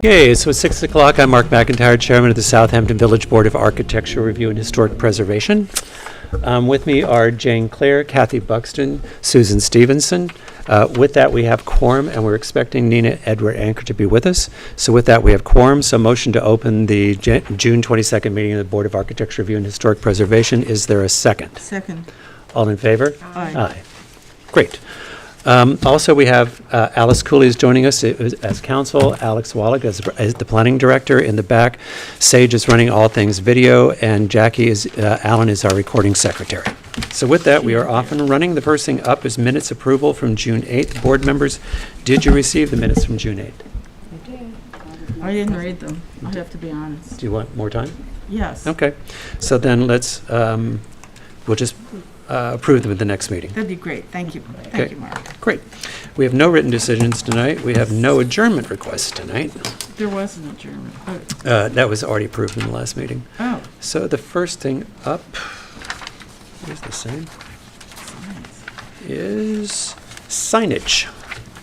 Okay, so it's 6 o'clock. I'm Mark McIntyre, Chairman of the Southampton Village Board of Architecture Review and Historic Preservation. With me are Jane Clare, Kathy Buxton, Susan Stevenson. With that, we have quorum, and we're expecting Nina Edward Anchor to be with us. So with that, we have quorum. So motion to open the June 22nd meeting of the Board of Architecture Review and Historic Preservation. Is there a second? Second. All in favor? Aye. Aye. Great. Also, we have Alice Cooley is joining us as counsel, Alex Wallach as the planning director in the back. Sage is running all things video, and Jackie Allen is our recording secretary. So with that, we are off and running. The first thing up is minutes approval from June 8th. Board members, did you receive the minutes from June 8th? I did. I didn't read them, I have to be honest. Do you want more time? Yes. Okay. So then let's, we'll just approve them at the next meeting. That'd be great, thank you. Okay. Thank you, Mark. Great. We have no written decisions tonight. We have no adjournment requests tonight. There was an adjournment. That was already approved in the last meeting. Oh. So the first thing up is the same, is signage.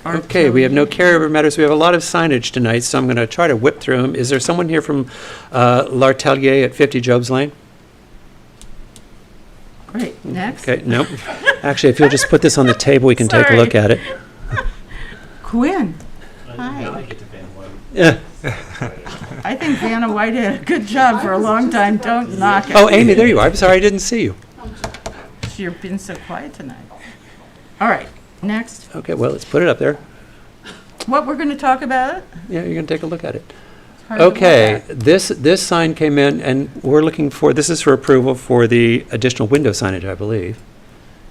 Okay, we have no carryover matters. We have a lot of signage tonight, so I'm going to try to whip through them. Is there someone here from L'Artelier at 50 Jobs Lane? Great, next. Okay, nope. Actually, if you'll just put this on the table, we can take a look at it. Quinn. Hi. Yeah. I think Vanna White had a good job for a long time. Don't knock it. Oh, Amy, there you are. I'm sorry, I didn't see you. You've been so quiet tonight. All right, next. Okay, well, let's put it up there. What, we're going to talk about it? Yeah, you're going to take a look at it. Hard to look Okay, at. this sign came in, and we're looking for, this is for approval for the additional window signage, I believe.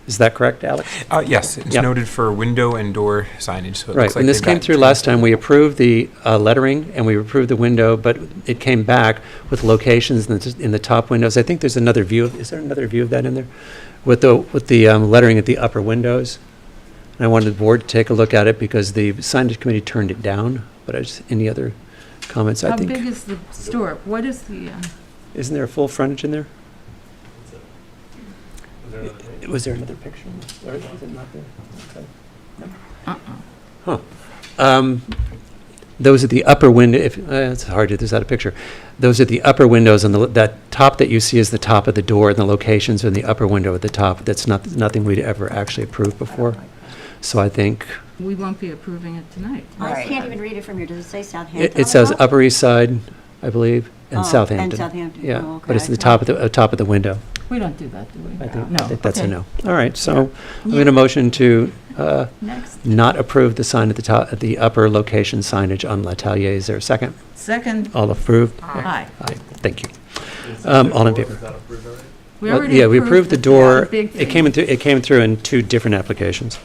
Is that correct, Alex? Yes, it's Yep. noted for window and door signage. So it Right, looks like when this they've came got through last time, we approved the lettering, and we approved the window, but it came back with locations in the top windows. I think there's another view, is there another view of that in there? With the lettering at the upper windows. And I wanted the board to take a look at it because the signage committee turned it down, but any other comments? I How think, big is the store? What is the, isn't there a full frontage in there? Was there another picture? Or is it not there? Okay. Huh. Those are the upper window, it's hard to, there's not a picture. Those are the upper windows, and that top that you see is the top of the door, and the locations are in the upper window at the top. That's nothing we'd ever actually approved before. So I think, we won't be approving it tonight. I can't even read it from here. Does it say Southampton? it says Upper East Side, I believe, and Oh, Southampton. and Southampton. Yeah, Oh, okay. but it's the top of the window. We don't do that, do we? I think No. that's a Okay. no. All right, so I'm going to motion to Next. not approve the sign at the top, at the upper location signage on L'Atelier. Is there a second? Second. All approved? Aye. Aye, thank you. All in favor? We Well, already yeah, we approved the yeah, door. big It thing. came through in two different applications.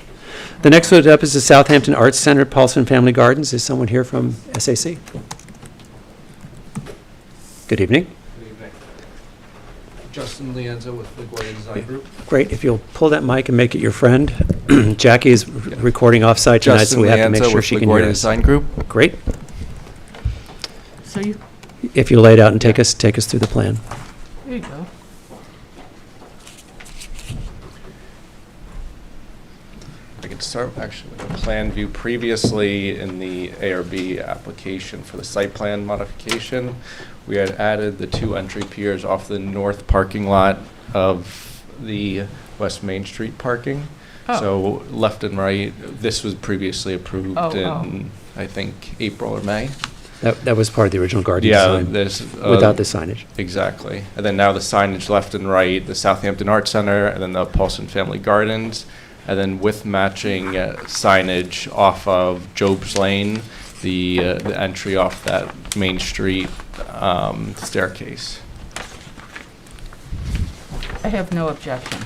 The next one up is the Southampton Arts Center, Paulson Family Gardens. Is someone here from SAC? Good evening. Justin Lienzo with LaGuardia Design Group. Great. If you'll pull that mic and make it your friend. Jackie is recording off-site tonight, so we have to make sure she can hear us. Design Group. Great. So you, If you lay it out and take us through the plan. there you go. I could start actually with a plan view. Previously in the ARB application for the site plan modification, we had added the two entry piers off the north parking lot of the West Main Street parking. Oh. So left and right, this was previously approved Oh, in, I think, April or May. That was part of the original garden Yeah, design, there's. without the signage. Exactly. And then now the signage left and right, the Southampton Arts Center, and then the Paulson Family Gardens, and then with matching signage off of Job's Lane, the entry off that Main Street staircase. I have no objection.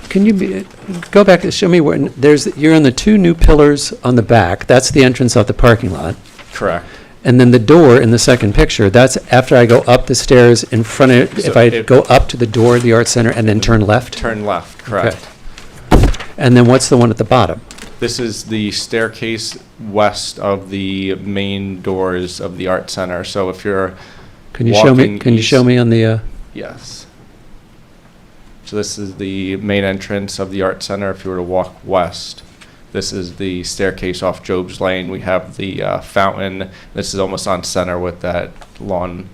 Can you go back and show me where, you're on the two new pillars on the back. That's the entrance off the parking lot. Correct. And then the door in the second picture, that's after I go up the stairs in front of, if So I it- go up to the door of the Arts Center and then turn left? Turn left, correct. And then what's the one at the bottom? This is the staircase west of the main doors of the Art Center. So if you're Can you show me, walking can you show east- me on the, Yes. So this is the main entrance of the Art Center if you were to walk west. This is the staircase off Job's Lane. We have the fountain. This is almost on center with that lawn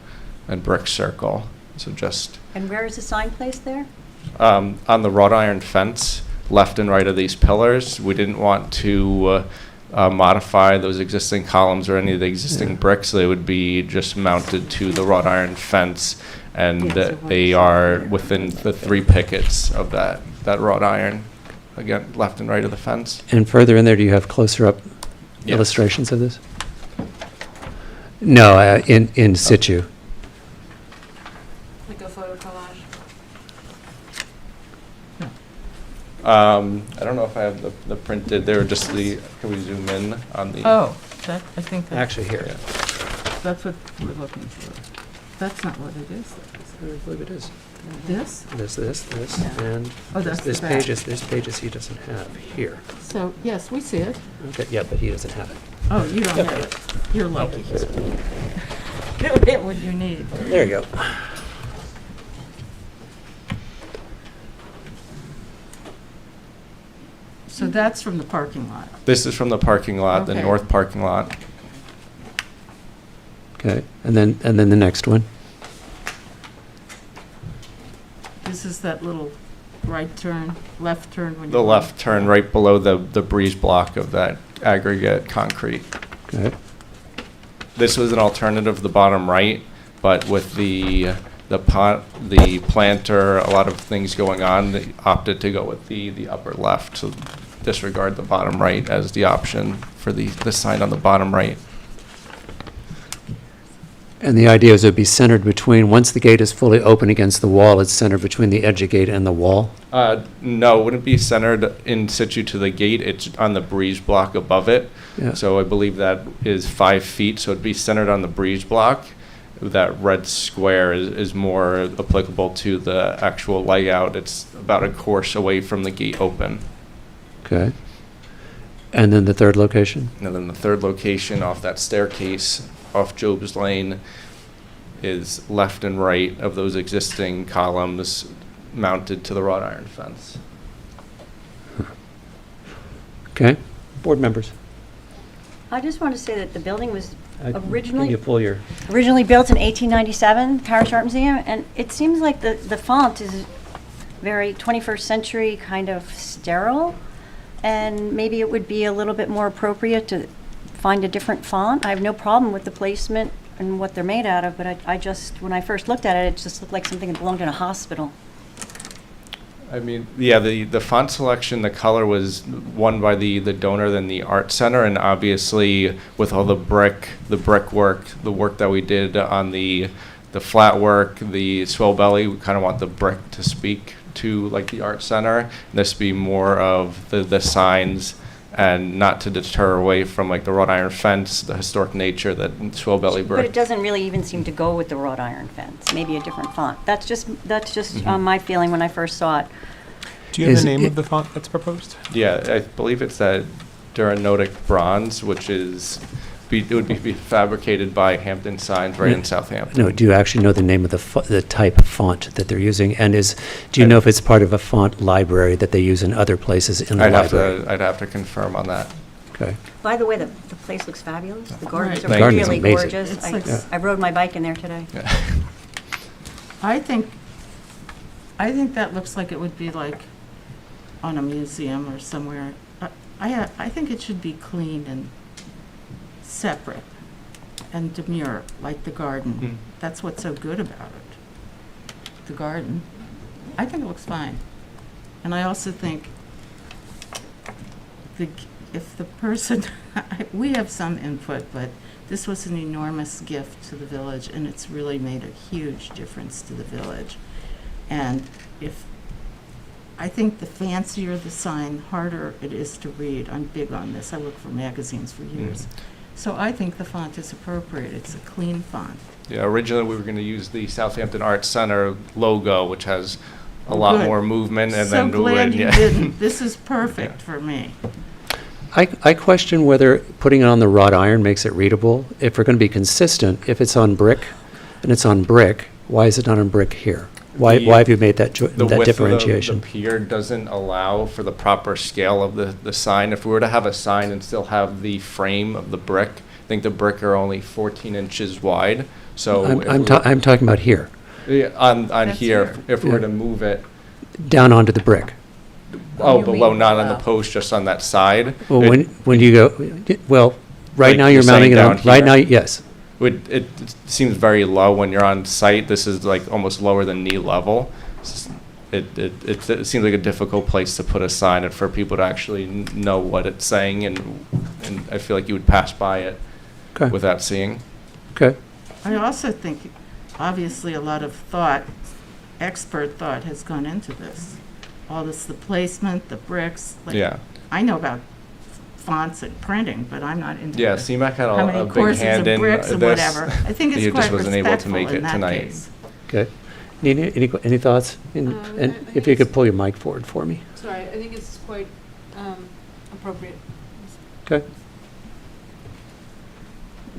and brick circle. So just And where is the sign placed there? on the wrought iron fence, left and right of these pillars. We didn't want to modify those existing columns or any of the existing bricks. They would be just mounted to the wrought iron fence, and they are within the 3 pickets of that wrought iron. Again, left and right of the fence. And further in there, do you have closer up Yes. illustrations of this? No, in situ. Like a photo collage? I don't know if I have the printed, they were just the, can we zoom in on the? Oh, that, I think that, Actually, here. that's what we're looking for. That's not what it is. I believe it is. This? This, Yeah. and Oh, that's this the back. there's pages he doesn't have here. So, yes, we see it. Okay, yeah, but he doesn't have it. Oh, you don't have it. You're lucky. You'll get what you need. There you go. So that's from the parking lot. This is from the parking lot, the Okay. north parking lot. Okay, and then the next one. This is that little right turn, left turn when you. The left turn right below the breeze block of that aggregate concrete. Okay. This was an alternative, the bottom right, but with the planter, a lot of things going on, they opted to go with the upper left, so disregard the bottom right as the option for the sign on the bottom right. And the idea is it would be centered between, once the gate is fully open against the wall, it's centered between the edge of gate and the wall? No, it wouldn't be centered in situ to the gate, it's on the breeze block above it. Yeah. So I believe that is 5 feet, so it'd be centered on the breeze block. That red square is more applicable to the actual layout. It's about a course away from the gate open. Okay. And then the third location? And then the third location off that staircase off Job's Lane is left and right of those existing columns mounted to the wrought iron fence. Okay. Board members? I just want to say that the building was Can originally you pull your, originally built in 1897, Parish Art Museum, and it seems like the font is very 21st century, kind of sterile, and maybe it would be a little bit more appropriate to find a different font. I have no problem with the placement and what they're made out of, but I just, when I first looked at it, it just looked like something that belonged in a hospital. I mean, yeah, the font selection, the color was won by the donor than the art center, and obviously with all the brickwork, the work that we did on the flat work, the swell belly, we kind of want the brick to speak to like the art center. This be more of the signs, and not to deter away from like the wrought iron fence, the historic nature that swell belly But brick. it doesn't really even seem to go with the wrought iron fence, maybe a different font. That's just my feeling when I first saw it. Do you have Is the name it- of the font that's proposed? Yeah, I believe it's that Duranotic bronze, which is it would be fabricated by Hampton Signs right in Southampton. no, do you actually know the name of the type of font that they're using? And do you know if it's part of a font library that they use in other places in the library? I'd have to confirm on that. Okay. By the way, the place looks fabulous. The gardens Right. are Garden's really amazing. gorgeous. It's like- Yeah. I rode my bike in there today. I think that looks like it would be like on a museum or somewhere. I think it should be clean and separate and demure, like the garden. That's what's so good about it. The garden. I think it looks fine. And I also think if the person, we have some input, but this was an enormous gift to the village, and it's really made a huge difference to the village. And I think the fancier the sign, harder it is to read. I'm big on this. I worked for magazines for years. So I think the font is appropriate. It's a clean font. Yeah, originally we were going to use the Southampton Arts Center logo, which has a lot Good. more movement, and So then glad you yeah. didn't. This is perfect for me. I question whether putting it on the wrought iron makes it readable. If we're going to be consistent, if it's on brick and it's on brick, why is it not on brick here? Why The- have you made that The that width differentiation? of the pier doesn't allow for the proper scale of the sign. If we were to have a sign and still have the frame of the brick, I think the brick are only 14 inches wide. So if I'm we were- I'm talking about here, Yeah, on That's here, here. if we were Yeah. to move it, down onto the brick. oh, you below, mean not on the below. post, just on that side. Well, it when you go, well, right Like now you're you're mounting it saying on, down right now, here? yes. it seems very low when you're on site. This is like almost lower than knee level. It seems like a difficult place to put a sign and for people to actually know what it's saying, and I feel like you would pass by it Okay, without seeing. okay. I also think, obviously, a lot of thought, expert thought has gone into this. All this, the placement, the bricks. Like, Yeah. I know about fonts and printing, but I'm not into Yeah, the- CMAC had how a many big courses hand of in bricks and this. whatever. I think He it's just quite wasn't able to respectful make in it that tonight. case. Okay. Any thoughts? And I think if you could it's- pull your mic forward for me. Sorry, I think it's quite appropriate. Okay.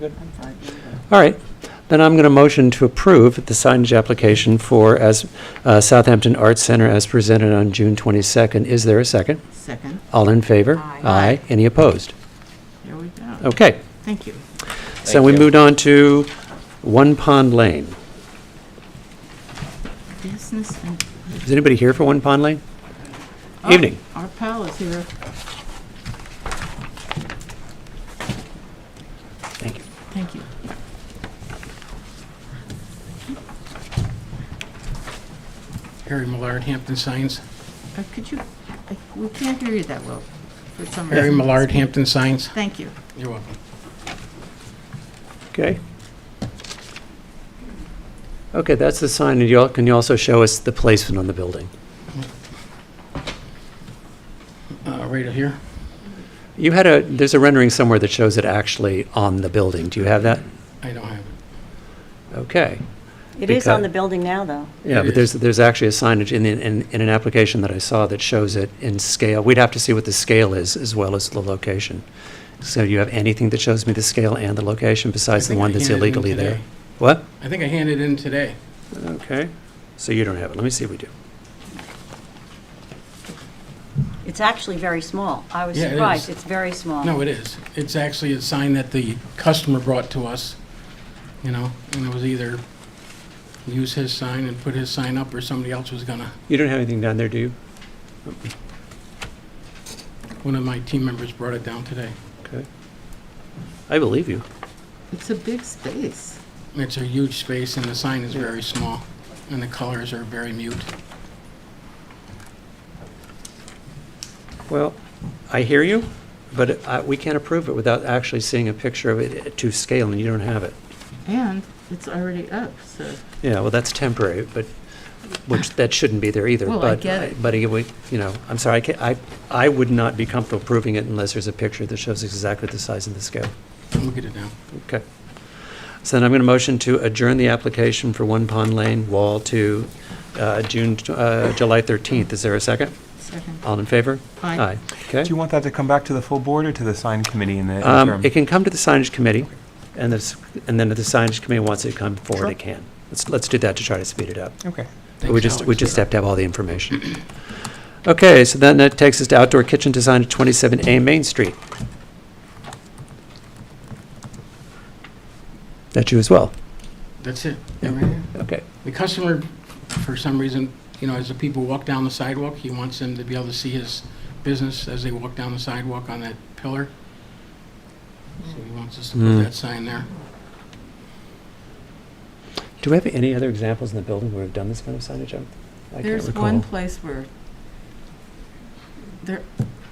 I'm fine with that. All right. Then I'm going to motion to approve the signage application for Southampton Arts Center as presented on June 22nd. Is there a second? Second, All in favor? Aye. Aye. Any opposed? there we go. Okay. Thank you. So Thank we you. moved on to One Pond Lane. Business and. Is anybody here for One Pond Lane? Oh, Evening. Our pal is here. Thank you. Thank you. Harry Millard, Hampton Signs. Could you, we can't hear you that well for some reason. Harry Millard, Hampton Signs. Thank you. You're welcome. Okay. Okay, that's the sign. And can you also show us the placement on the building? Right here. There's a rendering somewhere that shows it actually on the building. Do you have that? I don't have it. Okay. It is on Because- the building now, though. Yeah, It but is. there's actually a signage in an application that I saw that shows it in scale. We'd have to see what the scale is as well as the location. So do you have anything that shows me the scale and the location besides I the think one I that's handed in illegally there? today. What? I think I handed in today. Okay. So you don't have it. Let me see if we do. It's actually very small. I was Yeah, it surprised. is. It's very small. No, it is. It's actually a sign that the customer brought to us, and it was either use his sign and put his sign up, or somebody else was gonna. You don't have anything down there, do you? One of my team members brought it down today. Okay. I believe you. It's a big space. It's a huge space, and the sign is very small, and the colors are very mute. Well, I hear you, but we can't approve it without actually seeing a picture of it to scale, and you don't have it. And it's already up, so. Yeah, well, that's temporary, but, that shouldn't be there either. Well, I get it. But, I'm sorry, I would not be comfortable proving it unless there's a picture that shows exactly the size and the scale. We'll get it down. Okay. So then I'm going to motion to adjourn the application for One Pond Lane Wall to July 13th. Is there a second? Second. All in favor? Aye. Okay. Do you want that to come back to the full board or to the sign committee in the interim? It can come to the signage committee, and then if the signage committee wants it to come forward, Sure. it can. Let's do that to try to speed it up. Okay. We Thanks, just Alex. have to have all the information. Okay, so then that takes us to outdoor kitchen design at 27A Main Street. That's you as well? That's it. Yeah. Right here. Okay. The customer, for some reason, as the people walk down the sidewalk, he wants them to be able to see his business as they walk down the sidewalk on that pillar. So he wants us to Mm. put that sign there. Do we have any other examples in the building where we've done this kind of signage? I can't There's recall. one place where there,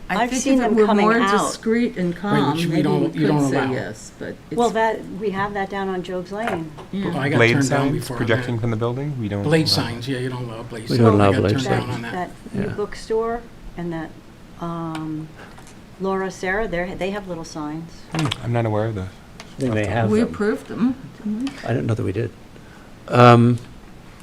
I I've think seen if it them were coming more out. discreet and calm, which we maybe don't- we you don't could say allow. yes, but it's. Well, we have that down on Job's Lane. yeah. Well, I got Blade turned down signs before on projecting that. from the building? We don't. Blade allow- signs, yeah, you don't allow blade We signs. don't allow I got blade turned signs. down on that. That new Yeah. bookstore and that Laura, Sarah, they have little signs. I'm not aware of those. They may have We them. approved them, didn't I don't know that we did.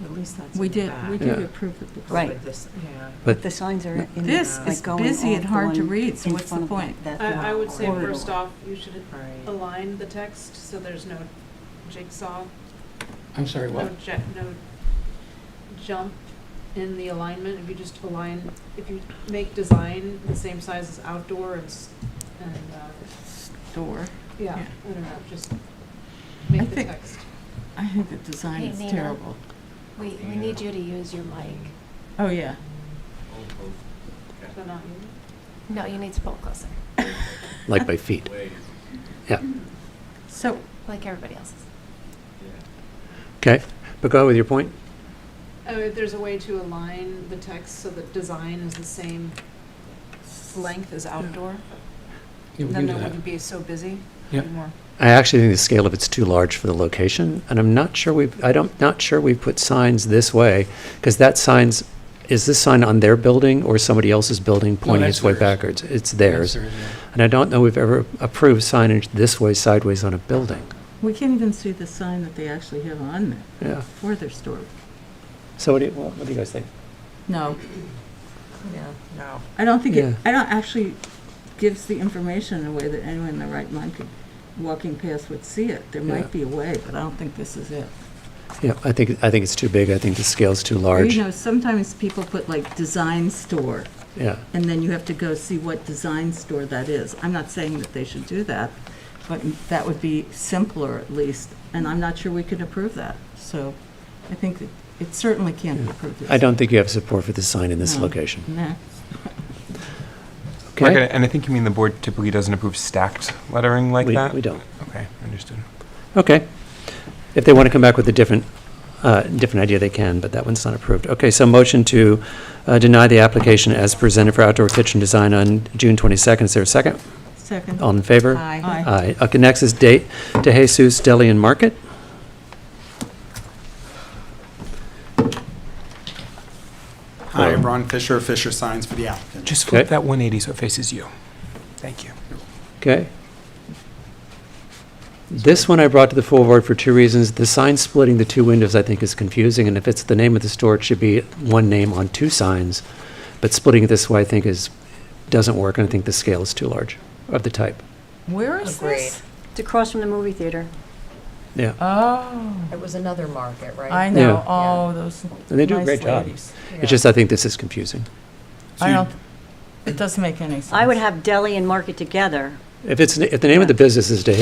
At least that's we? We in the did, back. we Yeah. did approve it. Right. But this, yeah. But The signs are in, This like, is going busy off and the hard to one read, so in what's the front of point? that I would say corridor. first off, you should Right. align the text so there's no jigsaw, I'm sorry, what? no jump in the alignment if you just align, if you make design the same size as outdoor Door. yeah, Yeah. I don't know, just I make the think- text. I think the design Hey, is Nina. terrible. We need you to use your mic. Oh, yeah. So not you. No, you need to pull it closer, Like by feet. Yeah, So, like everybody else's. okay, but go with your point. If there's a way to align the text so that design is the same length as outdoor, Yeah, we then can there do that. wouldn't be so busy. Yep. More. I actually think the scale of it's too large for the location, and I'm not sure not sure we've put signs this way, because is this sign on their building or somebody else's building pointing that's its way theirs. backwards? It's theirs. Yes, yeah. And I don't know we've ever approved signage this way sideways on a building. we can't even see the sign that they actually have on there Yeah. for their store. So what do you guys think? No, Yeah, no. I don't think Yeah. I don't actually gives the information in a way that anyone in their right mind could, walking past, would see it. There Yeah. might be a way, but I don't think this is it. Yeah, I think it's too big. I think the scale's too Or, large. you know, sometimes people put like design store, Yeah. and then you have to go see what design store that is. I'm not saying that they should do that, but that would be simpler at least, and I'm not sure we could approve that. So I think that it certainly can't be approved. I don't think you have support for the sign in this No. location. Next. Okay? And I think you mean the board typically doesn't approve stacked lettering like that? We don't. Okay, understood. Okay. If they want to come back with a different idea, they can, but that one's not approved. Okay, so motion to deny the application as presented for outdoor kitchen design on June 22nd. Is there a second? Second. All in favor? Aye. Aye. Okay, next is De Jesus Deli and Market. Hi, Ron Fisher, Fisher Signs for the applicant. Just flip Okay. that 180 so it faces you. Thank you. Okay. This one I brought to the full board for two reasons. The sign splitting the two windows, I think, is confusing, and if it's the name of the store, it should be one name on two signs. But splitting it this way, I think, doesn't work, and I think the scale is too large of the type. Where is this? It's across from the movie theater. Yeah. Oh, It was another market, right? I know. Yeah. Oh, those And they do a nice great job. ladies. It's just, I think this is confusing. So I you- don't, it doesn't make any sense. I would have deli and market together. If the name of the business is De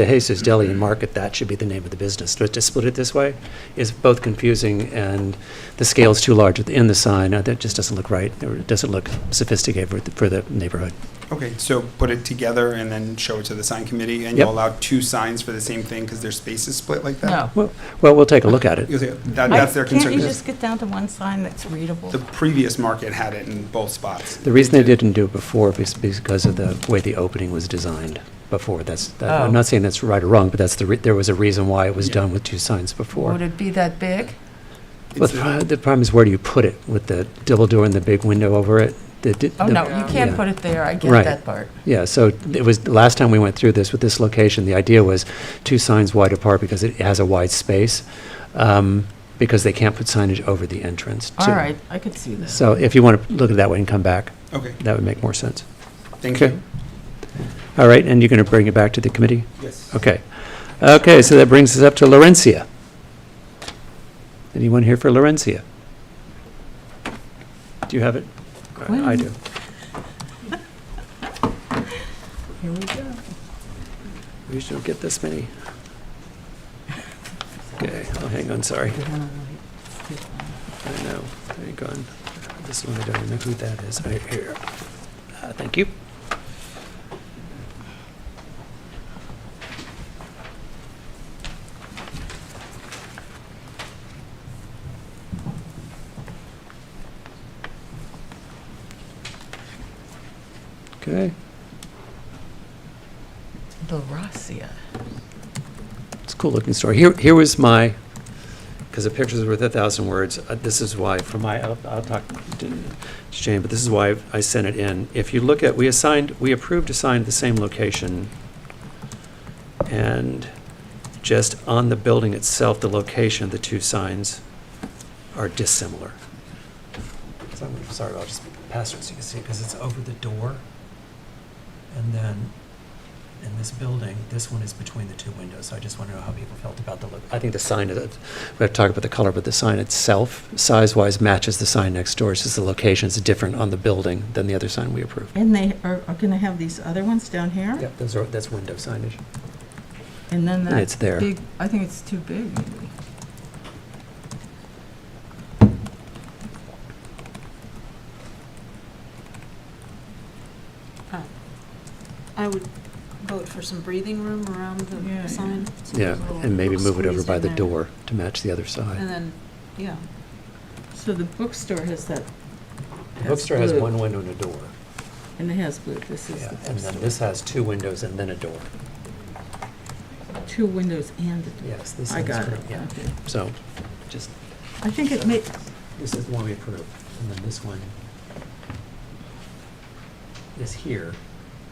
Jesus Deli and Market, that should be the name of the business. But to split it this way is both confusing, and the scale is too large in the sign. That just doesn't look right, or it doesn't look sophisticated for the neighborhood. Okay, so put it together and then show it to the sign committee, and Yep. you'll allow two signs for the same thing because their space is split like that? No. Well, we'll take a look at it. You'll say that's their concern. Can't you 'cause just get down to one sign that's readable? The previous market had it in both spots. The reason they didn't do it before is because of the way the opening was designed before. I'm Oh. not saying that's right or wrong, but there was a reason why it was Yeah. done with two signs before. Would it be that big? Well, the problem is, where do you put it with the double door and the big window over it? Oh, no, you can't yeah. put it there. I get Right. that part. Yeah, so it was, the last time we went through this with this location, the idea was two signs wide apart because it has a wide space, because they can't put signage over the entrance. All right, I could see that. So if you want to look at it that way and come back, Okay, that would make more sense. thank Okay. you. All right, and you're going to bring it back to the committee? Yes. Okay. Okay, so that brings us up to Laurencia. Anyone here for Laurencia? Do you have it? I do. Here we go. We usually don't get this many. Okay, oh, hang on, sorry. I know, hang on. This one, I don't even know who that is. Right here. Thank you. Okay. The Russia. It's a cool looking story. Here was my, because a picture's worth 1,000 words. This is why, I'll talk to Jane, but this is why I sent it in. If you look at, we approved to sign the same location, and just on the building itself, the location of the two signs are dissimilar. So I'm sorry, I'll just pass it so you can see, because it's over the door, and then in this building, this one is between the two windows, so I just want to know how people felt about the look. I think the sign, we have to talk about the color, but the sign itself, size-wise, matches the sign next door. It's just the location is different on the building than the other sign we approved. And they are going to have these other ones down here? Yep, that's window signage. And then And that it's there. big, I think it's too big, maybe. I would vote for some breathing room around the Yeah, sign. so Yeah, there's a little and maybe move it over squeezed by in the there. door to match the other side. And then, yeah, So the bookstore has that. The bookstore has blue, one window and a door. And it has blue, this is Yeah, the and then bookstore. this has two windows and then a door. 2 windows and a door. Yes, this I is got it, correct, yeah. okay. So, just, I think it may, this is the one we approved, and then this one is here,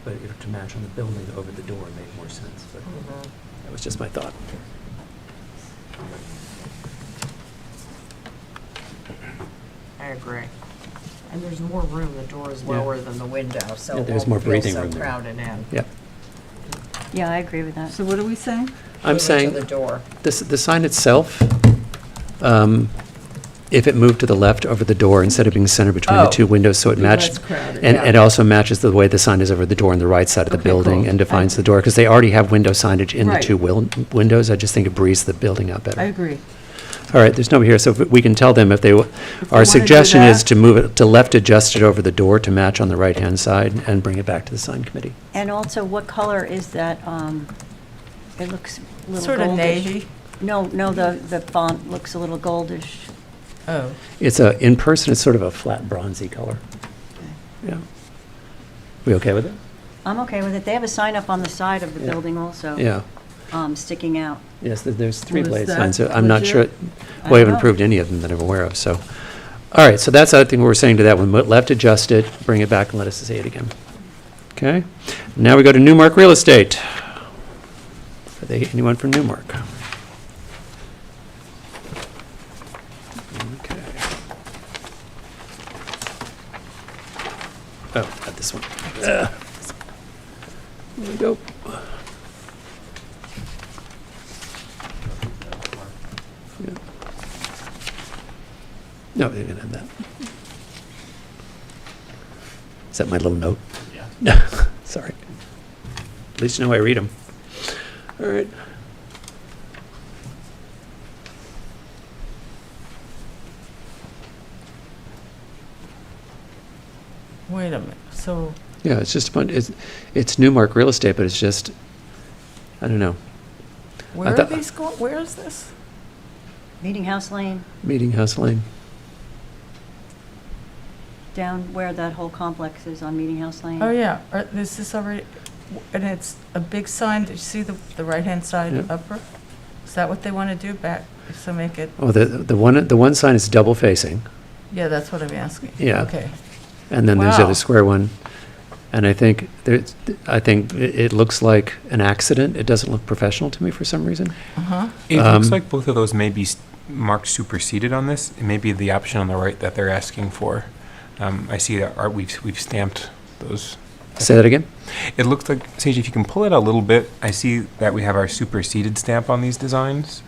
but if to match on the building over the door made more sense, but that was just my thought. I agree. And there's more room, the door is Yeah. lower than the window, so Yeah, it there's won't more feel breathing so room there. crowded in. Yep. Yeah, I agree with that. so what are we saying? I'm Move it to saying, the door. the sign itself, if it moved to the left over the door instead of being centered between the Oh. two windows, so it matched. That's crowded. And Yeah. it also matches the way the sign is over the door on the right side of the Okay, building cool. and defines the door, because they already have window signage in the Right. two windows. I just think it breathes the building out better. I agree. All right, there's nobody here, so if we can tell them if they, they our wanna do suggestion is that- to move it to left adjusted over the door to match on the right-hand side and bring it back to the sign committee. And also, what color is that? It looks a little Sort of goldish. navy. No, the font looks a little goldish. Oh, In person, it's sort of a flat bronzy color. Yeah. We okay with it? I'm okay with it. They have a sign up on the side of the Yeah. building also. Yeah. Sticking out. Yes, there's three Well, is blade signs. that So I'm not sure, legit? I we haven't don't know. approved any of them that I'm aware of, so. All right, so that's, I think, what we're saying to that one. Left adjusted, bring it back and let us see it again. Okay? Now we go to Newmark Real Estate. Are they, anyone from Newmark? Okay. Oh, not this one. There we go. Yeah. No, they didn't have that. Is that my little note? Yeah. Sorry. At least you know I read them. All right. wait a minute, so, Yeah, it's just fun. It's Newmark Real Estate, but it's just, I don't know, where are thought- these going, where is this? Meeting House Lane, Meeting House Lane. down where that whole complex is on Meeting House Lane. Oh, yeah, is this already, and it's a big sign, did you see the right-hand side Yeah. upper? Is that what they want to do back, so make it, Oh, the one sign is double facing, yeah, that's what I'm asking. Yeah. Okay, and then there's the Wow. other square one. And I think it looks like an accident. It doesn't look professional to me for some reason. uh-huh, It looks Um, like both of those may be marked superseded on this. It may be the option on the right that they're asking for. I see that we've stamped those. Say that again? It looks like, Sage, if you can pull it out a little bit, I see that we have our superseded stamp on these designs.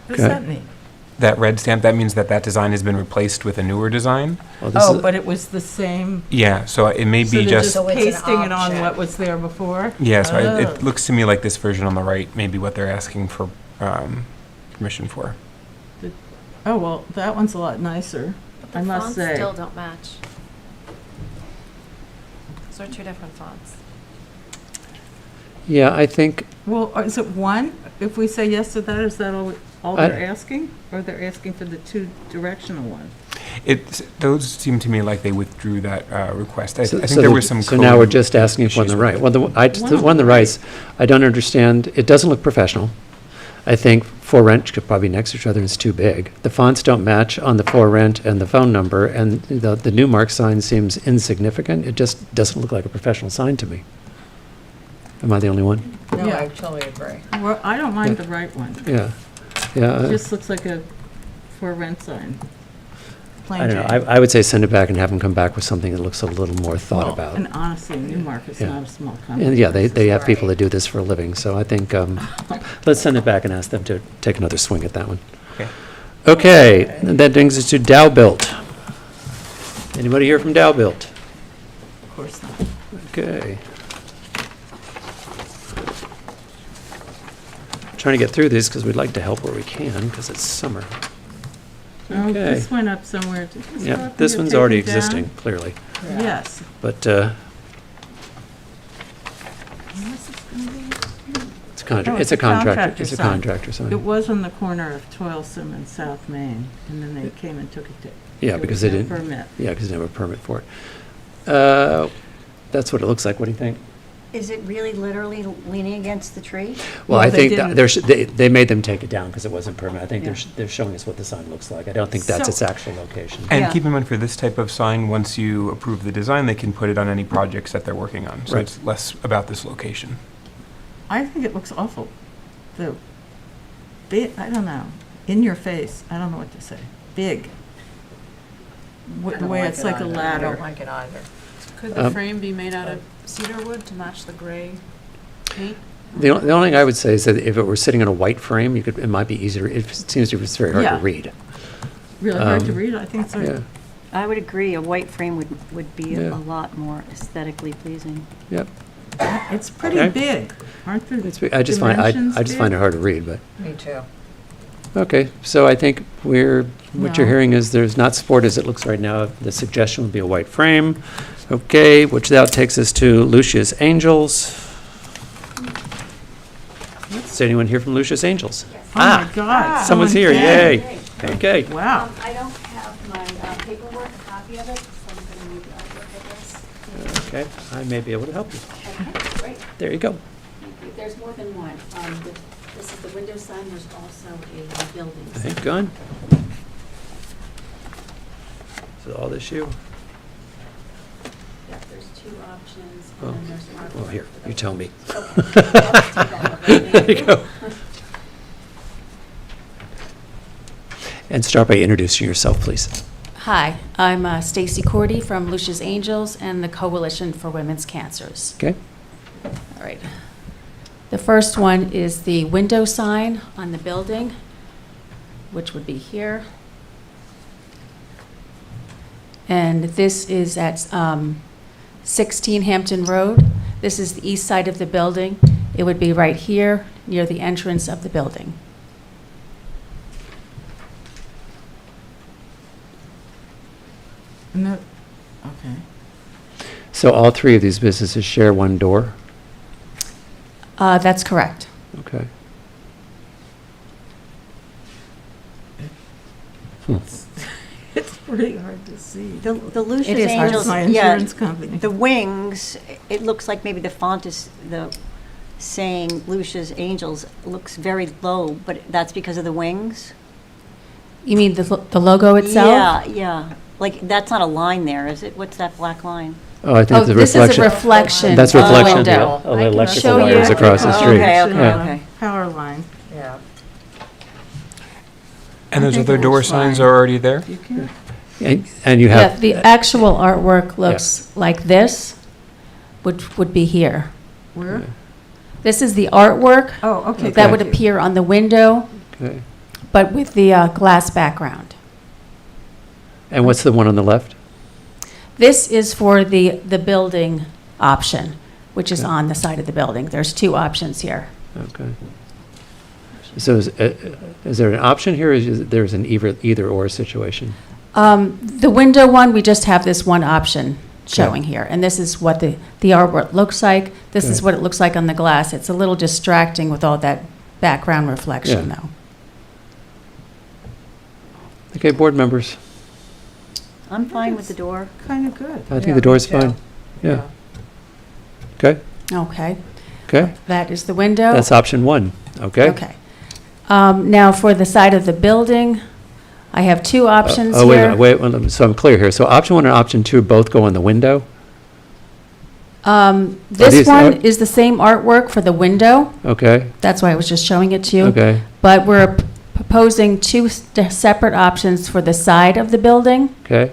what does Okay. that mean? That red stamp, that means that design has been replaced with a newer design. Well, this Oh, is- but it was the same, Yeah, so it may so be they're just, So it's an pasting it on option. what was there before? yeah, so Oh. it looks to me like this version on the right may be what they're asking for permission for. Oh, well, that one's a lot nicer, But I the must fonts say. still don't match. Those are two different fonts. Yeah, I think, Well, is it one? If we say yes to that, is that all I- they're asking? Or they're asking for the two-directional one? Those seem to me like they withdrew that request. I so think so there the- was some so now we're code just asking for on the issues right. with Well, the one on the right, I don't understand. It doesn't look professional. I think for rent could probably be next to each other. It's too big. The fonts don't match on the for rent and the phone number, and the Newmark sign seems insignificant. It just doesn't look like a professional sign to me. Am I the only one? No, Yeah. I totally agree. Well, I don't mind Yeah. the right one. Yeah. Yeah. It just looks like a for rent sign. plain I don't know, Jane. I would say send it back and have them come back with something that looks a little more thought Well, about. And honestly, Newmark is Yeah. not a small company. And yeah, they have people that do this for a living, so I think, let's send it back and ask them to take another swing at that one. Okay. Okay, and that brings us to Dow-Built. Anybody here from Dow-Built? Of course not. Okay. Trying to get through these because we'd like to help where we can, because it's summer. Oh, Okay. this went up somewhere. Did this go Yeah, up this and get one's already taken down? existing, clearly, Yes. but it's Oh, it's a contractor, it's a sign. contractor sign. It was on the corner of Toilsome and South Main, and then they came and took it to. Yeah, there because was they no didn't. Permit. Yeah, because they have a permit for it. That's what it looks like. What do you think? Is it really literally leaning against the tree? Well, Well, I they think that didn't- they made them take it down because it wasn't permit. I think Yeah. they're showing us what the sign looks like. I don't think that's So- its actual location. And Yeah. keep in mind for this type of sign, once you approve the design, they can put it on any projects that they're working on. So Right. it's less about this location. I think it looks awful. The big, I don't know, in your face, I don't know what to say. Big. The way it's like a I don't ladder. like it either. Could the Um, frame be made out of cedar wood to match the gray paint? The only thing I would say is that if it were sitting on a white frame, it might be easier. It seems to be very hard to Yeah. read. Really hard to Um, read, I think so. Yeah, I would agree, a white frame would be Yeah. a lot more aesthetically pleasing. yep. It's pretty Okay. big, aren't the I just find I dimensions just find it big? hard to read, but. Me too. Okay, so I think what you're No. hearing is there's not support as it looks right now. The suggestion would be a white frame. Okay, which now takes us to Lucius Angels. Is anyone here from Lucius Angels? Oh my God. Someone's here, came. yay. Okay, Wow. I don't have my paperwork, a copy of it, so I'm going to need the artwork of this. okay, I may be able to help you. Okay, great. There you go. Thank you. There's more than one. This is the window sign, there's also a building sign. Thank God. So all this you? Yeah, there's two options, Oh, and then there's an artwork. Well, here, for the- you tell me. Okay. I'll just take that over. There you go. And start by introducing yourself, please. Hi, I'm Stacy Cordy from Lucia's Angels and the Coalition for Women's Cancers. Okay? All right. The first one is the window sign on the building, which would be here. And this is at 16 Hampton Road. This is the east side of the building. It would be right here, near the entrance of the building. No, okay. So all three of these businesses share one door? That's correct. Okay. It's pretty hard to see. The Lucius is hard to Angels, That's my yeah, insurance company. the wings, it looks like maybe the font is, the saying Lucius Angels looks very low, but that's because of the wings? You mean the logo itself? Yeah, yeah. Like, that's not a line there, is it? What's that black line? Oh, I think Oh, it's a this is a reflection. reflection. That's of the reflection of window. the I can electrical show you. wires across the Oh, street. okay, okay, Yeah. okay. Power line. Yeah. And I those think other it door looks signs fine. are already there? You can, And you Yeah, have. the actual artwork looks like this, which would be here. where? This is the artwork Oh, okay. that would thank you. appear on the window, Okay. but with the glass background. And what's the one on the left? This is for the building option, which is Okay. on the side of the building. There's two options here. Okay. So is there an option here, or is there's an either or situation? The window one, we just have this one option showing here, and this is what the artwork looks like. This is Okay. what it looks like on the glass. It's a little distracting with all that background reflection, Yeah. though. Okay, board members. I'm fine with the door. Kind of good. I think Yeah, the door's me too. fine. Yeah. Okay, Okay, okay. that is the window. That's option one. Okay. Okay. Now, for the side of the building, I have two options Oh, wait, a here. minute, wait, well, so I'm clear here. So option one and option two both go on the window? This these- one is the same artwork for the window. Okay, That's why I was just showing it to you. okay, But we're proposing two separate options for the side of the building. Okay,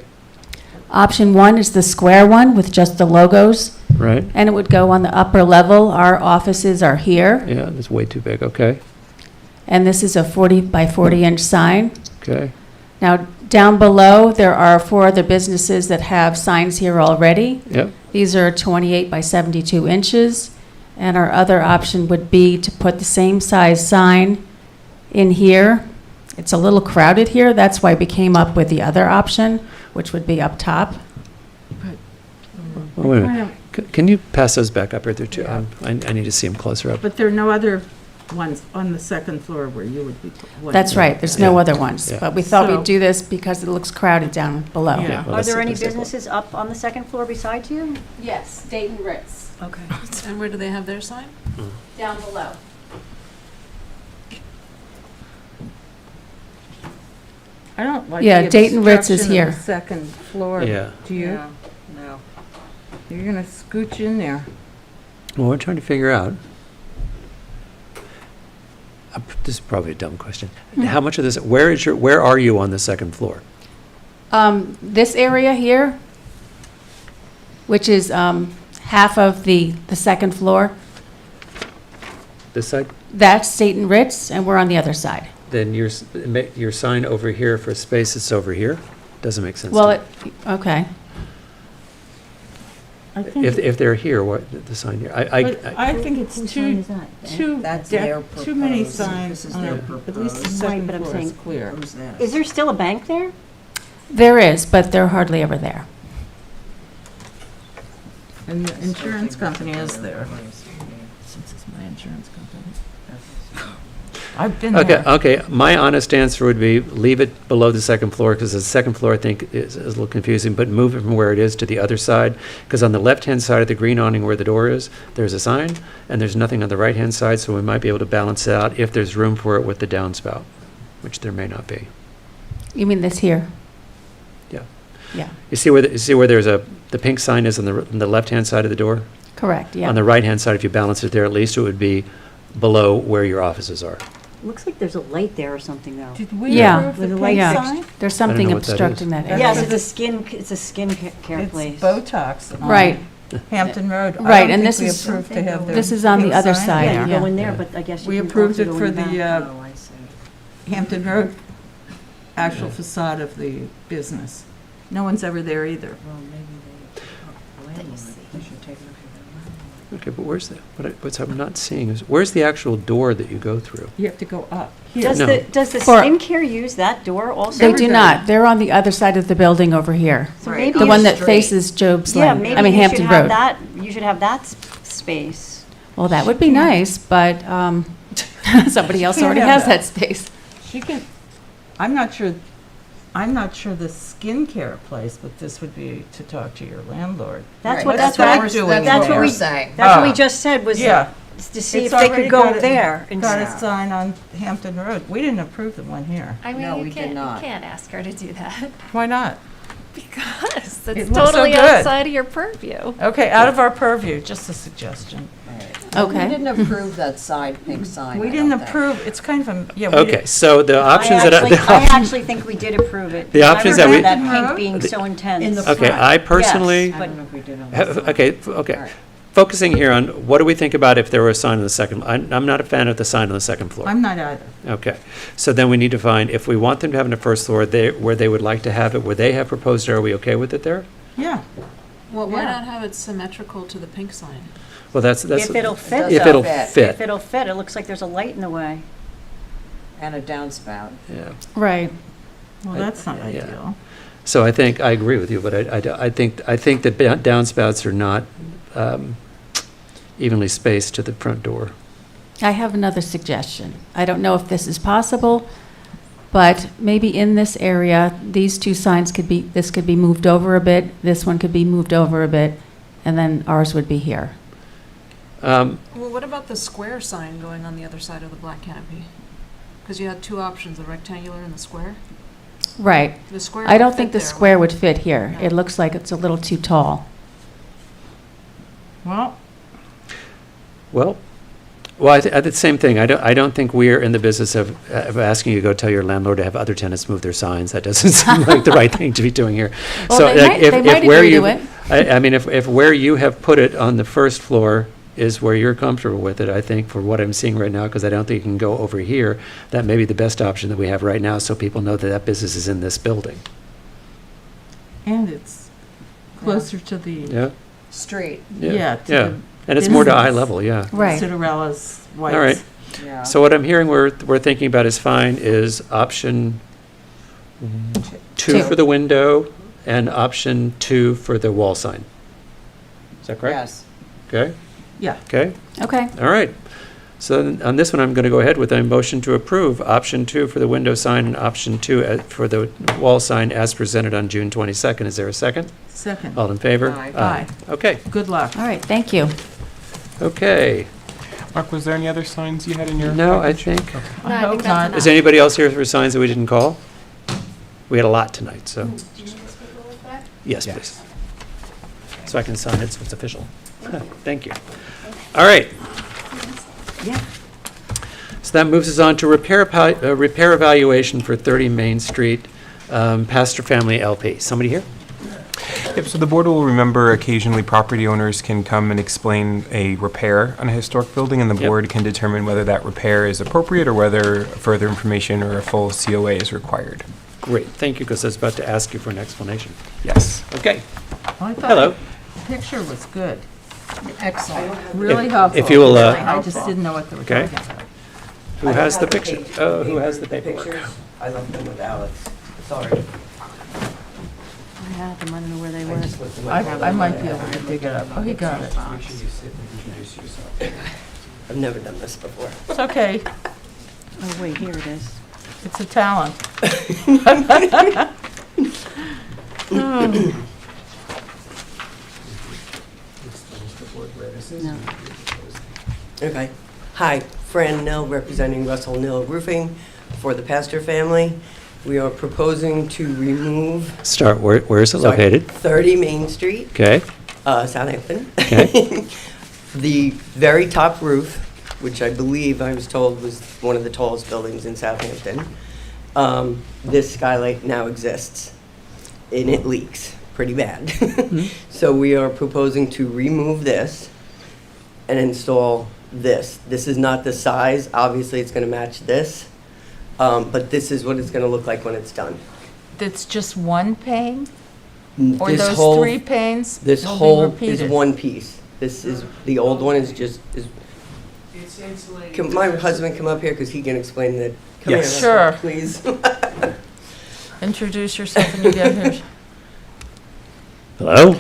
Option 1 is the square one with just the logos, right, and it would go on the upper level. Our offices are here, yeah, that's way too big, okay, and this is a 40 by 40 inch sign. okay, Now, down below, there are 4 other businesses that have signs here already. yep, These are 28 by 72 inches, and our other option would be to put the same size sign in here. It's a little crowded here, that's why we came up with the other option, which would be up top. well, wait a minute. Can you pass those back up right there too? I need to see them closer up. But there are no other ones on the second floor where you would be. putting That's them. right, there's no Yeah. other ones, Yeah. but we thought So- we'd do this because it looks crowded down below. Yeah. Well, Are let's- there any let's take a look. businesses up on the second floor besides you? Yes, Dayton Ritz. Okay. And where do they have their sign? Down below. I don't like. Yeah, the Dayton Ritz is obstruction of here. the second floor. Yeah. Do you? No. You're gonna scooch in there. Well, we're trying to figure out. This is probably a dumb question. How much of this, where are you on the second floor? This area here, which is half of the second floor, This side? that's Dayton Ritz, and we're on the other side. Then your sign over here for space is over here? Doesn't make sense to Well, me. okay. I think, If they're here, what, the sign here? but I think it's too That's their too many proposed. signs This is on their at least the proposed. second but I'm floor is saying- clear. Who's that? Is there still a bank there? There is, but they're hardly ever there. And the insurance company is there. Since it's my insurance company. I've been Okay, there. okay, my honest answer would be leave it below the second floor, because the second floor, I think, is a little confusing, but move it from where it is to the other side, because on the left-hand side of the green awning where the door is, there's a sign, and there's nothing on the right-hand side, so we might be able to balance it out if there's room for it with the downspout, which there may not be. You mean this here? Yeah. Yeah, You see where there's the pink sign is on the left-hand side of the door? correct, yeah. On the right-hand side, if you balance it there, at least it would be below where your offices are. Looks like there's a light there or something, though. Did we Yeah. approve With the the pink light sign? There's something know what that is. obstructing that area. Yes, it's a skin care It's place. Botox on Right, Hampton Road. I Right, don't and think this we is- approved to have their this is on the pink other sign. side. Yeah, you Yeah. go in there, Yeah. but I guess you We can approved also it go for in back. the Oh, I see. Hampton Road actual facade of the business. No one's ever there either. Well, maybe they should take a look at that. Okay, but where's the, what's I'm not seeing is, where's the actual door that you go through? You have to go up. Here. Does No. does the For- skincare use that door also? they do not. They're on the other side of the building over here. So Right. maybe The you one should- that faces Job's Yeah, Lane, maybe I mean you should Hampton have Road. that, you should have that space. Well, that would be nice, but somebody else Can't already have has that. that space. She can, I'm not sure the skincare place, but this would be to talk to your landlord. That's Right, what, that's that's what, what I- we're doing that's what here. we, saying. that's what we Ah. just said was Yeah. to see It's if they already could got go it- there. Got a instead. sign on Hampton Road. We didn't approve the one here. I mean, No, we you did not. can't ask her to do that Why not? because It it's looks so totally good. outside of your purview. Okay, out of our purview, just a suggestion. Okay. We didn't approve that side pink sign. We I didn't don't think. approve, it's kind of a, yeah. we Okay, didn't- so the options that, I actually think we did approve it. The options that we- I remember that Road? pink being so intense. In the okay, front. I personally, I don't know if we did on the side. okay, All right. focusing here on, what do we think about if there were a sign on the second, I'm not a fan of the sign on the second floor. I'm not either. Okay, so then we need to find, if we want them to have it on the first floor, where they would like to have it, where they have proposed it, are we okay with it there? Yeah. Well, why Yeah. not have it symmetrical to the pink sign? Well, that's. If it'll fit, If though. it'll Fit. fit, if it'll fit, it looks like there's a light in the way. And a downspout. yeah. Right. Well, I- that's not yeah. ideal. So I think, I agree with you, but I think that downspouts are not evenly spaced to the front door. I have another suggestion. I don't know if this is possible, but maybe in this area, these two signs this could be moved over a bit, this one could be moved over a bit, and then ours would be here. Well, what about the square sign going on the other side of the black canopy? Because you had two options, the rectangular and the square. Right. The square. I would don't fit think the there. square would fit here. No. It looks like it's a little too tall. Well, Well, Well, I the same thing. I don't think we're in the business of asking you to go tell your landlord to have other tenants move their signs. That doesn't seem like the right thing to be doing here. Well, So, they like, might- if- they if might where agree to you- it. I mean, if where you have put it on the first floor is where you're comfortable with it, I think for what I'm seeing right now, because I don't think you can go over here, that may be the best option that we have right now, so people know that that business is in this building. And it's closer to the, Yeah? Street, yeah, to Yeah. the And it's more to eye business. level, yeah. Right. Cinderella's whites. All right. yeah. So what I'm hearing we're thinking about is fine is option 2 Two. for the window and option 2 for the wall sign. Is that correct? Yes. Okay, Yeah, okay, Okay. all right. So then on this one, I'm going to go ahead with a motion to approve option 2 for the window sign and option 2 for the wall sign as presented on June 22nd. Is there a second? second. All in favor? Aye. Aye. Okay, Good luck. All right, thank you. okay. Mark, was there any other signs you had in your? No, I package? think, I hope not. is anybody else here for signs that we didn't call? We had a lot tonight, so. Yes, Yes. please. So I can sign it so it's official. Thank you. All right. So that moves us on to repair evaluation for 30 Main Street, Pastor Family LP. Somebody here? Yep, so the board will remember occasionally property owners can come and explain a repair on a historic building, and the Yep. board can determine whether that repair is appropriate or whether further information or a full COA is required. Great, thank you, because I was about to ask you for an explanation. Yes. Okay, I thought hello. the picture was good, Excellent. really If- helpful. if you will, really. I just didn't know what they were Okay. talking about. Who has the picture? Oh, who has the paperwork? Pictures, I left them with Alex. Sorry. I had them, I don't know where they I were. just left them I might be able to dig it up. Oh, he got it. Make sure you sit and introduce yourself. I've never done this before. It's okay, Oh, wait, here it is. it's a talent. No. Okay. Hi, Fran Nell, representing Russell Nell Roofing for the Pastor family. We are proposing to remove Start, where is it sorry, located? 30 Main Street, Okay, Southampton. Okay. The very top roof, which I believe I was told was one of the tallest buildings in Southampton, this skylight now exists, and it leaks pretty bad. So we are proposing to remove this and install this. This is not the size, obviously it's going to match this, but this is what it's going to look like when it's done. It's just one pane, or This those whole- 3 panes This will be whole is repeated? one piece. This is, the old one is just, can my husband come up here, because he can explain that? Come here, Yes. Sure. please. Introduce yourself when you get here. hello?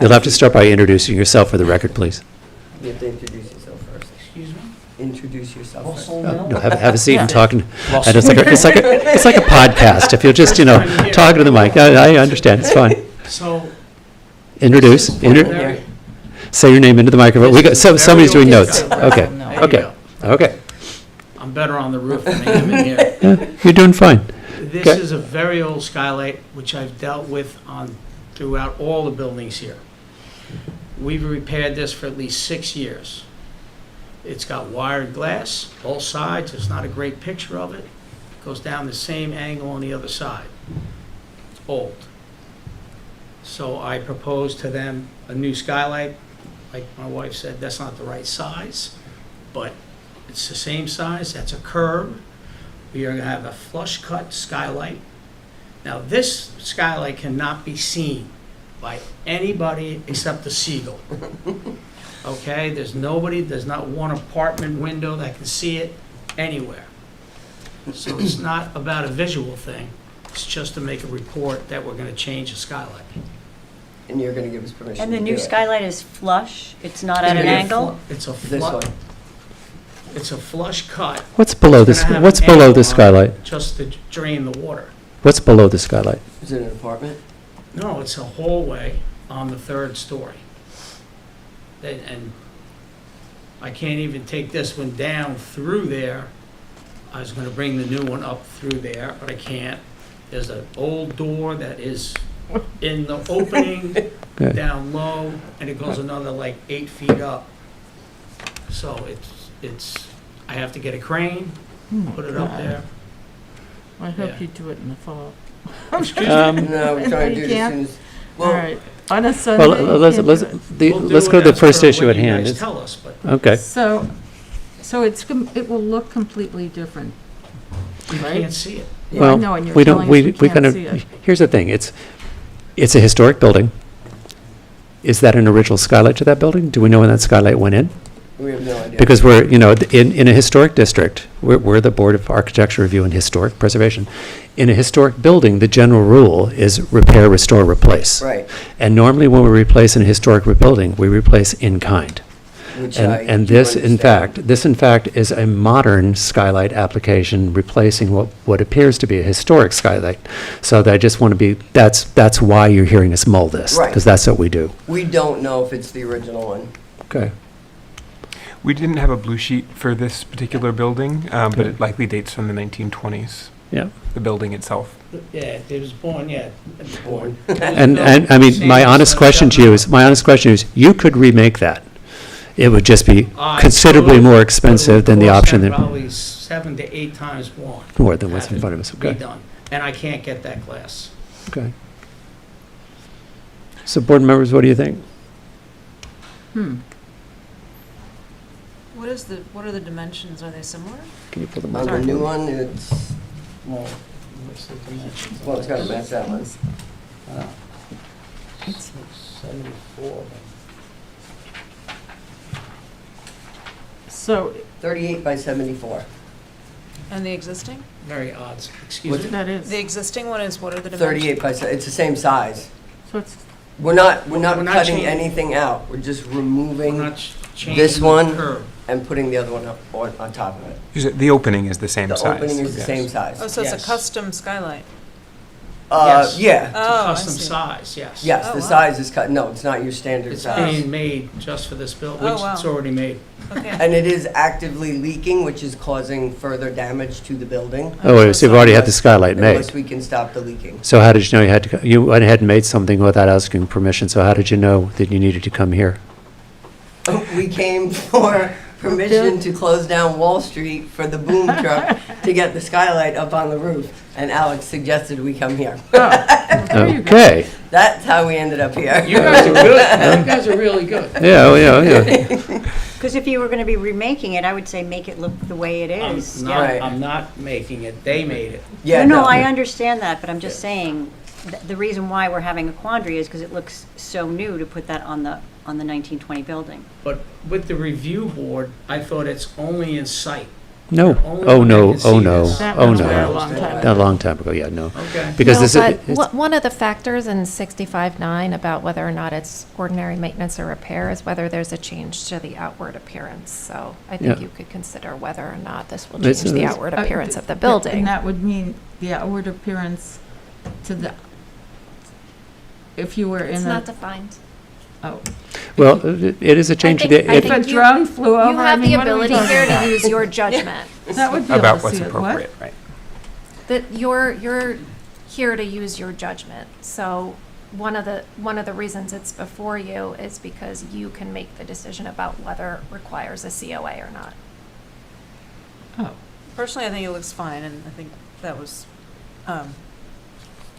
You'll have to start by introducing yourself for the record, please. You have to introduce yourself first. Excuse me? Introduce yourself first. No, have a seat and talk. It's like a podcast. If you'll just, talk to the mic. I understand, it's fine. So, Introduce, say your name into the microphone. Somebody's doing notes. Okay, okay, okay. I'm better on the roof than I am in here. Yeah, you're doing fine. This Okay. is a very old skylight, which I've dealt with throughout all the buildings here. We've repaired this for at least 6 years. It's got wired glass, both sides. It's not a great picture of it. Goes down the same angle on the other side. It's old. So I proposed to them a new skylight. Like my wife said, that's not the right size, but it's the same size. That's a curb. We are going to have a flush cut skylight. Now, this skylight cannot be seen by anybody except the seagull. Okay, there's not one apartment window that can see it anywhere. So it's not about a visual thing. It's just to make a report that we're going to change the skylight. And you're going to give us permission And to the do new it. skylight is flush? It's not at an angle? It's a This flush. one. It's a flush cut. What's below this, It's gonna have what's an below angle the on it skylight? Just to drain the water. What's below the skylight? Is it an apartment? No, it's a hallway on the 3rd story. And I can't even take this one down through there. I was gonna bring the new one up through there, but I can't. There's an old door that is in the opening, Okay. down low, and it goes another like 8 feet up. So I have to get a crane, put it up there. I hope Yeah. you do it in the fall. Excuse me? No, we're trying to do it as You soon as, All well, right, on a Sunday. Well, you let's, can't let's, do it. the, We'll do let's go it to the as first per issue what at you hand. guys It's- tell us, but Okay. So it will look completely different, you right? can't see it. Yeah, I Well, know, and you're we don't, telling us we we kind can't of, see it. here's the thing, it's a historic building. Is that an original skylight to that building? Do we know when that skylight went in? we have no idea. Because we're, in a historic district, we're the Board of Architecture Review and Historic Preservation. In a historic building, the general rule is repair, restore, replace. Right, And normally when we replace in a historic building, we replace in kind. which I And do this, in understand. fact, is a modern skylight application replacing what appears to be a historic skylight. So I just want to be, that's why you're hearing us mull this. Right. Because that's what we do. We don't know if it's the original one. Okay. We didn't have a blue sheet for this particular building, but Okay. it likely dates from the 1920s, Yeah. the building itself. Yeah, it was born, Born. And I mean, my honest question to you is, you could remake that. It would just be considerably more expensive than the option that, Probably 7 to 8 times more. more than what's in front of us. Okay. Redone, and I can't get that glass. Okay. So board members, what do you think? What are the dimensions? Are they similar? Can you pull them On up? the new one, it's, Well, what's the dimensions? well, it's gotta match that one. It's 74. So 38 by 74. And the existing? Very odd, excuse me. that is, The existing one is, what are the dimensions? 38 by, it's the same size. so it's, We're not We're not cutting changing- anything out. We're just We're removing not changing this the one curve. and putting the other one up on top of it. The opening is the same The size. opening is the Yes. same size. Oh, so it's Yes. a custom skylight? Yes. Yeah, It's a Oh, I custom see. size, yes. yes, Oh, the wow. size is cut, no, it's not your standard It's size. being made just for this building, Oh, which wow. it's already made. Okay. And it is actively leaking, which is causing further damage to the building. Oh, so you've already had the skylight made. Unless we can stop the leaking. So how did you know you went ahead and made something without asking permission, so how did you know that you needed to come here? We came for permission to close down Wall Street for the boom truck to get the skylight up on the roof, and Alex suggested we come here. there you go. Okay. That's how we ended up here. You guys are good, you guys are really good. Yeah, oh, yeah. Because if you were going to be remaking it, I would say make it look the way it is. I'm Yeah. not, Right. I'm not making it, they made it. Yeah, No, I understand that, but I'm just saying, the reason why we're having a quandary is because it looks so new to put that on the 1920 building. But with the review board, I thought it's only in sight. No, Only oh, one I no, can see oh, no, this. That oh, was no. a long time A ago. long time ago, yeah, no. Okay. Because this but is, one of the factors in 65-9 about whether or not it's ordinary maintenance or repair is whether there's a change to the outward appearance. So I think Yeah. you could consider whether or not this will It's- change the it's- outward appearance of the And building. that would mean the outward appearance to the, if you were It's in not a, defined. oh. well, it is a change. think- I If think a you- drone flew over, You I have the mean, what are we ability talking here about? to use your judgment. That would be able About to what's see it, what? appropriate, right? That you're here to use your judgment. So one of the reasons it's before you is because you can make the decision about whether it requires a COA or not. Oh, Personally, I think it looks fine, and I think that was,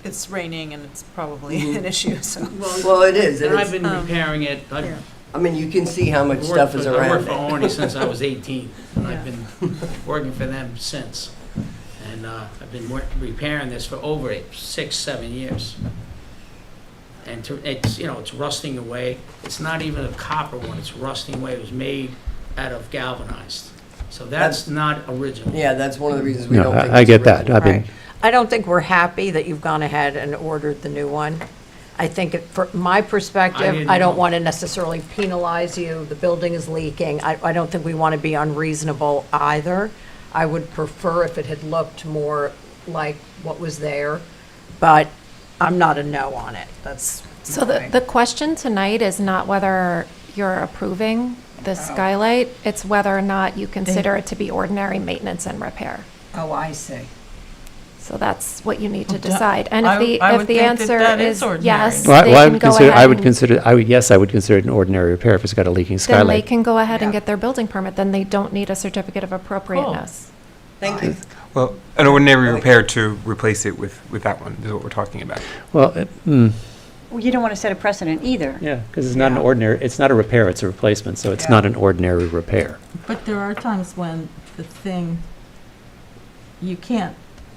it's raining and it's probably an issue, so. Well, it is. And And I've it's, been repairing it. I've I mean, you can see how much worked stuff is for- I worked around for it. Arnie since I was 18, and I've Yeah. been working for them since. And I've been repairing this for over 6, 7 years. And it's, it's rusting away. It's not even a copper one, it's rusting away. It was made out of galvanized. So that's not original. Yeah, that's one of the reasons we No, don't think I it's get that. original. I've been, Right. I don't think we're happy that you've gone ahead and ordered the new one. I think, from my perspective, didn't I don't know. want to necessarily penalize you. The building is leaking. I don't think we want to be unreasonable either. I would prefer if it had looked more like what was there, but I'm not a no on it. That's So my- the question tonight is not whether you're approving the skylight, it's whether or not you consider it to be ordinary maintenance and repair. Oh, I see. So that's what you need to Well, decide. And I if the, would if the think that answer that is is ordinary. yes, Well, they I can would go consider, ahead I would and- consider, yes, I would consider it an ordinary repair if it's got a leaking then they skylight. can go ahead and Yeah. get their building permit. Then they don't need a certificate of appropriateness. Thank you. Well, an ordinary repair to replace it with that one is what we're talking about. Well, Well, you don't want to set a precedent either. yeah, because it's not an ordinary, it's not a repair, it's a replacement, so it's Yeah. not an ordinary repair. But there are times when the thing, you can't,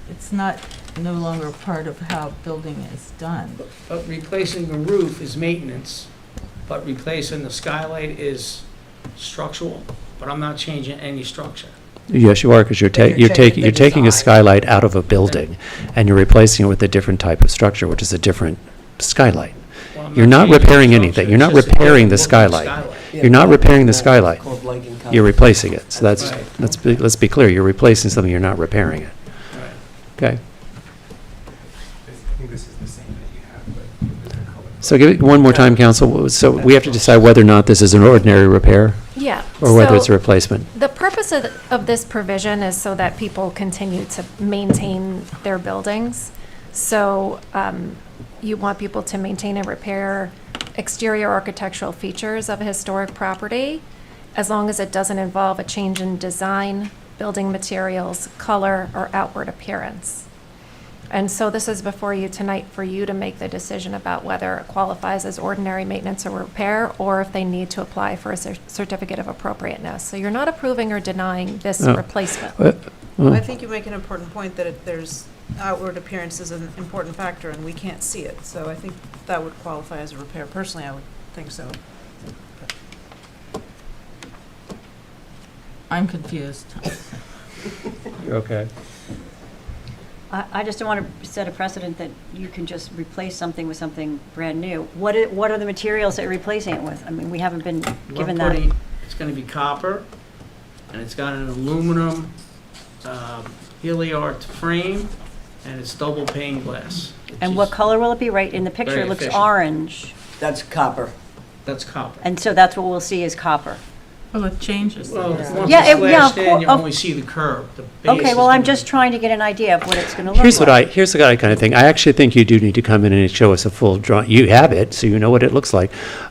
it's not no longer part of how building is done. But replacing the roof is maintenance, but replacing the skylight is structural, but I'm not changing any structure. Yes, you are, because you're Then you're you're changing the taking a design. skylight out of a building, and you're replacing it with a different type of structure, which is a different skylight. Well, I'm You're not changing the repairing structure, anything. it's You're not just a repairing the different looking skylight. You're not repairing the skylight. You're replacing it. So that's, Right. let's be clear, you're replacing something, you're not repairing it. Right. Okay? I think this is the same that you have, but different color. So give it one more time, council. So we have to decide whether or not this is an ordinary repair, Yeah. or whether so it's a replacement. The purpose of this provision is so that people continue to maintain their buildings. So you want people to maintain and repair exterior architectural features of a historic property, as long as it doesn't involve a change in design, building materials, color, or outward appearance. And so this is before you tonight for you to make the decision about whether it qualifies as ordinary maintenance or repair, or if they need to apply for a certificate of appropriateness. So you're not approving or denying this Oh. replacement. Well, I think you make an important point that there's outward appearance is an important factor and we can't see it. So I think that would qualify as a repair. Personally, I would think so. I'm confused. You're okay. I just don't want to set a precedent that you can just replace something with something brand new. What are the materials that you're replacing it with? I mean, we haven't been given that. It's gonna be copper, and it's got an aluminum Heliart frame, and it's double pane glass. which And what is- color will it be? Right, in the picture, very it looks efficient. orange. That's copper. That's copper. And so that's what we'll see is copper. Well, it changes. Well, once Yeah, it's yeah, slashed of in, you cour- of- only see the curb. The base Okay, is well, I'm gonna just be- trying to get an idea of what it's going to look Here's like. here's the kind of thing. I actually think you do need to come in and show us a full drawing. You have it, so you know what it looks like.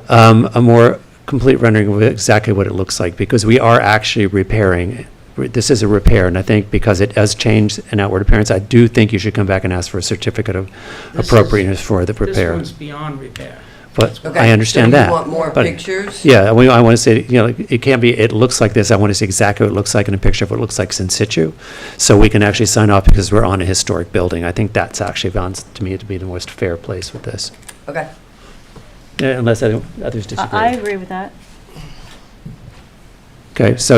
A more complete rendering of exactly what it looks like, because we are actually repairing. This is a repair, and I think because it does change an outward appearance, I do think you should come back and ask for a certificate of This is- appropriateness for the This repair. one's beyond repair. But Okay, I understand so that. you want more but- pictures? Yeah, I want to say, it can't be, it looks like this. I want to see exactly what it looks like in a picture of what it looks like in situ, so we can actually sign off because we're on a historic building. I think that's actually, sounds to me, to be the most fair place with this. Okay. Unless others disagree. I agree with that. Okay, so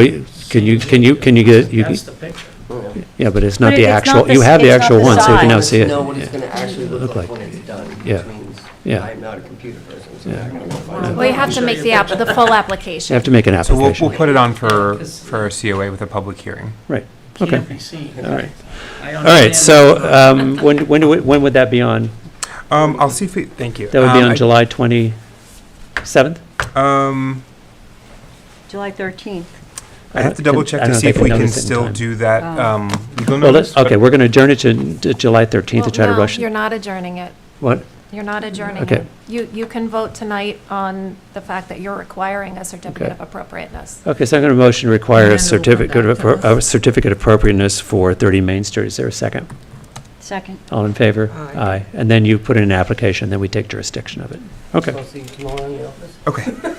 can you get, That's the picture. yeah, but it's not But the it's not actual, the you s- have the it's not actual the one, so you can now size. see it. Know what it's Yeah. gonna actually look like when it's done, Yeah. which means Yeah. I'm not a computer person, so Yeah. I'm not gonna find out. Well, you have to make the full application. You have to make an So we'll application. put it on for a COA with a public hearing. Right, okay. Can't be seen. All right. I All right, understand so that, but- when would that be on? I'll see if we, thank you. That would be on I- July 27th? July 13th. I have to double check I to don't see if think we can notice it in still time. do that legal Well, notice. okay, we're going to adjourn it to July 13th to try to Well, rush no, you're it. not adjourning it. What? You're not adjourning Okay. it. You can vote tonight on the fact that you're requiring a certificate Okay. of appropriateness. Okay, so I'm going to motion to require And a then it'll come certificate back to us. of, a certificate of appropriateness for 30 Main Street. Is there a second? Second. All in favor? Aye. And then you put in an application, then we take jurisdiction of it. Okay. I'll see you tomorrow in the office. Okay.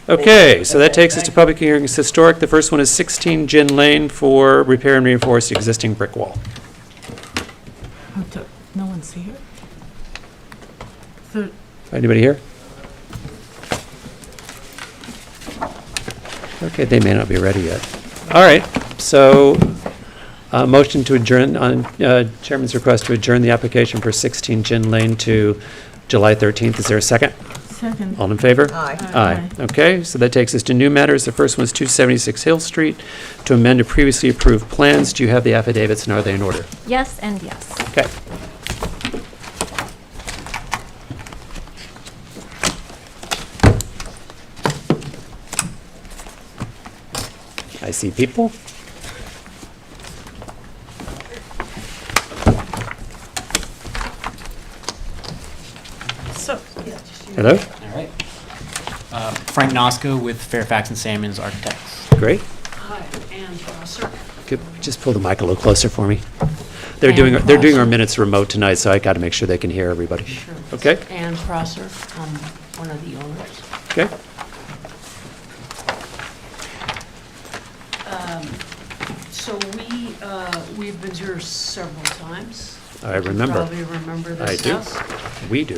Okay, so that takes us to public hearings historic. The first one is 16 Gin Lane for repair and reinforce the existing brick wall. No one's here? So, Anybody here? Okay, they may not be ready yet. All right, so motion to adjourn on Chairman's request to adjourn the application for 16 Gin Lane to July 13th. Is there a second? second. All in favor? Aye. Aye. Okay, so that takes us to new matters. The first one is 276 Hill Street to amend a previously approved plans. Do you have the affidavits and are they in order? Yes and yes. Okay. I see people. So, Hello? All right. Frank Nosko with Fairfax and Sammons Architects. Great. Hi, Ann Prosser. Just pull the mic a little closer for me. They're And doing our Prosser. minutes remote tonight, so I got to make sure they can hear everybody. Sure. Okay? Ann Prosser, I'm one of the owners. Okay? So we've been here several times. I remember. You probably remember I this do. house. We do.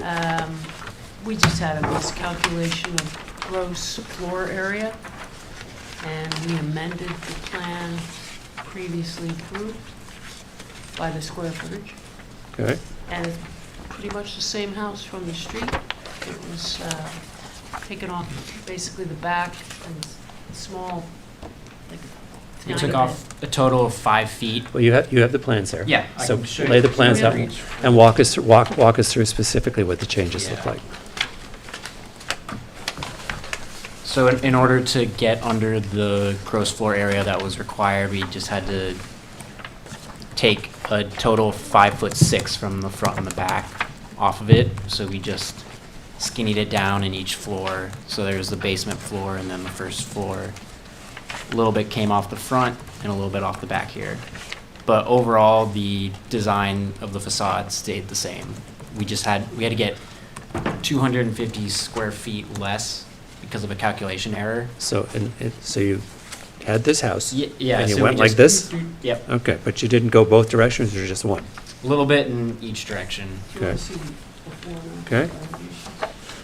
We just had a miscalculation of gross floor area, and we amended the plan previously approved by the square footage. Okay. And it's pretty much the same house from the street. It was taken off basically the back and small, like We tiny took bit. off a total of 5 feet. Well, you have the plans there. Yeah, I So can show you. lay the plans Yeah. out and walk us through specifically what the changes look Yeah. like. So in order to get under the gross floor area that was required, we just had to take a total of 5'6" from the front and the back off of it. So we just skinnied it down in each floor. So there's the basement floor and then the first floor. A little bit came off the front and a little bit off the back here. But overall, the design of the facade stayed the same. We had to get 250 square feet less because of a calculation error. So, so you had this house? Yeah. And you so we went like just- this? Yep. Okay, but you didn't go both directions or just one? A little bit in each direction. Okay. Okay.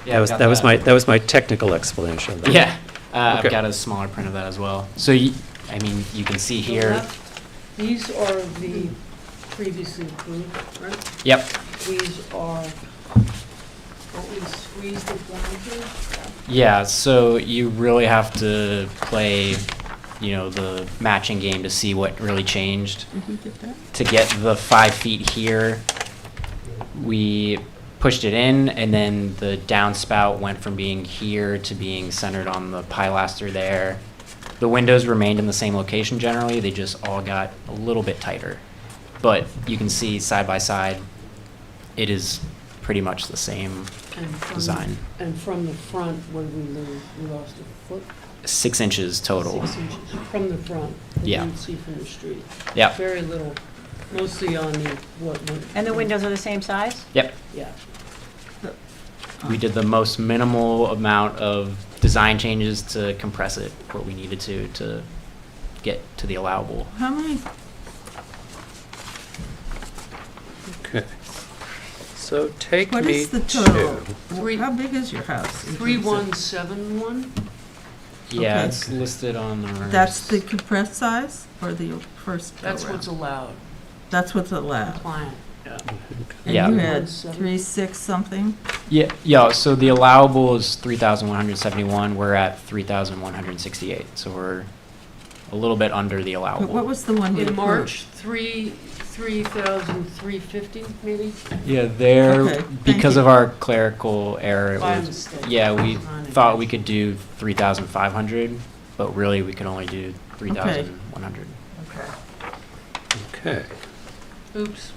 Yeah, That was, I've that got was my, that was my technical explanation of that. Yeah. Okay. I've got a smaller print of that as well. So, I mean, you can see here. These are the previously approved, right? Yep. These are what we squeezed it down to. Yeah, so you really have to play, the matching game to see what really changed. did we get that? To get the 5 feet here, we pushed it in, and then the downspout went from being here to being centered on the pilaster there. The windows remained in the same location generally, they just all got a little bit tighter. But you can see side by side, it is pretty much the same design. And from the front, what did we lose? We lost a foot? 6 inches total. 6 inches from the front. You Yeah. didn't see from the street. Yep. Very little, mostly on the, And the windows are the same size? Yep. Yeah. We did the most minimal amount of design changes to compress it, what we needed to get to the allowable. How many, Okay. So take what me is the total? Three- How big is your house? in terms of- 3171? Yeah, Okay. it's listed on our. That's the compressed size or the first go That's what's round? allowed, That's what's allowed. compliant. And Yeah. you had 3170. 3.6 something? Yeah, so the allowable is 3,171, we're at 3,168, so we're a little bit under the But what allowable. was the one we In approved? March, 3,350 maybe? Yeah, there, Okay, thank because you. of our clerical error, it By was, mistake. yeah, we Design it. thought we could do 3,500, but really we could only do 3,100. Okay. Okay. Oops.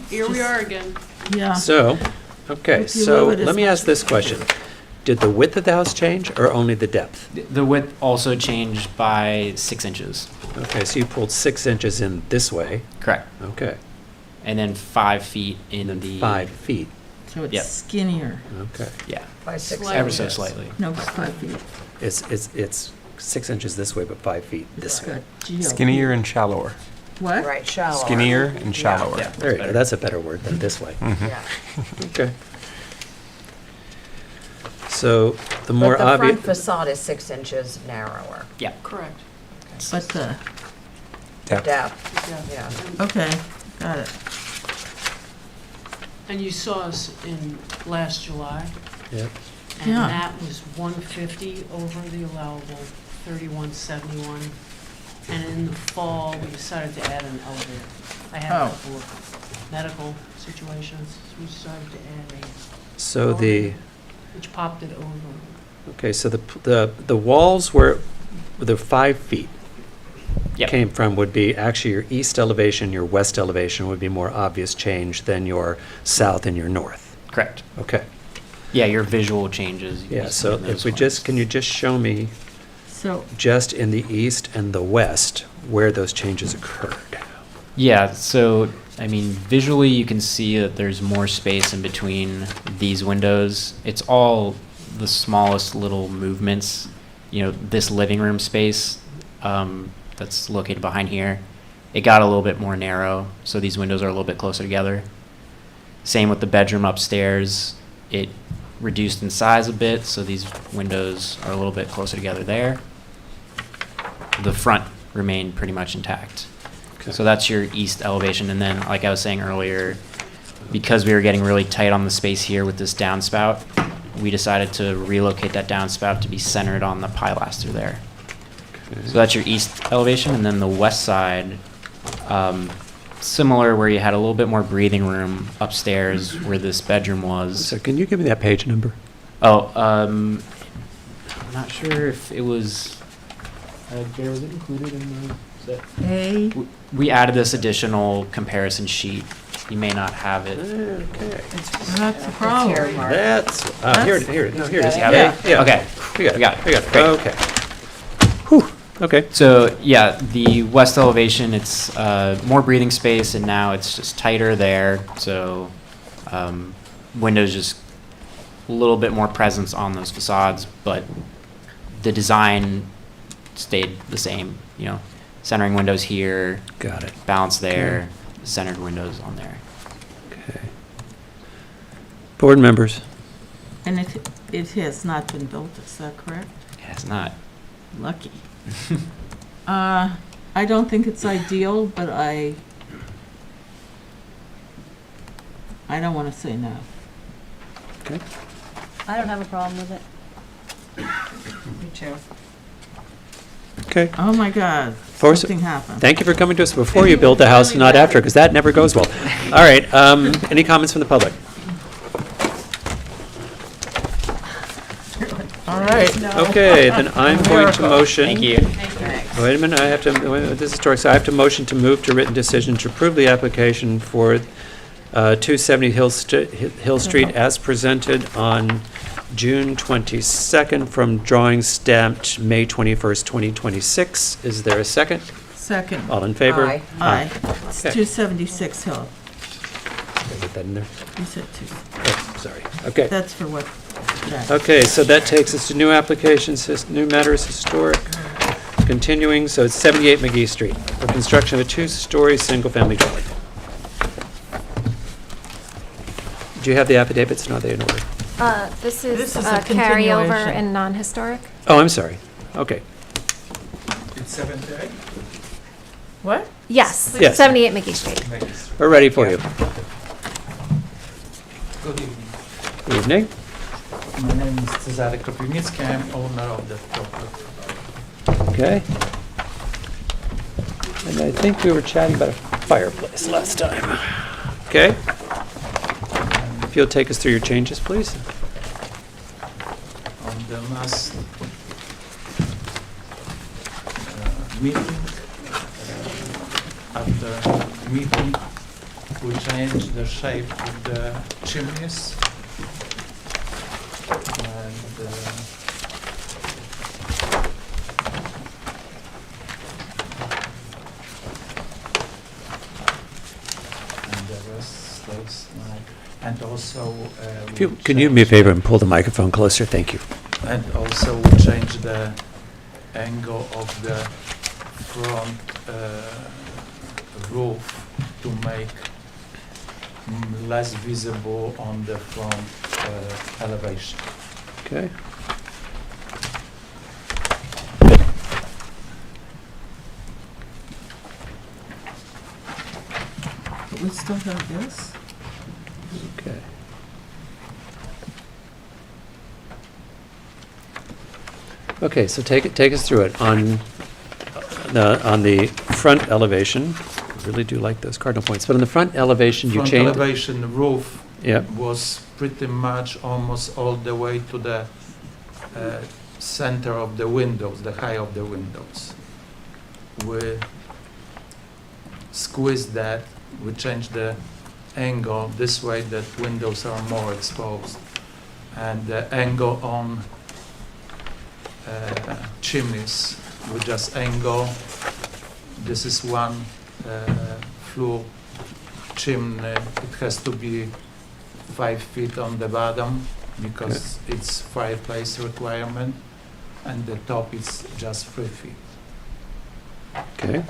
Here we are again. Yeah. So, okay, If you so move it as let me much ask this question. Did the width of the house change or only the depth? The width also changed by 6 inches, Okay, so you pulled 6 inches in this way. correct, Okay. and then 5 feet in And the. then 5 feet. So it's Yep. skinnier. Okay. Yeah, By 6 ever so inches. slightly. No, but 5 feet. It's 6 inches this way, but 5 feet this way. Good. Skinnier and shallower. What? Right, shallow. Skinnier and shallower. Yeah. There you go, Better. that's a better word than this way. Mhm. Yeah. Okay. So the more But the obvious. front facade is 6 inches narrower. Yeah. Correct. But the, Depth. Depth, yeah. okay, got it. And you saw us in last July, Yeah. and Yeah. that was 150 over the allowable, 3171. And in the fall, we decided to add an elevator. I had Oh. a couple of medical situations, so we decided to add So the, which popped it over. okay, so the walls where the 5 feet Yep. came from would be actually your east elevation, your west elevation would be more obvious change than your south and your north. Correct. Okay. Yeah, your visual changes. you Yeah, see so in those if we ones. just, can you just show me So, just in the east and the west where those changes occurred? Yeah, so, I mean, visually you can see that there's more space in between these windows. It's all the smallest little movements. You know, this living room space that's located behind here, it got a little bit more narrow, so these windows are a little bit closer together. Same with the bedroom upstairs. It reduced in size a bit, so these windows are a little bit closer together there. The front remained pretty much intact. Okay. So that's your east elevation, and then, like I was saying earlier, because we were getting really tight on the space here with this downspout, we decided to relocate that downspout to be centered on the pilaster there. So that's your east elevation, and then the west side, similar, where you had a little bit more breathing room upstairs where this bedroom was. So can you give me that page number? Oh, I'm not sure if it was. Gary, was it included in the? Is that? A, We added this additional comparison sheet. You may not have it. Okay. that's the problem. That's, here it is, no, here it is. You have Yeah, it? yeah. Okay. We got it, We got it. we got it, Great. okay. Whew, okay. So yeah, the west elevation, it's more breathing space, and now it's just tighter there. So windows, just a little bit more presence on those facades, but the design stayed the same. You know, centering windows here, Got it. balance there, centered windows on there. Okay. Board members? And it has not been built, is that correct? Yeah, it's not. Lucky. I don't think it's ideal, but I don't want to say no. Okay. I don't have a problem with it. Me too. Okay. Oh, my God, Force- something happened. Thank you for coming to us before you built the house, not after, because that never goes well. All right, any comments from the public? All right. Okay, then I'm going to motion. Thank you. Wait a minute, I have to, this is historic, so I have to motion to move to written decision to approve the application for 270 Hill Street as presented on June 22nd from drawing stamped May 21st, 2026. Is there a second? Second. All in favor? Aye. Aye. It's Okay. 276 Hill. Did I get that in there? You said two. Oh, sorry. Okay. That's for what? that- Okay, so that takes us to new applications, new matters, historic. Continuing, so it's 78 McGee Street for construction of a two-story, single-family dwelling. Do you have the affidavits? No, they're in order. This This is is a a carryover continuation. and non-historic. Oh, I'm sorry. Okay. It's 78? What? Yes, Yes. 78 McGee Street. We're ready for you. Good evening. Good evening. My name is Cezary Kropiwnicki. I'm owner of the property. Okay. And I think we were chatting about a fireplace last time. Okay. If you'll take us through your changes, please. On the last meeting, after meeting, we changed the shape of the chimneys. And the rest stays like, and also. If you, we can you do me a changed- favor and pull the microphone closer? Thank you. And also we changed the angle of the front roof to make less visible on the front elevation. Okay. But we still have this? Okay. Okay, so take us through it. On the front elevation, I really do like those cardinal points, but on the front elevation, you Front changed. elevation roof Yep. was pretty much almost all the way to the center of the windows, the height of the windows. We squeezed that, we changed the angle this way that windows are more exposed. And the angle on chimneys, we just angle. This is one flue chimney. It has to be 5 feet on the bottom because it's fireplace requirement, and the top is just 3 feet. Okay.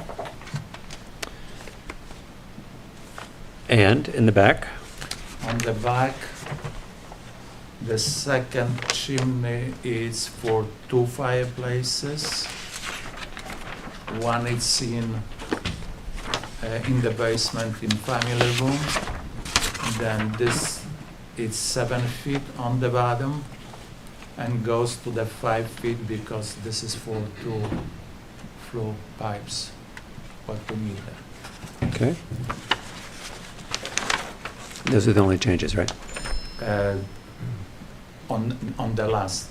And in the back? On the back, the second chimney is for 2 fireplaces. One is in the basement in family room. Then this is 7 feet on the bottom and goes to the 5 feet because this is for 2 flow pipes, what we need there. Okay. Those are the only changes, right? On the last.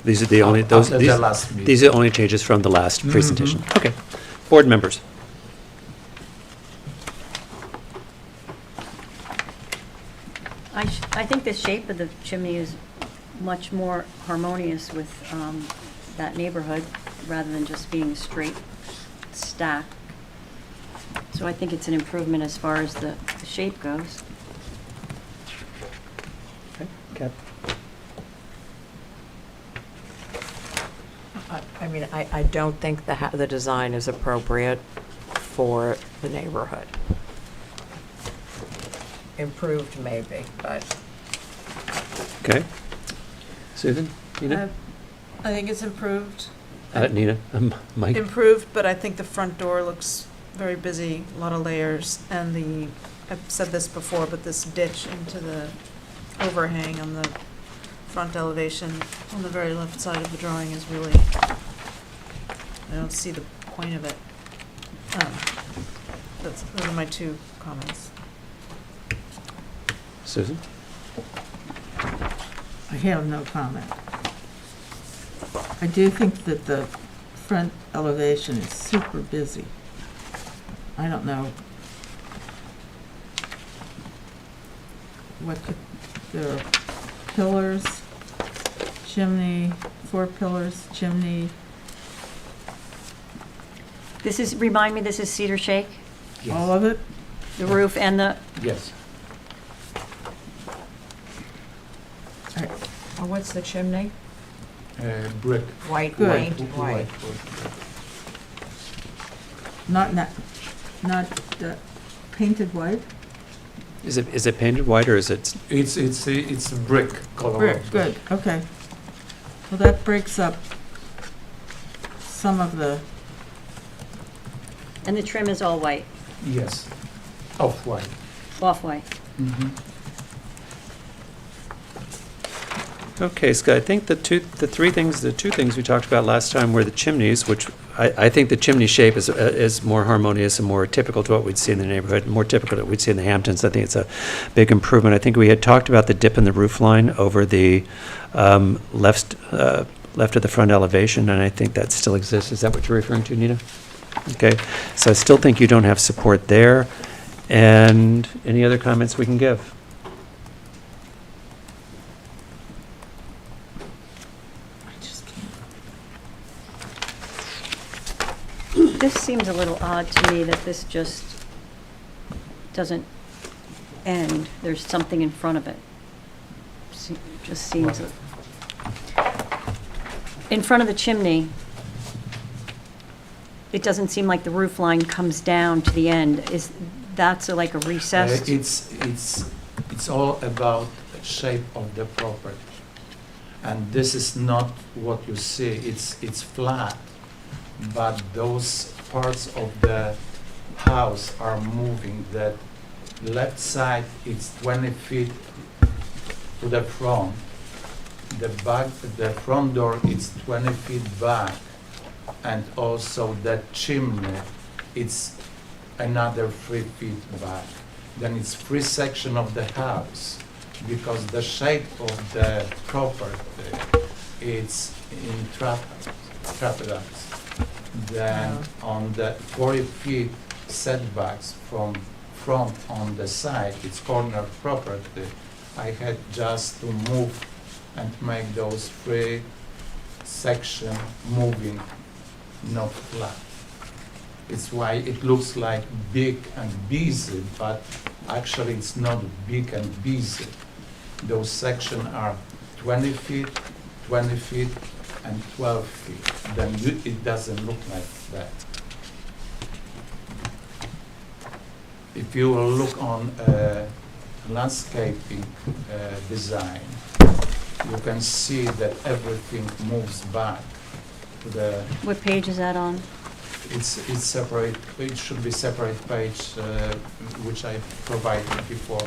These are the only, After the last meeting. these are the only changes from the last presentation. Okay. Board members? I think the shape of the chimney is much more harmonious with that neighborhood rather than just being a straight stack. So I think it's an improvement as far as the shape goes. Okay. Cap? I mean, I don't think the design is appropriate for the neighborhood. Improved maybe, but Okay. Susan? Nina? I think it's improved. Nina? Mike? Improved, but I think the front door looks very busy, a lot of layers, and I've said this before, but this ditch into the overhang on the front elevation on the very left side of the drawing is really, I don't see the point of it. Those are my 2 comments. Susan? I have no comment. I do think that the front elevation is super busy. I don't know what could, there are pillars, chimney, 4 pillars, chimney. This is, remind me, this is cedar shake, All of it? the roof and the, Yes. what's the chimney? Brick. White Good. paint, white. Not painted white? Is it painted white or is it? It's a brick color. Brick, good, okay. Well, that breaks up some of the, and the trim is all white, Yes, off-white. off-white. Okay, Scott, I think the 2 things we talked about last time were the chimneys, which I think the chimney shape is more harmonious and more typical to what we'd see in the neighborhood, more typical to what we'd see in the Hamptons. I think it's a big improvement. I think we had talked about the dip in the roof line over the left of the front elevation, and I think that still exists. Is that what you're referring to, Nina? Okay, so I still think you don't have support there. And any other comments we can give? This seems a little odd to me that this just doesn't end. There's something in front of it. Just seems, in front of the chimney, it doesn't seem like the roof line comes down to the end. That's like a recessed? It's all about the shape of the property. And this is not what you see. It's flat, but those parts of the house are moving. That left side is 20 feet to the front. The front door is 20 feet back, and also that chimney, it's another 3 feet back. Then it's free section of the house, because the shape of the property is in trapdoors. Then on the 40 feet setbacks from front on the side, it's corner property, I had just to move and make those three section moving, not flat. It's why it looks like big and busy, but actually it's not big and busy. Those sections are 20 feet, 20 feet, and 12 feet. Then it doesn't look like that. If you will look on landscaping design, you can see that everything moves back to the. What page is that on? It's separate. It should be separate page, which I provided before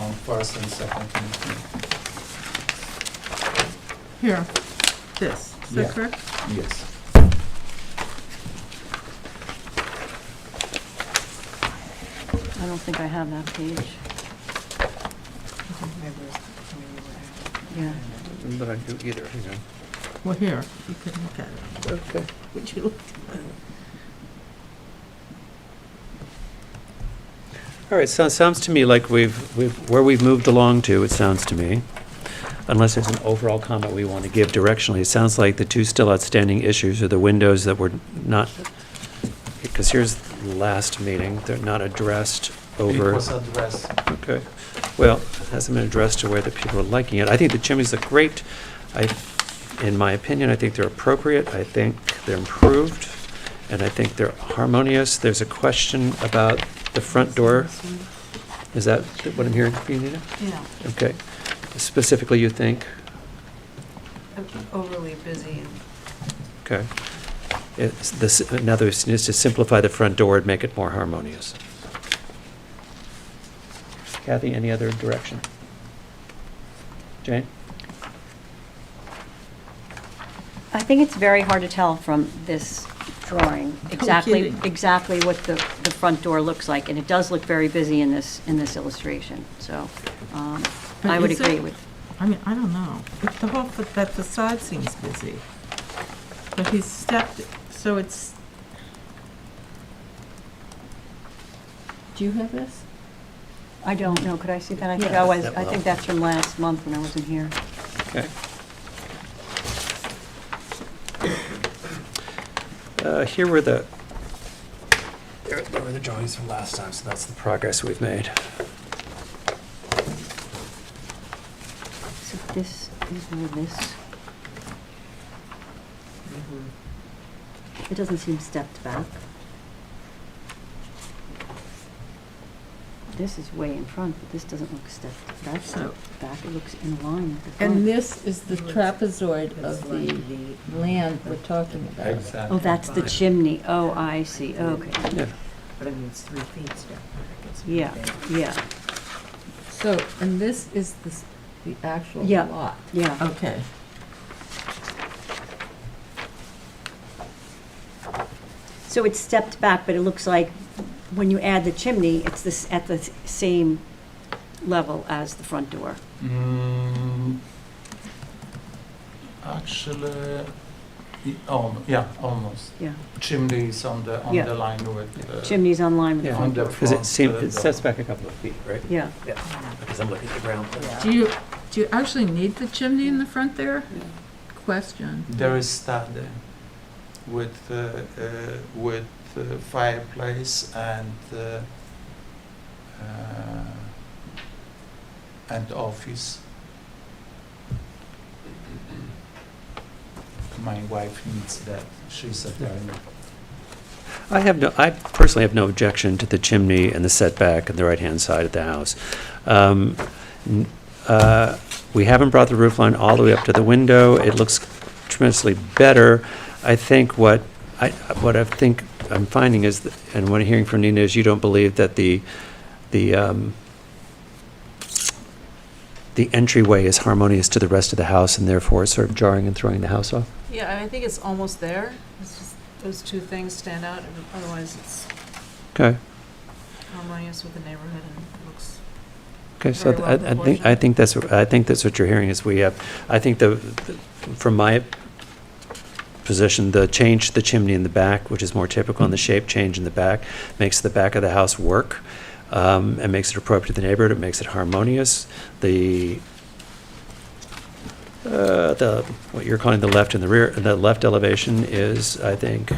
on first and second meeting. Here, this, is that Yeah. correct? Yes. I don't think I have that page. Yeah. But I do either, you know. Well, here, you can look at it. Okay. Would you look at it? All right, so it sounds to me like where we've moved along to, it sounds to me, unless there's an overall comment we want to give directionally, it sounds like the two still outstanding issues are the windows that were not, because here's the last meeting, they're not addressed over. It was addressed. Okay. Well, it hasn't been addressed to where the people are liking it. I think the chimneys look great. In my opinion, I think they're appropriate. I think they're improved. And I think they're harmonious. There's a question about the front door. Is that what I'm hearing from you, Nina? Yeah, Okay. Specifically, you think? overly busy and Okay. It's this, in other words, is to simplify the front door and make it more harmonious. Kathy, any other direction? Jane? I think it's very hard to tell from this drawing exactly kidding. what the front door looks like, and it does look very busy in this illustration. So But I would is it- agree with. I mean, I don't know. The whole, that facade seems busy. But he's stepped, so it's. Do you have this? I don't know. Could I see that? I think Yes. I think that's from last month when I wasn't here. Okay. Here were there were the drawings from last time, so that's the progress we've made. So this is where this. It doesn't seem stepped back. This is way in front, but this doesn't look stepped. That's So- back. It looks in line with the front. And this is the trapezoid of the land we're talking about. Exactly. Oh, that's the chimney. Oh, I see. Okay. Yeah. But I mean, it's 3 feet still. Yeah, yeah, So, and this is the actual Yeah. lot. yeah. Okay. So it's stepped back, but it looks like when you add the chimney, it's this at the same level as the front door. Actually, yeah, almost. Yeah. Chimney is on the Yeah. line with. Chimney's on line with the Yeah, front door. because it seems, it sets back a couple of feet, right? Yeah. Yeah, because I'm looking at the ground. Do you actually need the chimney in the front there? Question. There is study with fireplace and office. My wife needs that. She's a attorney. I personally have no objection to the chimney and the setback on the right-hand side of the house. We haven't brought the roof line all the way up to the window. It looks tremendously better. I think what I think I'm finding is, and what I'm hearing from Nina is, you don't believe that the entryway is harmonious to the rest of the house, and therefore it's sort of jarring and throwing the house off? yeah, I think it's almost there. It's just those two things stand out. Otherwise, it's Okay. harmonious with the neighborhood and it looks. Okay, so Very well I think that's what you're hearing is we have, I think from my position, the chimney in the back, which is more typical in the shape change in the back, makes the back of the house work. It makes it appropriate to the neighborhood, it makes it harmonious. What you're calling the left and the rear, the left elevation is, I think,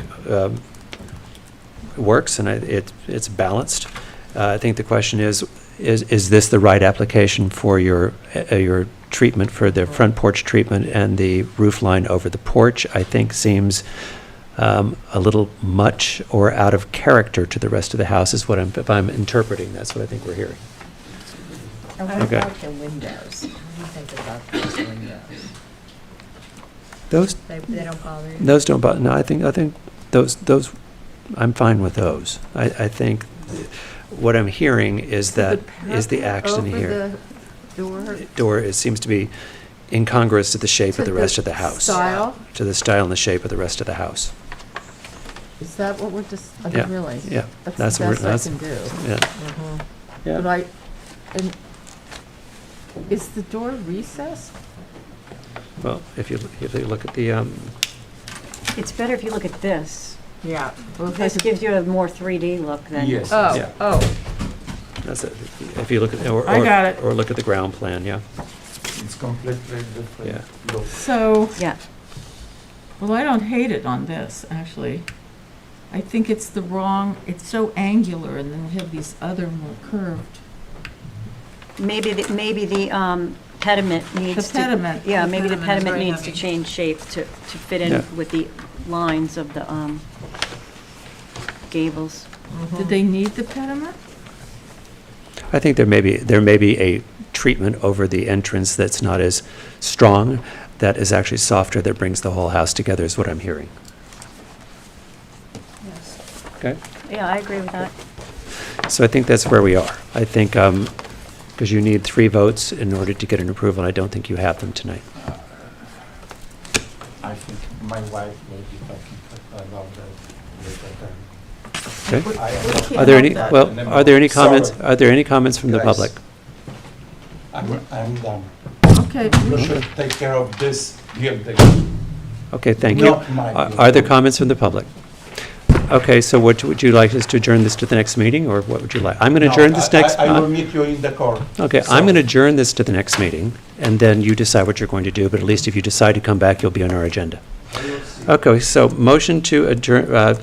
works, and it's balanced. I think the question is this the right application for your treatment, for the front porch treatment, and the roof line over the porch, I think seems a little much or out of character to the rest of the house, is what if I'm interpreting, that's what I think we're hearing. And what Okay. about the windows? What do you think about those windows? Those They don't bother you? Those don't bother, no, I think those, I'm fine with those. I think what I'm hearing is the action here. Door, it seems to be incongruous to the shape of the rest of the house. Style? To the style and the shape of the rest of the house. Is that what we're just, I Yeah, didn't realize. yeah, That's that's the what we're- best I can do. Yeah. But Yeah. and is the door recessed? Well, if you look at the, It's better if you look at this. Yeah. This gives you a more 3D look than. Yeah. That's it. If you look at, I got it. or look at the ground plan, yeah. It's completely different Yeah. look. So, Yeah. well, I don't hate it on this, actually. I think it's the wrong, it's so angular, and then you have these other more curved. Maybe the pediment needs to. pediment. Yeah, The maybe the pediment is pediment very needs to heavy. change shape to fit in Yeah. with the lines of the gables. Did they need the pediment? I think there may be a treatment over the entrance that's not as strong, that is actually softer, that brings the whole house together, is what I'm hearing. Okay? Yeah, I agree with that. So I think that's where we are. I think, because you need 3 votes in order to get an approval, and I don't think you have them tonight. I think my wife will be talking about that later then. Okay? Are there any, well, are there any comments, Sorry. are there any comments from the Guys. public? I'm done. Okay. You should take care of this building. Okay, thank you. Not my Are there comments from the public? Okay, so what would you like us to adjourn this to the next meeting, or what would you like? I'm going to No, adjourn this next. I will meet you in the court. Okay, So- I'm going to adjourn this to the next meeting, and then you decide what you're going to do, but at least if you decide to come back, you'll be on our agenda. Okay, so motion to adjourn,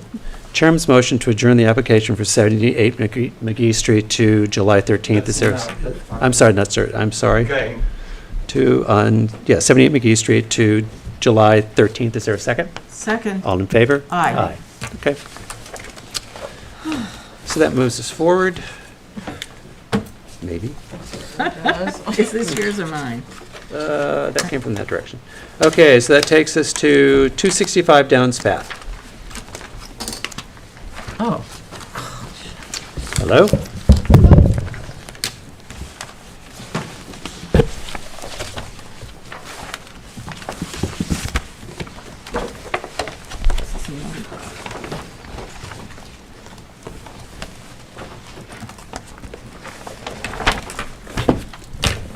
Chairman's motion to adjourn the application for 78 McGee Street to July 13th. Is there, I'm sorry, not sir, I'm sorry. Okay. To, 78 McGee Street to July 13th. Is there a second? Second. All in favor? Aye. Okay. So that moves us forward. Maybe. Is this yours or mine? That came from that direction. Okay, so that takes us to 265 Downs Path. Oh. Hello?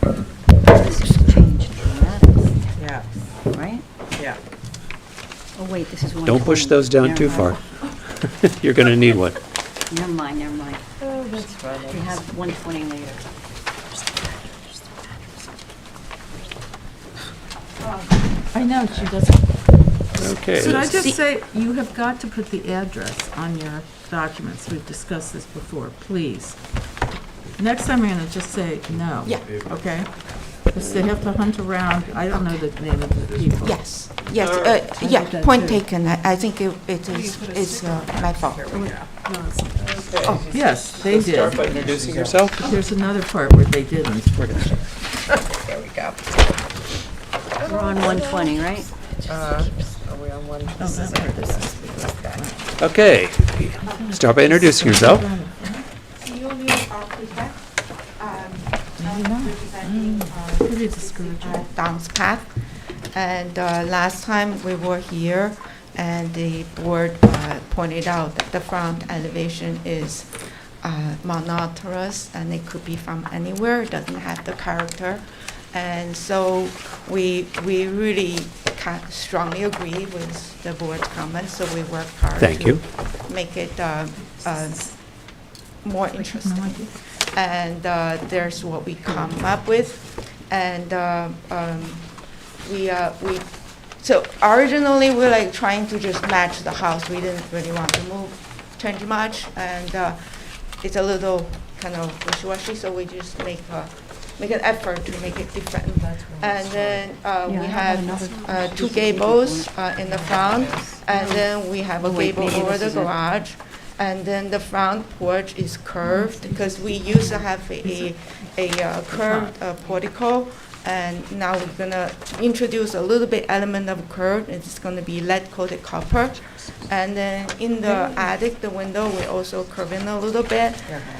This has changed dramatically, Yeah, right? yeah. Oh, wait, this is 120. Don't push those down Never too mind. far. You're going to need one. Never mind, never mind. Oh, that's funny. We have 120 later. I know, she doesn't. Okay. Should I let's- just say, you have got to put the address on your documents. We've discussed this before, please. Next time, I'm going to just say no. Yeah. Okay? Because they have to hunt around, I don't know the name of the people. Yes, yes, I yeah, did that point too. taken. I think it is, it's my fault. Oh, yes, they Start by did. introducing yourself. But there's another part where they didn't. There we go. We're on 120, right? Are we on one? Oh, that part is- Okay. Start by introducing yourself. Pretty discouraging. Downs Path. And last time we were here, and the board pointed out that the front elevation is monotonous, and it could be from anywhere, it doesn't have the character. And so we really strongly agree with the board's comments, so we worked hard Thank you. to make it more interesting. And there's what we come up with. And we so originally we're like trying to just match the house. We didn't really want to change much, and it's a little kind of wishy-washy. So we just make an effort to make it different. And then we have two gables in the front, and then we have a gable over the garage. And then the front porch is curved because we used to have a curved portico, and now we're gonna introduce a little bit element of curve. It's gonna be lead coated copper. And then in the attic, the window, we also curve in a little bit.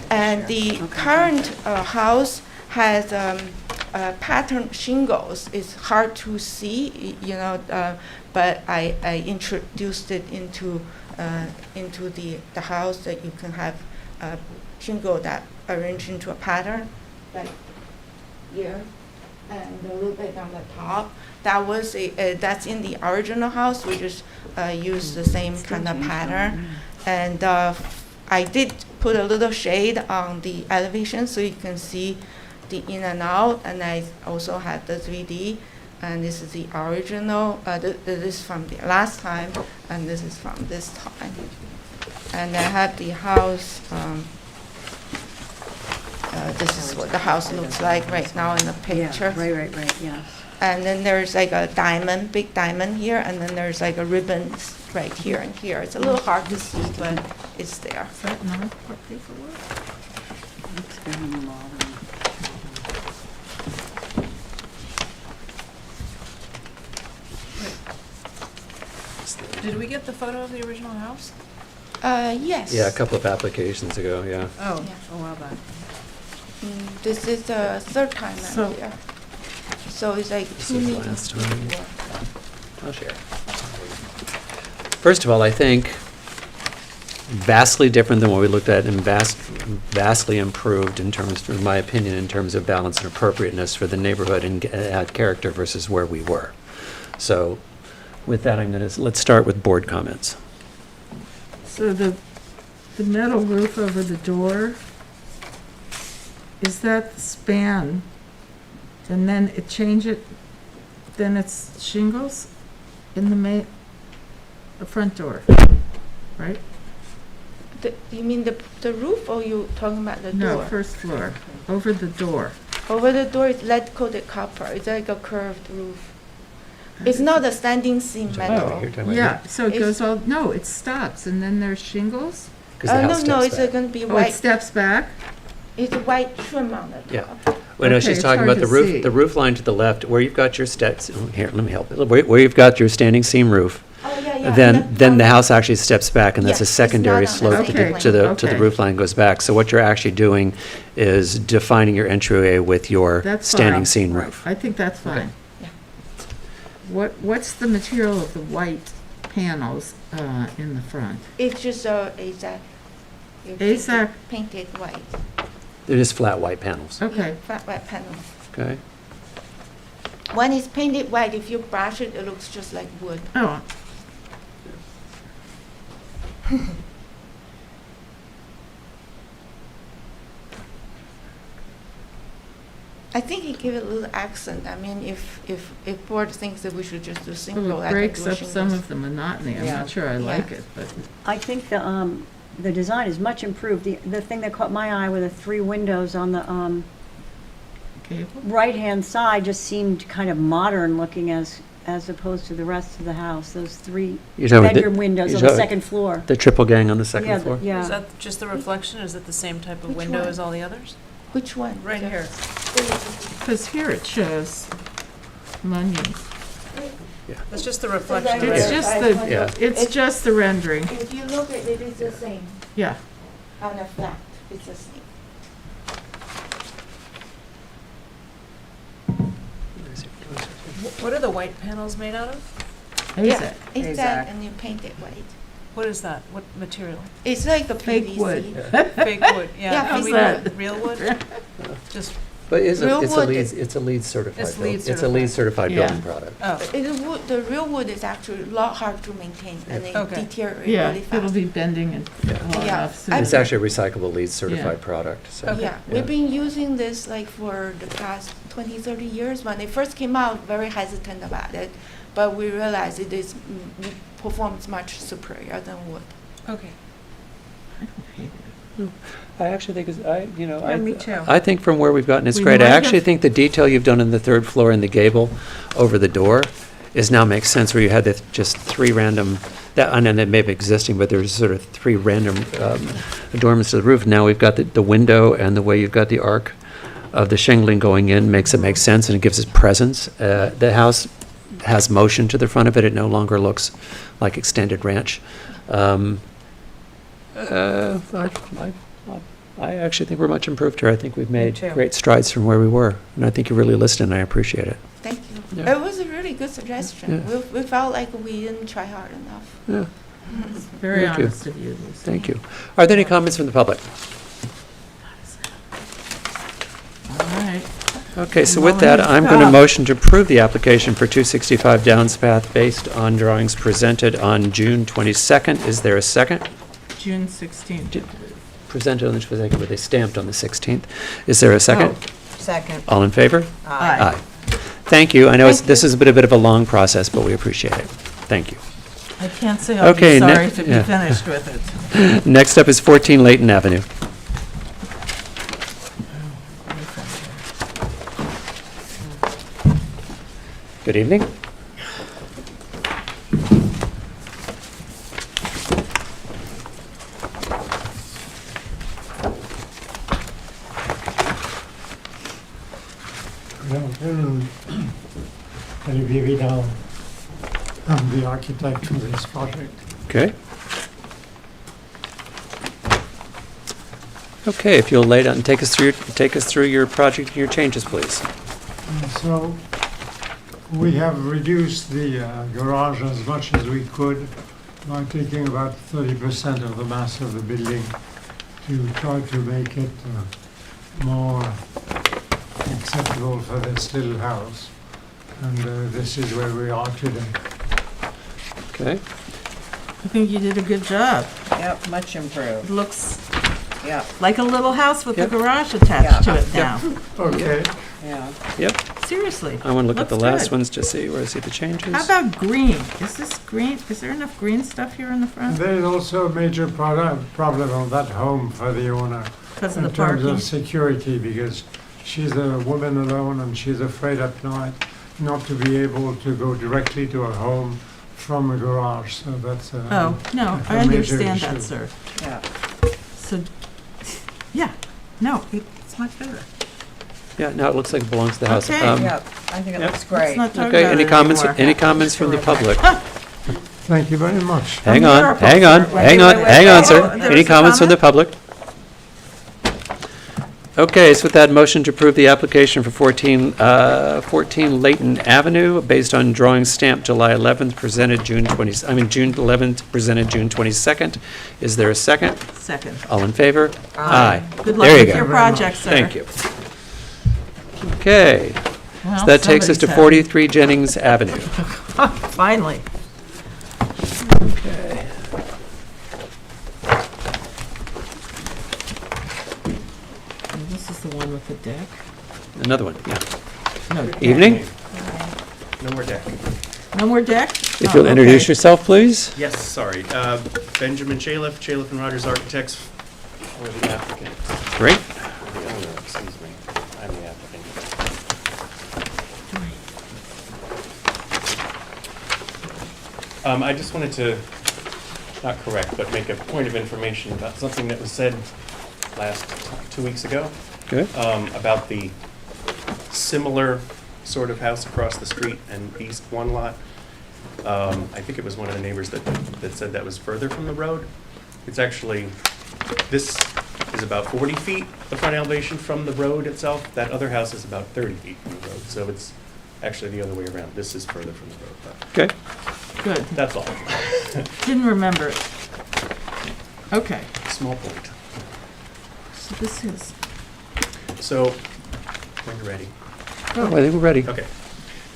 And the current house has pattern shingles. It's hard to see, but I introduced it into the house that you can have a shingle that arranged into a pattern, like here, and a little bit on the top. That was that's in the original house. We just used the same kind of pattern, and I did put a little shade on the elevation so you can see the in and out, and I also had the 3D. And this is the original, this is from the last time, and this is from this time. And I have the house, this is what the house looks like right now in the picture. Right, yes. And then there's like a diamond, big diamond here, and then there's like a ribbons right here and here. It's a little hard to see, but it's there. Is that not what paperwork? It's very modern. Did we get the photo of the original house? Yes. Yeah, a couple of applications ago, yeah. Oh, Yeah. a while back. This is the third time So- I'm here. So it's like This two is the meetings last time. before. I'll share. First of all, I think vastly different than what we looked at and vastly improved in terms, in my opinion, in terms of balance and appropriateness for the neighborhood and add character versus where we were. So with that, let's start with board comments. So the metal roof over the door, is that the span? And then then it's shingles in the front door, right? You mean the roof, or you talking about the No, door? first floor, over the door. Over the door is lead coated copper. It's like a curved roof. It's not a standing seam You're metal. talking about Yeah, so it It's- goes all, no, it stops, and then there's shingles? 'Cause the house No, steps it's back. gonna be Oh, it white. steps back? It's a white trim on the Yeah. top. Well, no, Okay, she's it's talking hard about to the see. roof line to the left, where you've got your steps, here, let me help. Where you've got your standing seam roof, Oh, yeah. then the house actually steps back, and that's a Yes, it's secondary not on the slope to same the, to the, plane. to the Okay. roof line goes back. So what you're actually doing is defining your entryway with your That's standing fine. seam roof. I think that's fine. Yeah. What's the material of the white panels in the front? It's just AZAC. You AZAC. Painted white. They're just flat white panels, Okay, Flat white panel. okay? When it's painted white, if you brush it, it looks just like wood. oh, I think it gives it a little accent. I mean, if board thinks that we should just do single, well, I it can breaks do up some shingles. of the monotony. I'm Yeah. not sure I like it, but, I think the design is much improved. The thing that caught my eye were the three windows on the cable? right-hand side just seemed kind of modern looking as opposed to the rest of the house. Those three You're talking about the- bedroom windows you're on the talking- second floor. The triple gang on the second Yeah, floor? Is Yeah. that just the reflection? Is it the same type of Which window one? as all the others? Which one? Right The- here. Because here it shows munions. That's just the reflection. It's It's Yeah. just Yeah. it's just the rendering, If you look at it, it's the same yeah. on the flat. It's the same. What are the white panels made out of? AZAC. It's that, and you paint it white. What is that? What material? It's like a Fake PVC. wood. Fake wood, yeah. Yeah, Can fake we wood. get real wood? Just, But it's Real wood it's a LEED certified. It's LEED It's a LEED certified Yeah. building product. Oh, The real wood is actually a lot hard to maintain and it Okay. deteriorates Yeah, really it'll fast. be bending and Yeah. falling Yeah. off soon. It's actually a recyclable LEED certified product, so. Okay. Yeah, we've been using this like for the past 20, 30 years. When it first came out, very hesitant about it, but we realized it is performs much superior than wood. okay. I actually think, Yeah, me too. I think from where we've gotten, it's We great. I might actually have- think the detail you've done in the third floor in the gable over the door is now makes sense, where you had the just three random, and then it may be existing, but there's sort of three random adornments to the roof. Now we've got the window, and the way you've got the arc of the shingling going in makes it make sense, and it gives it presence. The house has motion to the front of it. It no longer looks like extended ranch. I actually think we're much improved here. I think we've made too. great strides from where we were, and I think you really listened, and I appreciate it. Thank you. Yeah. It was a really good suggestion. Yeah. We felt like we didn't try hard enough. Yeah, Very Thank you. honest of you, Lucy. thank you. Are there any comments from the public? All right. Okay, so Well, with that, let's I'm going to stop. motion to approve the application for 265 Downs Path based on drawings presented on June 22nd. Is there a second? June 16th. Presented on the 22nd, but they stamped on the 16th. Is there a second? Second. All in favor? Aye. Thank you. I know this is a bit of a long process, but we appreciate it. Thank you. I can't say I'll Okay, be ne- sorry to be yeah. finished with it. Next up is 14 Layton Avenue. Good evening. Good afternoon. Olivier Vidal. I'm the architect for this project. Okay. Okay, if you'll lay down and take us through your project and your changes, please. So we have reduced the garage as much as we could by taking about 30% of the mass of the building to try to make it more acceptable for this little house. And this is where we are today. Okay. I think you did a good job. Yep, much improved. It looks Yeah, like a little house with a Yep. garage attached to it Yep. now. Okay. yeah. Yep. Seriously. I want to look at the looks last good. ones to see where I see the changes. How about green? Is this green? Is there enough green stuff here in the front? There is also a major problem on that home for the owner. Because of In the terms parking? of security, because she's a woman alone and she's afraid at night not to be able to go directly to her home from a garage, so that's a... Oh, no, a I major understand that, issue. sir. Yeah. So, yeah, no, it's much better. Yeah, now it looks like it belongs to the house. Okay. Yep, I think it Yep. looks great. Let's not talk Okay, about any it comments, anymore. any comments from the public? Thank you very much. Hang A on, miracle, hang on, sir. hang on, Wait, hang on, oh, sir. there Any was a comments from the comment? public? Okay, so with that, motion to approve the application for 14 Layton Avenue, based on drawings stamped July 11th, presented June 11th, presented June 22nd. Is there a second? Second. All in favor? Aye. Good luck There you with your go. project, sir. Thank you. Okay, Well, so that takes us to somebody's 43 Jennings Avenue. happy. Finally. Okay. And this is the one with the deck? Another one, yeah. No, deck. Evening. No more deck. No more deck? If Oh, you'll introduce okay. yourself, please. Yes, sorry. Benjamin Chaliff and Rogers Architects for the applicant. Great. The owner, excuse me. I'm the applicant. I just wanted to, not correct, but make a point of information about something that was said last 2 weeks ago. Okay. About the similar sort of house across the street and east one lot. I think it was one of the neighbors that said that was further from the road. It's actually, this is about 40 feet, the front elevation from the road itself. That other house is about 30 feet from the road, so it's actually the other way around. This is further from the road, but Okay. Good. that's all. Didn't remember it. Okay, Small point. so this is, So when you're ready. Oh, I think we're ready. Okay.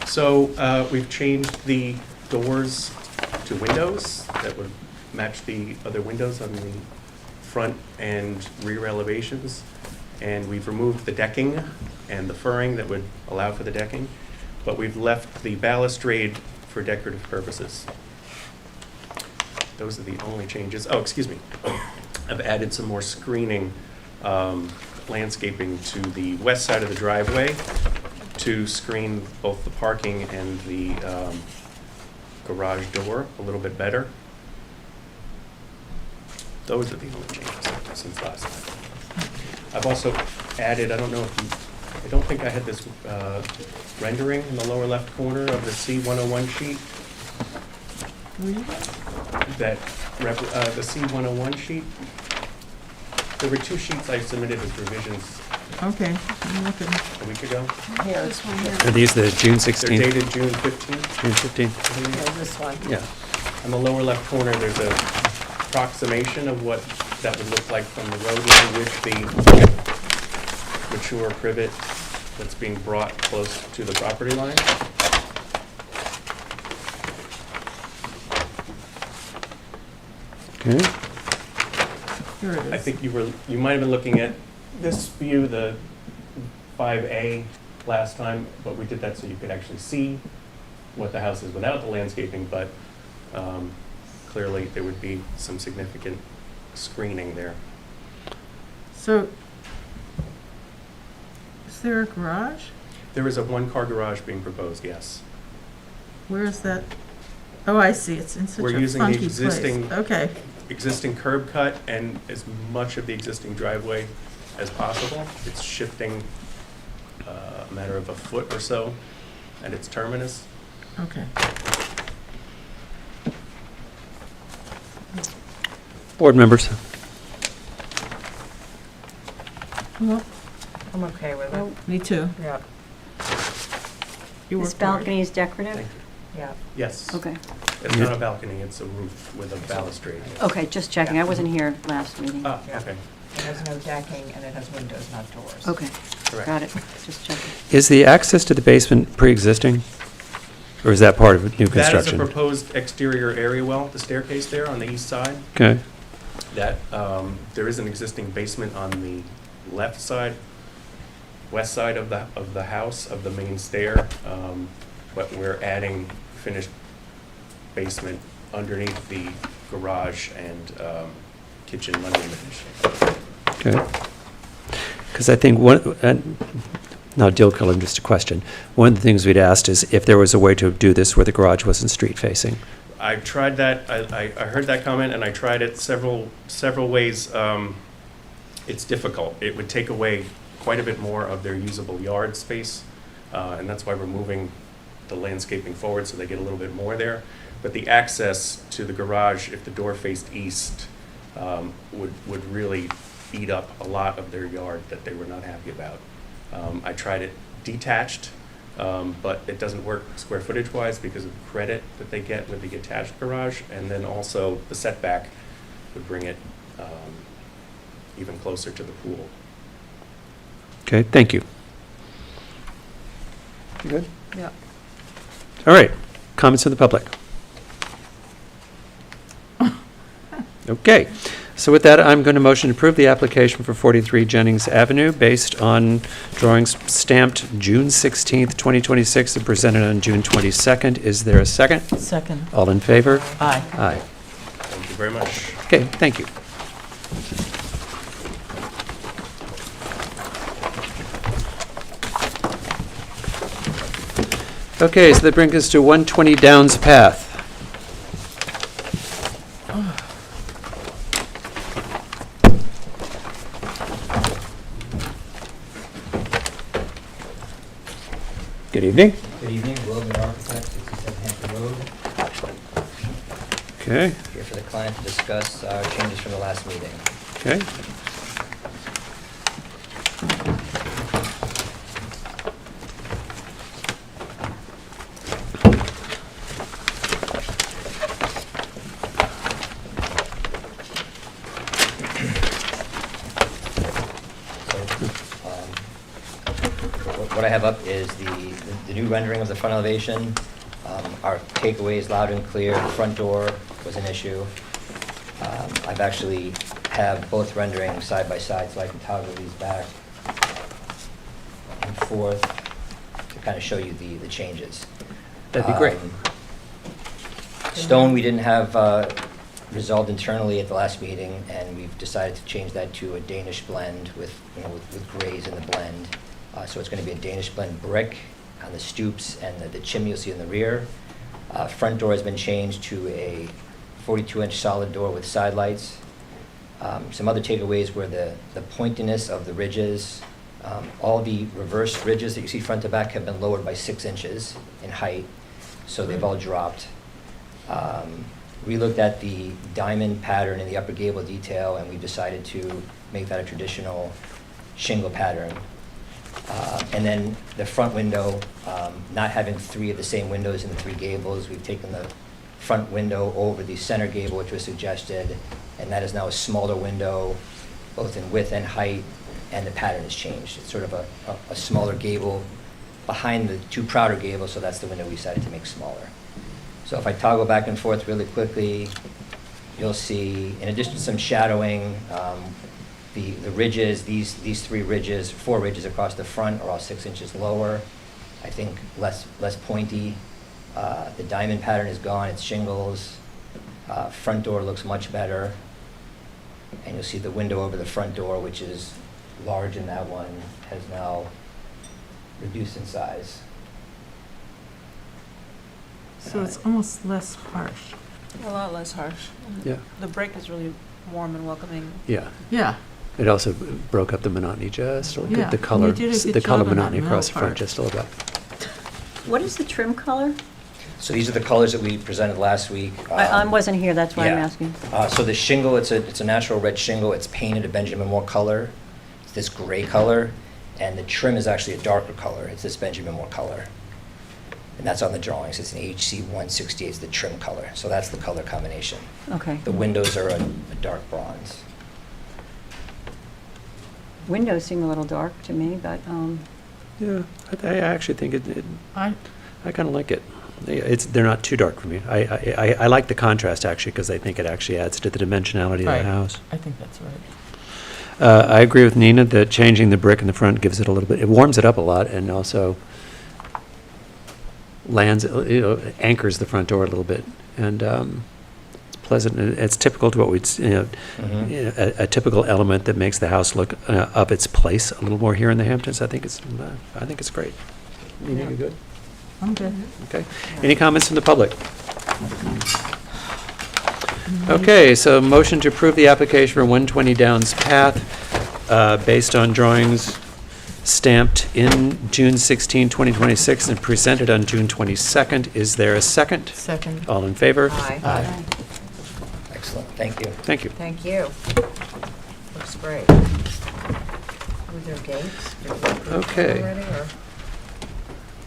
So we've changed the doors to windows that would match the other windows on the front and rear elevations. And we've removed the decking and the furring that would allow for the decking, but we've left the balustrade for decorative purposes. Those are the only changes. Oh, excuse me. I've added some more screening, landscaping to the west side of the driveway to screen both the parking and the garage door a little bit better. Those are the only changes since last time. I've also added, I don't know if you, I don't think I had this rendering in the lower left corner of the C101 sheet. That, the C101 sheet. There were two sheets I submitted with revisions Okay, I'm looking. a week ago. Here, This one here. Are these the June They're 16th? dated June 15th. June 15th? here's this one. Yeah. On the lower left corner, there's a approximation of what that would look like from the roadway with the mature privet that's being brought close to the property line. Okay. Here it is. I think you might have been looking at this view, the 5A last time, but we did that so you could actually see what the house is without the landscaping, but clearly there would be some significant screening there. So, is there a garage? There is a one-car garage being proposed, yes. Where is that? Oh, I see, it's in such We're a using the funky place. existing- Okay, Existing curb cut and as much of the existing driveway as possible. It's shifting a matter of a foot or so at its terminus. okay. Board members? Well, I'm okay with it. me too. Yeah, You This worked hard. balcony is decorative? Thank you. yeah. Yes. Okay. It's not a balcony, it's a roof with a balustrade. Okay, just checking. I wasn't here last meeting. Ah, Yeah. okay. It has no decking and it has windows, not doors. Okay, Correct. got it. Just checking. Is the access to the basement pre-existing? Or is that part of new That is a construction? proposed exterior area well, the staircase there on the east side. Okay. That, there is an existing basement on the left side, west side of the house, of the main stair, but we're adding finished basement underneath the garage and kitchen under finishing. Okay. Because I think not a deal killer, just a question. One of the things we'd asked is if there was a way to do this where the garage wasn't street facing. I tried that, I heard that comment, and I tried it several ways. It's difficult. It would take away quite a bit more of their usable yard space, and that's why we're moving the landscaping forward so they get a little bit more there. But the access to the garage, if the door faced east, would really eat up a lot of their yard that they were not happy about. I tried it detached, but it doesn't work square footage wise because of the credit that they get with the attached garage, and then also the setback would bring it even closer to the pool. Okay, thank you. You good? Yeah. All right, comments from the public? Okay, so with that, I'm going to motion to approve the application for 43 Jennings Avenue based on drawings stamped June 16th, 2026 and presented on June 22nd. Is there a second? Second. All in favor? Aye. Aye. Thank you very much. Okay, thank you. Okay, so that brings us to 120 Downs Path. Good evening. Good evening, William Architects, 67 Hampton Road. Okay, Here for the client to discuss changes from the last meeting. okay. So, up is the new rendering of the front elevation. Our takeaway is loud and clear. The front door was an issue. I've actually have both renderings side by side, so I can toggle these back and forth to kind of show you the changes. That'd be great. Stone, we didn't have resolved internally at the last meeting, and we've decided to change that to a Danish blend with grays in the blend. So it's going to be a Danish blend brick on the stoops and the chimney you'll see in the rear. Front door has been changed to a 42-inch solid door with side lights. Some other takeaways were the pointiness of the ridges. All the reverse ridges that you see front to back have been lowered by 6 inches in height, so they've all dropped. We looked at the diamond pattern in the upper gable detail, and we decided to make that a traditional shingle pattern. And then the front window, not having 3 of the same windows in the 3 gables, we've taken the front window over the center gable, which was suggested, and that is now a smaller window, both in width and height, and the pattern has changed. It's sort of a smaller gable behind the 2 prouder gables, so that's the window we decided to make smaller. So if I toggle back and forth really quickly, you'll see, in addition to some shadowing, the ridges, these 4 ridges across the front are all 6 inches lower. I think less pointy. The diamond pattern is gone, it's shingles. Front door looks much better. And you'll see the window over the front door, which is large in that one, has now reduced in size. So it's almost less harsh. A lot less harsh. Yeah. The brick is really warm and welcoming. Yeah. Yeah. It also broke up the monotony just a little Yeah, bit, the and color, you did a good the color job on that monotony across the middle front part. just a little bit. What is the trim color? So these are the colors that we presented last week. I wasn't here, that's why I'm yeah. asking. So the shingle, it's a natural red shingle. It's painted a Benjamin Moore color. It's this gray color. And the trim is actually a darker color. It's this Benjamin Moore color. And that's on the drawings. It's an HC 168, it's the trim color. So that's the color combination. Okay. The windows are a dark bronze. Windows seem a little dark to me, but, Yeah, I actually think I kind of like it. They're not too dark for me. I like the contrast actually because I think it actually adds to the dimensionality of Right. the house. I think that's right. I agree with Nina that changing the brick in the front gives it a little bit, it warms it up a lot and also anchors the front door a little bit. And it's pleasant. And it's typical to what we'd, Mm-hmm. a typical element that makes the house look up its place a little more here in the Hamptons. I think it's great. Nina, Yeah. you good? I'm good. Okay. Any comments from the public? Okay, so motion to approve the application for 120 Downs Path based on drawings stamped in June 16, 2026 and presented on June 22nd. Is there a second? Second. All in favor? Aye. Excellent, thank you. Thank you. Thank you. Looks great. Were there gates? Okay. Already, or?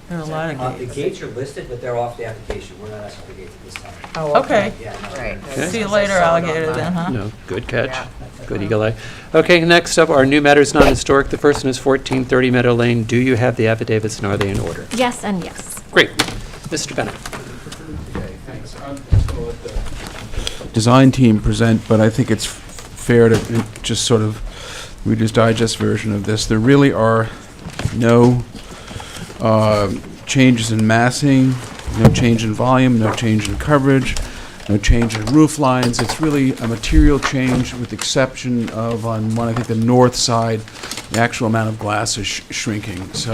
There are a lot of The gates. gates are listed, but they're off the application. We're not asking for gates at this time. Oh, Okay. Yeah, no. Right. Okay. See you later, alligator, then, huh? No, good catch. Yeah. Good eagle eye. Okay, next up, our new matters non-historic. The first one is 1430 Meadow Lane. Do you have the affidavits and are they in order? Yes and yes. Great. Mr. Bennett. Okay, thanks. I'm just going to let the design team present, but I think it's fair to just sort of Reader's Digest version of this. There really are no changes in massing, no change in volume, no change in coverage, no change in roof lines. It's really a material change with the exception of on one, I think the north side, the actual amount of glass is shrinking. So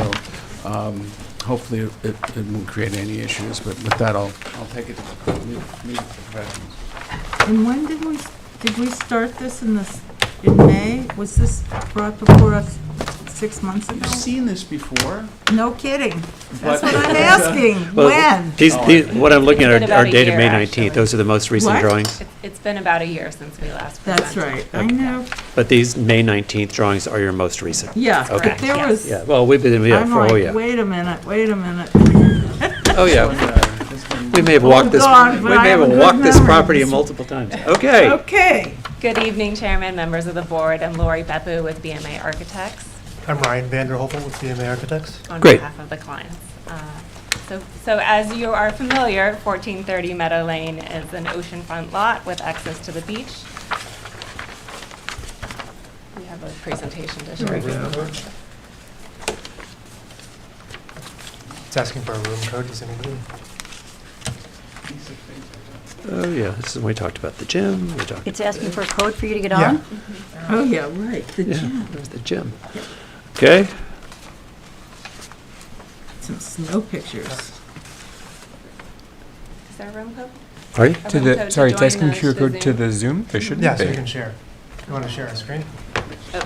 hopefully it won't create any issues, but with that I'll take it to the professionals. And when did we start this in May? Was this brought before us 6 months ago? I've seen this before. No kidding. That's But- what I'm asking. Well, When? What I'm looking at It's been are about a dated year, May actually. 19th. Those are the most recent What? drawings. It's been about a year since we last presented. That's right. I know. But these May 19th drawings are your most recent. Yeah, Okay. but there Yes. was, Yeah, well, we've been, I'm for, oh, like, yeah. wait a minute. Oh, yeah. We may have walked this, God, we but I may have have a walked good this memory. property multiple times. Okay. Okay. Good evening, Chairman, members of the board, and Lori Beppu with BMA Architects. I'm Ryan Vanderhovel with BMA Architects. On Great. behalf of the clients. So as you are familiar, 1430 Meadow Lane is an oceanfront lot with access to the beach. We have a presentation to show you. It's asking for a room code. Does anybody? Oh, yeah, this is when we talked about the gym. We talked It's about asking the- for a code for you to get Yeah. on? Oh, yeah, right, the Yeah, gym. there's the gym. Okay, Some snow pictures. Is there a room code? are you? A To room the, code sorry, to it's asking join QR code to Zoom? the Zoom? There shouldn't Yeah, so you be. can share. You want to share a screen? Oh, I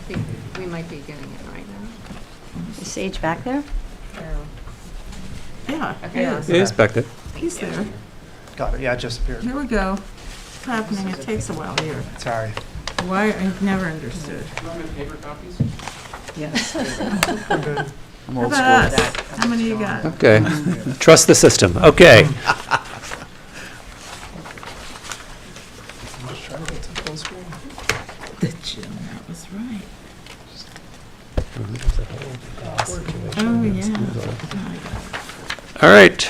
think we might be getting it right now. Is Sage back there? Yeah, Okay. it is. It is back there. He's there. Got it. Yeah, it just appeared. Here we go. It's happening. It takes a while here. Sorry. Why, I've never understood. paper copies? Yes. I'm good. I'm How old about school. us? How many you got? Okay, trust the system. Okay. I'm just trying to get to full screen. The gym, that was right. Oh, yeah. All right.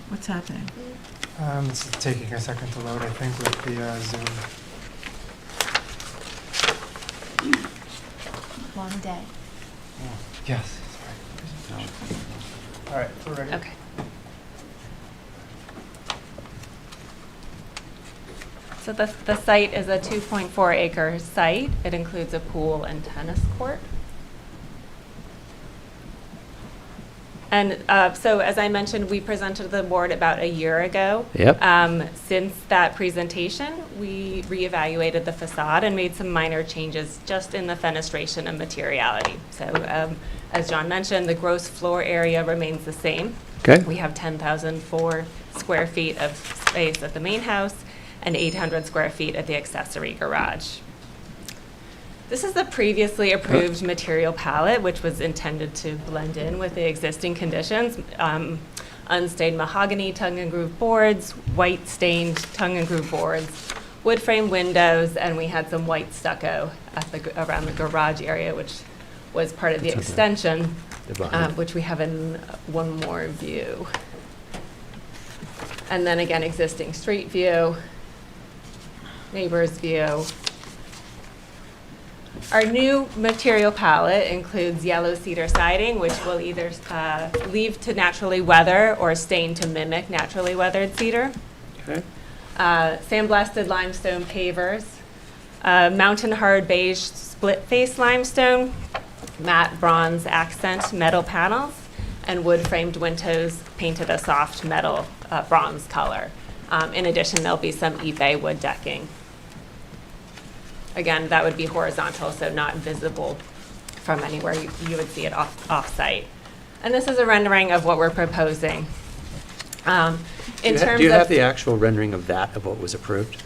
What's happening? It's taking a second to load, I think, with the Zoom. Long day. Yes. All right, we're ready. Okay. So the site is a 2.4 acre site. It includes a pool and tennis court. And so, as I mentioned, we presented to the board about a year ago. Yep. Since that presentation, we reevaluated the facade and made some minor changes just in the fenestration and materiality. So, as John mentioned, the gross floor area remains the same. Okay. We have 10,004 square feet of space at the main house and 800 square feet at the accessory garage. This is the previously approved material palette, which was intended to blend in with the existing conditions. Unstained mahogany tongue and groove boards, white stained tongue and groove boards, wood frame windows, and we had some white stucco at around the garage area, which was part of the extension, which we have in one more view. And then again, existing street view, neighbor's view. Our new material palette includes yellow cedar siding, which will either leave to naturally weather or stain to mimic naturally weathered cedar. Okay. Sandblasted limestone pavers, mountain hard beige split face limestone, matte bronze accent metal panels, and wood framed windows painted a soft metal bronze color. In addition, there'll be some Ipe wood decking. Again, that would be horizontal, so not visible from anywhere. You would see it off-site. And this is a rendering of what we're proposing. In terms Do you have of, the actual rendering of that, of what was approved?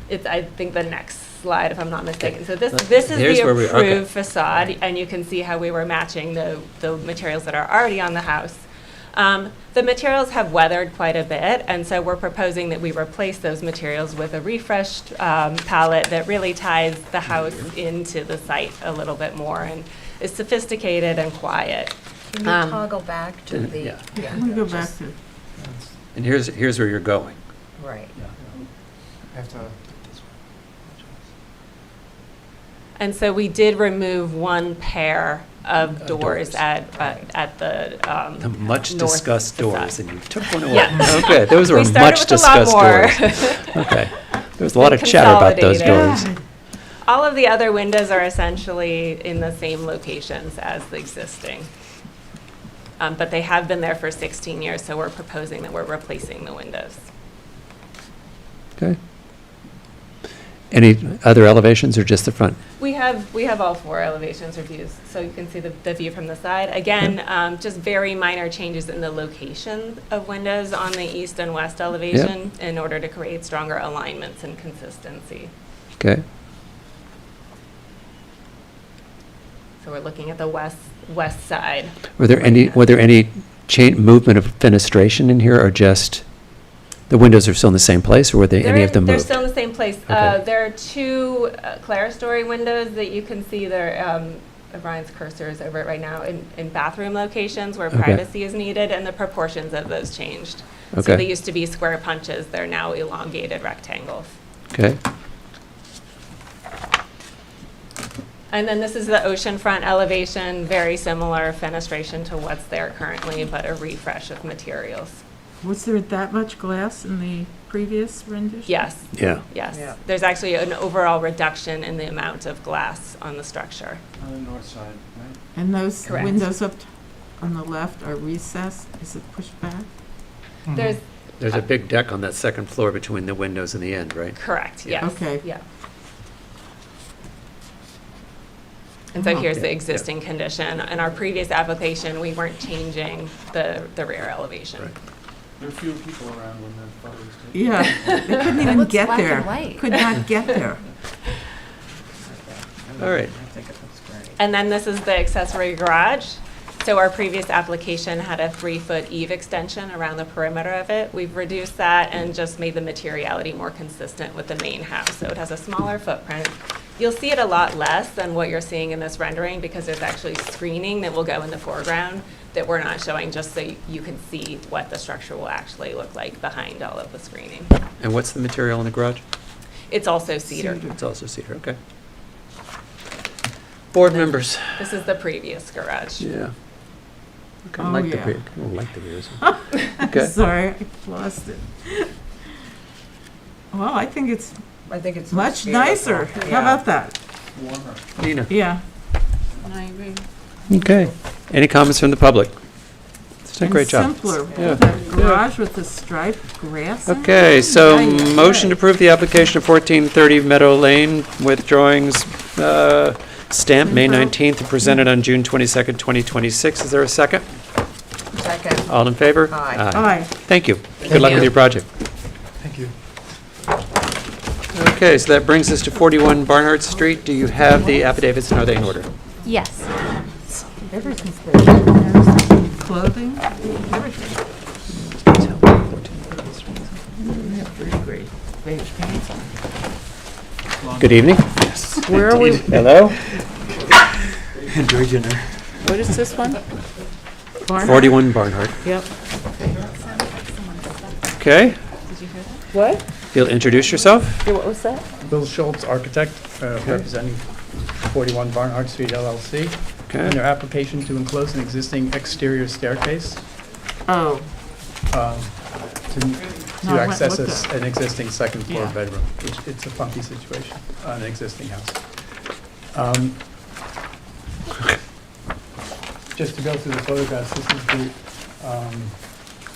it's, I think, the next slide, if I'm not mistaken. So Here's this is the where we- okay. approved facade, and you can see how we were matching the materials that are already on the house. The materials have weathered quite a bit, and so we're proposing that we replace those materials with a refreshed palette that really ties the house into the site a little bit more and is sophisticated and quiet. Can you toggle back to the? Yeah. Let me go back to, And here's where you're going. Right. I have to. And so we did remove one pair of doors at the Much north discussed facade. doors, and you took one away. Yeah. Okay, those were We started much with a lot discussed more. doors. Okay, there was a lot of chatter about those doors. All of the other windows are essentially in the same locations as the existing. But they have been there for 16 years, so we're proposing that we're replacing the windows. Okay. Any other elevations or just the front? We have all four elevations or views, so you can see the view from the side. Again, just very minor changes in the location of windows on the east and west elevation in order to create stronger alignments and consistency. Okay. So we're looking at the west side. Were there any movement of fenestration in here, or just The windows are still in the same place, or were they, any of them They're moved? still in the same place. Okay. There are two clerestory windows that you can see there. Brian's cursor is over it right now in bathroom locations where Okay. privacy is needed, and the proportions of those changed. Okay. So they used to be square punches. They're now elongated rectangles. Okay. And then this is the oceanfront elevation, very similar fenestration to what's there currently, but a refresh of materials. Was there that much glass in the previous rendition? Yes. Yeah. Yes. Yeah. There's actually an overall reduction in the amount of glass on the structure. On the north side, right? And those Correct. windows up on the left are recessed? Is it pushed back? There's There's a big deck on that second floor between the windows and the end, right? correct, Yeah. yes. Okay. Yeah. And so here's Okay. the existing condition. In our previous application, we weren't changing the rear elevation. There are few people around when the photos taken. Yeah, they couldn't even looks get black and there. white. Could not get there. All right. I think it looks great. And then this is the accessory garage. So our previous application had a 3-foot eave extension around the perimeter of it. We've reduced that and just made the materiality more consistent with the main house. So it has a smaller footprint. You'll see it a lot less than what you're seeing in this rendering because there's actually screening that will go in the foreground that we're not showing, just so you can see what the structure will actually look like behind all of the screening. And what's the material in the garage? It's also cedar. It's also cedar, okay. Board members? This is the previous garage. Yeah. Okay, Oh, like the yeah. rear. I don't like the rears. Okay. Sorry, I lost it. Well, I think it's much nicer. How about that? Warmer. Nina? Yeah. I agree. Okay. Any comments from the public? It's done a great job. Simpler. Yeah. That garage with the striped grass. in it. Okay, so Nice. motion to approve the application of 1430 Meadow Lane with drawings stamped May 19th and presented on June 22nd, 2026. Is there a second? Second. All in favor? Aye. Aye. Thank you. Good luck with your project. Thank you. Okay, so that brings us to 41 Barnhart Street. Do you have the affidavits and are they in order? Yes. Everything's there. Clothing, everything. They have pretty great beige pants on. Good evening. Where are we? Hello? Enjoy dinner. What is this one? Barnhart? 41 Barnhart. Yep. Okay, What? you'll introduce yourself? Yeah, what was that? Bill Schultz, architect, representing 41 Barnhart Street LLC, and Okay. their application to enclose an existing exterior staircase Oh, to No, I went access and looked at an existing second-floor Yeah. bedroom, which it's a funky situation on an existing house. Just to go through the photographs, this is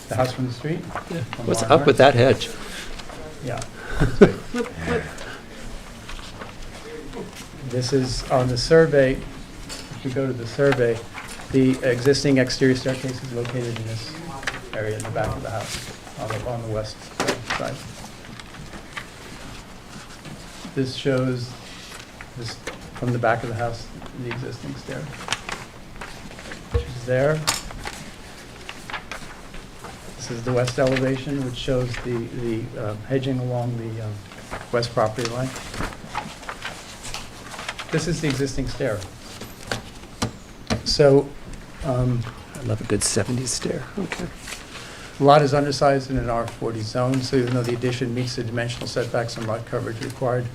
the house from the street. from What's up Barnhart. with that hedge? Yeah. what, This is on the survey, if you go to the survey, the existing exterior staircase is located in this area in the back of the house, on the west side. This shows this, from the back of the house, the existing stair, which is there. This is the west elevation, which shows the hedging along the west property line. This is the existing stair. So, I love a good 70s stair. Okay. the lot is undersized in an R40 zone, so even though the addition meets the dimensional setbacks and lot coverage required,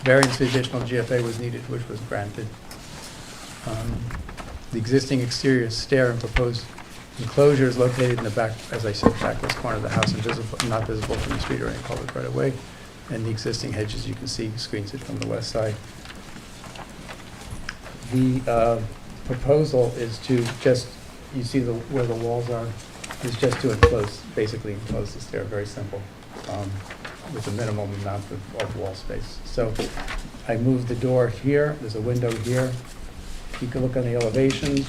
variance for additional GFA was needed, which was granted. The existing exterior stair and proposed enclosure is located in the back, as I said, backwest corner of the house, and not visible from the street or any public right of way. And the existing hedges, you can see, screens it from the west side. The proposal is to just, you see where the walls are, is just to enclose, basically enclose the stair, very simple, with a minimum amount of wall space. So I moved the door here, there's a window here. You can look on the elevations,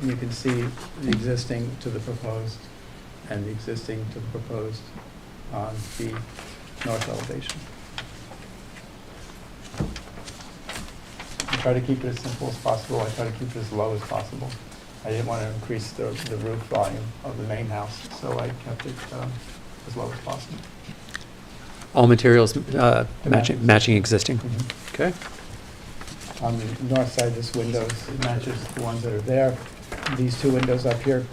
and you can see the existing to the proposed, and the existing to the proposed on the north elevation. I try to keep it as simple as possible. I try to keep it as low as possible. I didn't want to increase the roof volume of the main house, so I kept it as low as possible. All materials matching existing? Mhm. Okay. On the north side, this windows matches the ones that are there. These two windows up here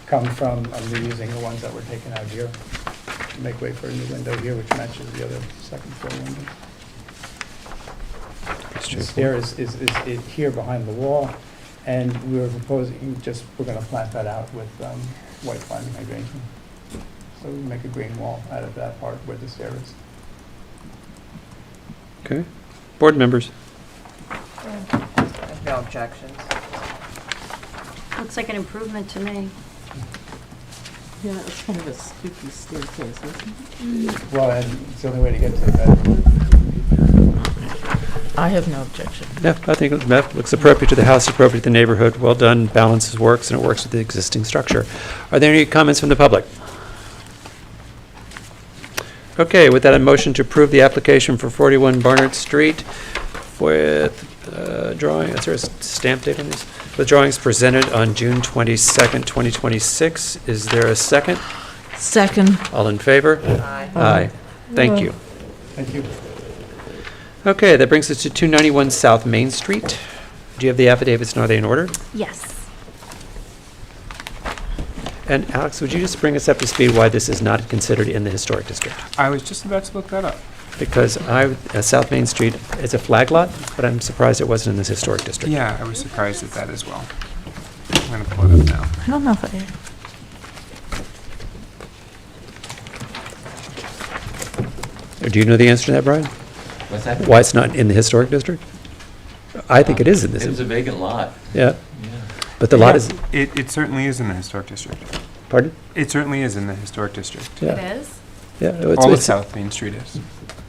come from, I'm reusing the ones that were taken out here to make way for a new window here, which matches the other second floor window. The stair is here behind the wall, and we're proposing we're going to plant that out with white climbing hydrangeum. So we make a green wall out of that part where the stair is. Okay. Board members? No objections. Looks like an improvement to me. Yeah, it's kind of a spooky staircase, isn't it? Well, and it's the only way to get to the bedroom. I have no objection. Yeah, I think it looks appropriate to the house, appropriate to the neighborhood. Well done, balances works, and it works with the existing structure. Are there any comments from the public? Okay, with that, a motion to approve the application for 41 Barnard Street with drawing, is there a stamp date on this? With drawings presented on June 22nd, 2026. Is there a second? Second. All in favor? Aye. Aye. Thank you. Thank you. Okay, that brings us to 291 South Main Street. Do you have the affidavits, and are they in order? Yes. And Alex, would you just bring us up to speed why this is not considered in the historic district? I was just about to look that up. Because South Main Street is a flag lot, but I'm surprised it wasn't in this historic district. Yeah, I was surprised at that as well. I'm going to pull it up now. I don't know if I... Do you know the answer to that, Brian? What's that? Why it's not in the historic district? I think it is in this. It was a vacant lot. Yeah. But the lot is, It certainly is in the historic district. pardon? It certainly is in the historic district. Yeah. It is? Yeah. All of South Main Street is,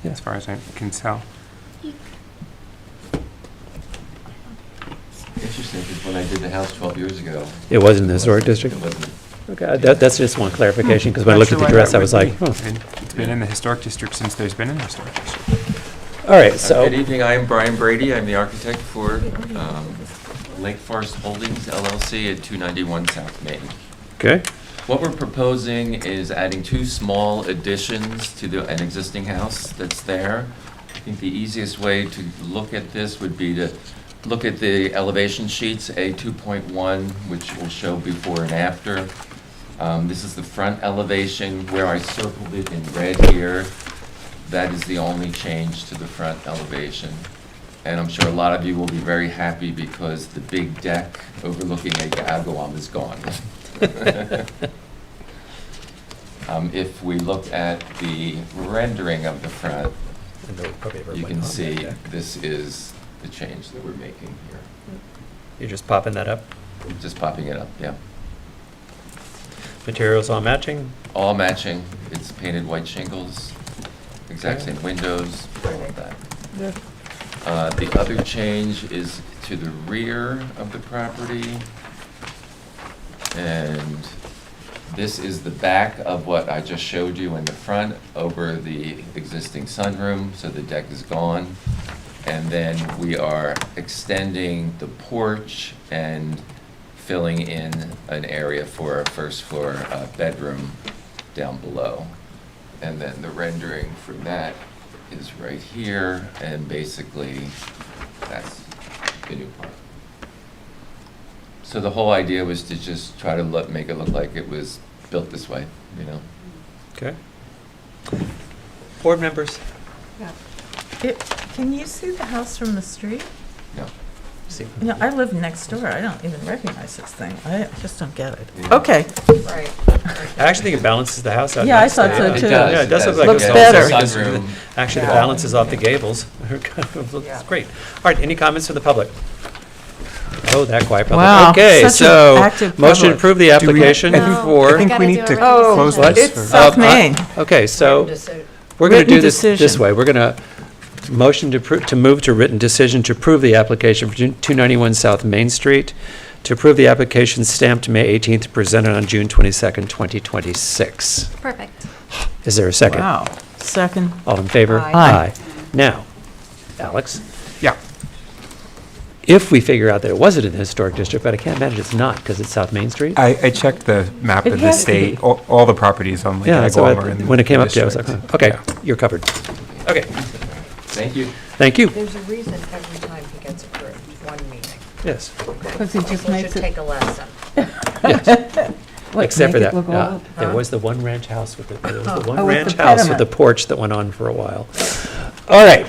Yeah. as far as I can tell. Interesting, because when I did the house 12 years ago. It was in the historic district? It wasn't. Okay, that's just one clarification, because when I looked at the Actually, address, I that was would like, be. oh. It's been in the historic district since there's been an historic district. All right, so. Good evening, I am Brian Brady, I'm the architect for Lake Forest Holdings LLC at 291 South Main. Okay. What we're proposing is adding two small additions to an existing house that's there. I think the easiest way to look at this would be to look at the elevation sheets, A2.1, which will show before and after. This is the front elevation where I circled it in red here. That is the only change to the front elevation. And I'm sure a lot of you will be very happy because the big deck overlooking Lake Agawam is gone. If we look at the rendering of the front, you can see this is the change that we're making here. You're just popping that up? Just popping it up, yeah. Materials all matching? All matching. It's painted white shingles, exact same windows, all of that. The other change is to the rear of the property. And this is the back of what I just showed you in the front over the existing sunroom, so the deck is gone. And then we are extending the porch and filling in an area for a first floor bedroom down below. And then the rendering for that is right here, and basically that's the new part. So the whole idea was to just try to make it look like it was built this way, you know? Okay. Board members? Can you see the house from the street? No. See. You know, I live next door. I don't even recognize this thing. I just don't get it. Yeah. Okay. Right. I actually think it balances the house out. Yeah, I nice. thought so, It too. does. Yeah, it does look like Looks it's better. Sunroom. Actually, the Yeah. balance is off the gables. It's great. All right, any comments from the public? Oh, that quiet public. Wow, Okay, such an so active motion to public. approve the application I think- for. I think we need to close What? this. It's for- South Main. Okay, so Written we're going to do Written this this decision. way. We're going to motion to move to written decision to approve the application for 291 South Main Street, to approve the application stamped May 18th, presented on June 22nd, 2026. Perfect. Is there a second? Wow. Second. All in favor? Aye. Now, Alex, Yeah. if we figure out that it wasn't in the historic district, but I can't imagine it's not, because it's South Main Street. I checked the map It of the has to state, be. all the properties on Lake Yeah, so Agawam are in the when it came up to you, I was like, district. huh, okay, Yeah. you're covered. Okay, Thank you. thank you. There's a reason every time he gets approved, one meeting. Yes. Because he just People makes should it. take a lesson. What, Except for make it that, look old? there was the one ranch house with the, there was the one Oh, with ranch the house with the pediment. porch that went on for a while. All right.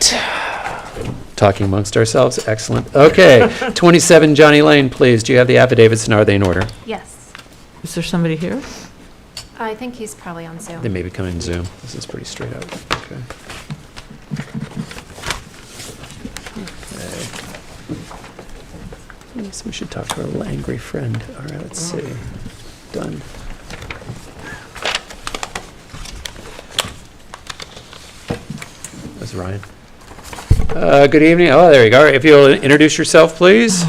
Talking amongst ourselves, excellent. Okay, 27 Johnny Lane, please. Do you have the affidavits and are they in order? Yes. Is there somebody here? I think he's probably on Zoom. They may be coming in Zoom. This is pretty straight up. Okay. Okay. Yes, we should talk to our little angry friend. All right, let's see. Done. That's Ryan. Good evening. Oh, there you go. If you'll introduce yourself, please.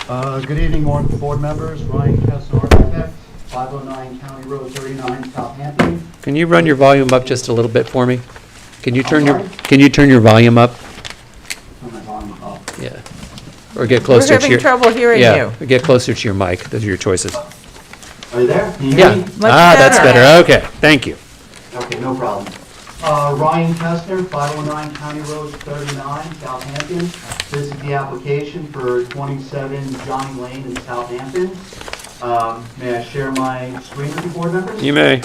Good evening, board members. Ryan Kessler, architect, 509 County Road 39, Southampton. Can you run your volume up just a little bit for me? Can you turn sorry? can you turn your volume up? Turn my volume up. Yeah. Or get closer to your... having trouble hearing Yeah, you. or get closer to your mic. Those are your choices. Are you there? Can you hear Yeah. me? Much That's better. better. Okay, thank you. Okay, no problem. Ryan Kessler, 509 County Road 39, Southampton. This is the application for 27 Johnny Lane in Southampton. May I share my screen with the board members? You may.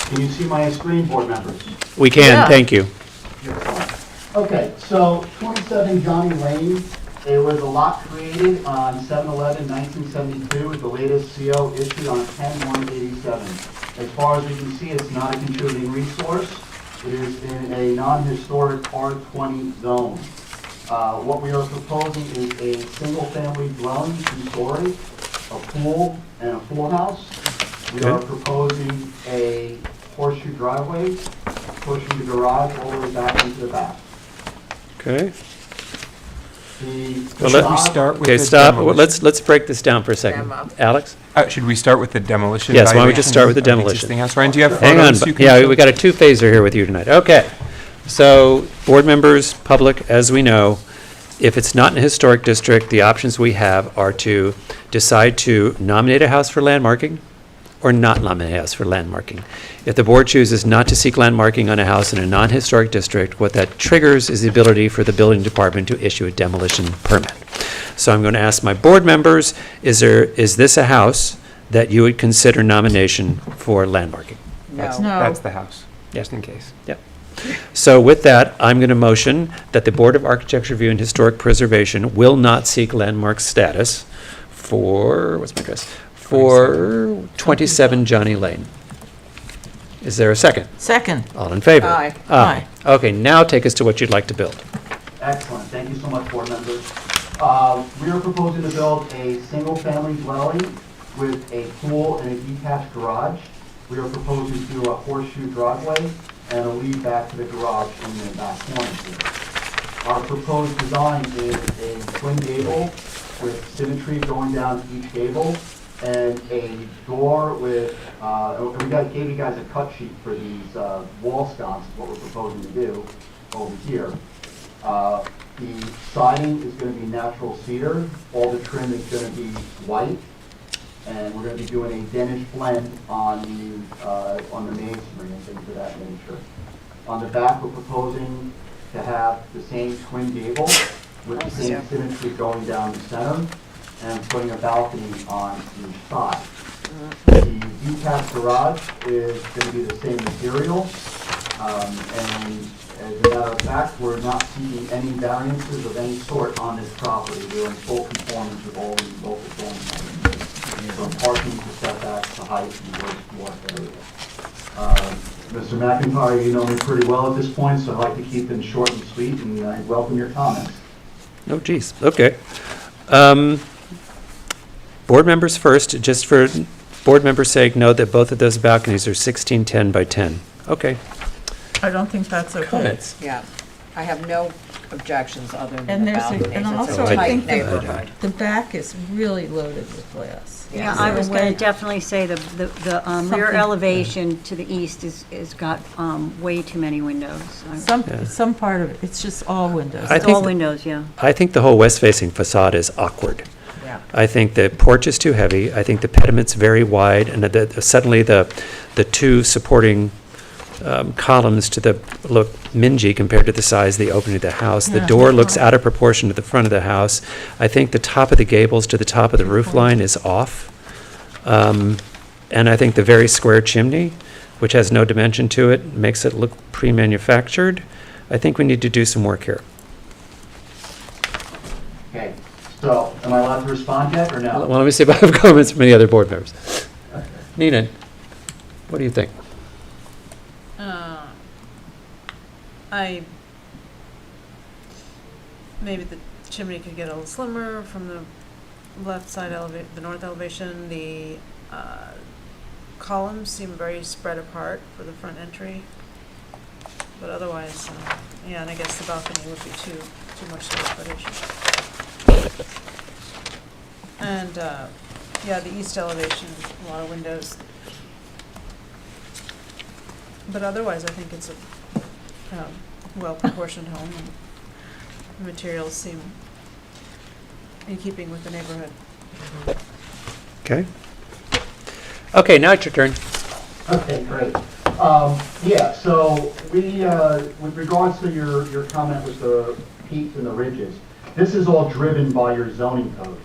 Can you see my screen, board members? We can, Yeah. thank you. Okay, so 27 Johnny Lane, it was a lot created on 7/11/1972, with the latest CO issued on 10/1/87. As far as we can see, it's not a contributing resource. It is in a non-historic R20 zone. What we are proposing is a single-family dwelling, 2-story, a pool, and a pool house. We are Okay. proposing a horseshoe driveway, pushing the garage all the way back into the back. Okay. The Should we start with Okay, the stop. demolition? Let's break this down for a second. Demo. Alex? Should we start with the demolition? Yes, why don't we just start with the evaluation of demolition? existing house? Ryan, do you have Hang on. photos you can Yeah, show? we got a two-phaser here with you tonight. Okay. So, board members, public, as we know, if it's not in a historic district, the options we have are to decide to nominate a house for landmarking or not nominate a house for landmarking. If the board chooses not to seek landmarking on a house in a non-historic district, what that triggers is the ability for the building department to issue a demolition permit. So I'm going to ask my board members, is this a house that you would consider nomination for landmarking? That's, No. that's the house, just in case. Yep. So with that, I'm going to motion that the Board of Architecture Review and Historic Preservation will not seek landmark status for, what's my address? For 27 Johnny Lane. Is there a second? Second. All in favor? Aye. Aye. Okay, now take us to what you'd like to build. Excellent, thank you so much, board members. We are proposing to build a single-family dwelling with a pool and a detached garage. We are proposing to do a horseshoe driveway and a lead back to the garage in the back corner here. Our proposed design is a twin gable with symmetry going down each gable and a door with, gave you guys a cut sheet for these wall sconces, what we're proposing to do over here. The siding is going to be natural cedar. All the trim is going to be white. And we're going to be doing a Danish blend on the masonry and things of that nature. On the back, we're proposing to have the same twin gable with the same symmetry going down the center and putting a balcony on each side. The detached garage is going to be the same material. And as a matter of fact, we're not seeking any variances of any sort on this property. We're in full conformance with all the local zoning. From parking to setbacks to height and gross floor area. Mr. McIntyre, you know me pretty well at this point, so I'd like to keep them short and sweet, and I welcome your comments. Oh, geez, okay. Board members first, just for board members' sake, note that both of those balconies are 1610 by 10. Okay. I don't think that's okay. Comments? Yeah. I have no objections other than And the there's, balconies. and It's also a I tight think neighborhood. the back is really loaded with glass. Yeah, Is I there a was going way- to definitely say the rear Something- elevation to the east is got way too many windows. Some part of it, it's just all windows. I It's think all th- windows, yeah. I think the whole west-facing facade is awkward. Yeah. I think the porch is too heavy. I think the pediment's very wide, and suddenly the two supporting columns to the look mingy compared to the size of the opening of the house. The Yeah. door looks out of proportion to the front of the house. I think the top of the gables to the top of the roof line is off. And I think the very square chimney, which has no dimension to it, makes it look pre-manufactured. I think we need to do some work here. Okay, so am I allowed to respond yet, or no? Well, let me see if I have comments from any other board members. Nina, what do you think? Maybe the chimney could get a little slimmer from the left side the north elevation. The columns seem very spread apart for the front entry. But otherwise, yeah, and I guess the balcony would be too much separation. And, yeah, the east elevation, a lot of windows. But otherwise, I think it's a well-proportioned home, and the materials seem in keeping with the neighborhood. Okay. Okay, now it's your turn. Okay, great. Yeah, so we, with regards to your comment with the peaks and the ridges, this is all driven by your zoning code,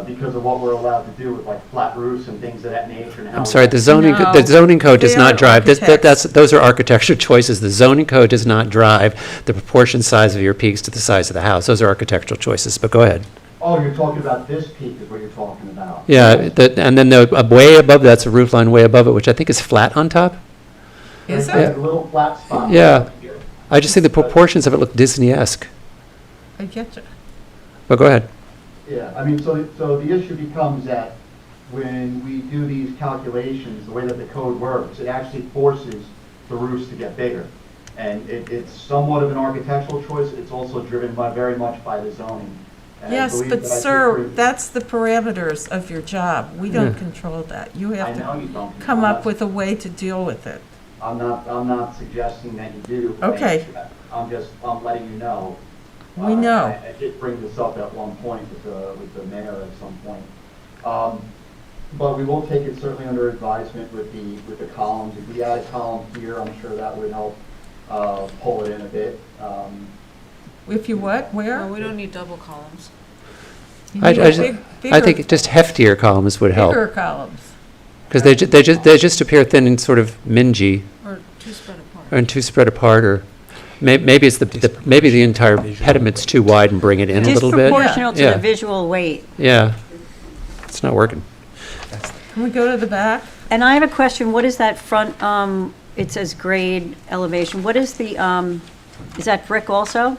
because of what we're allowed to do with like flat roofs and things of that nature. And how I'm we- sorry, the zoning code does they not are drive. architects. Those are architecture choices. The zoning code does not drive the proportion size of your peaks to the size of the house. Those are architectural choices, but go ahead. Oh, you're talking about this peak is what you're talking about. Yeah, and then way above that's a roof line way above it, which I think is flat on top. Is There's it? a little flat spot. Yeah. right here. I just think the proportions of it look Disney-esque. I get you. But go ahead. Yeah, I mean, so the issue becomes that when we do these calculations, the way that the code works, it actually forces the roofs to get bigger. And it's somewhat of an architectural choice. It's also driven very much by the zoning. And I Yes, believe but that I sir, should that's the parameters of your job. We don't control that. You I have know to you don't. come up with a way to deal with it. I'm not suggesting that you do. Okay. I'm letting you know. We know. I did bring this up at one point with the mayor at some point. But we will take it certainly under advisement with the columns. If we add a column here, I'm sure that would help pull it in a bit. If you what, where? No, we don't need double columns. You I need a I think just heftier columns would help. Bigger columns. Because they just appear thin and sort of mingy, Or too spread apart. and too spread apart, or maybe it's maybe the entire pediment's too wide and bring it in a little bit. Disproportional to Yeah. the visual weight. Yeah, it's not working. Can we go to the back? And I have a question, what is that front, it says grade elevation, what is the, is that brick also?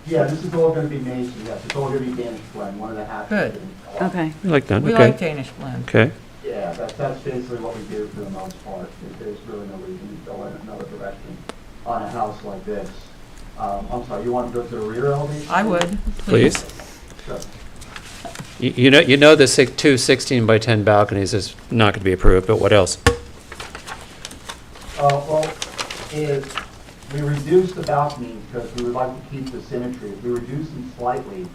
Yeah, this is all going to be mason, yes. It's all going to be Danish blend, one and a half. Good. Okay. I like that, We okay. like Danish blend. Okay. Yeah, that's basically what we do for the most part. There's really no reason to go in another direction on a house like this. I'm sorry, you want to go to the rear elevation? I would, Please. Sure. You know the two 16 by 10 balconies is not going to be approved, but what else? Well, if we reduce the balconies because we would like to keep the symmetry, if we reduce them slightly,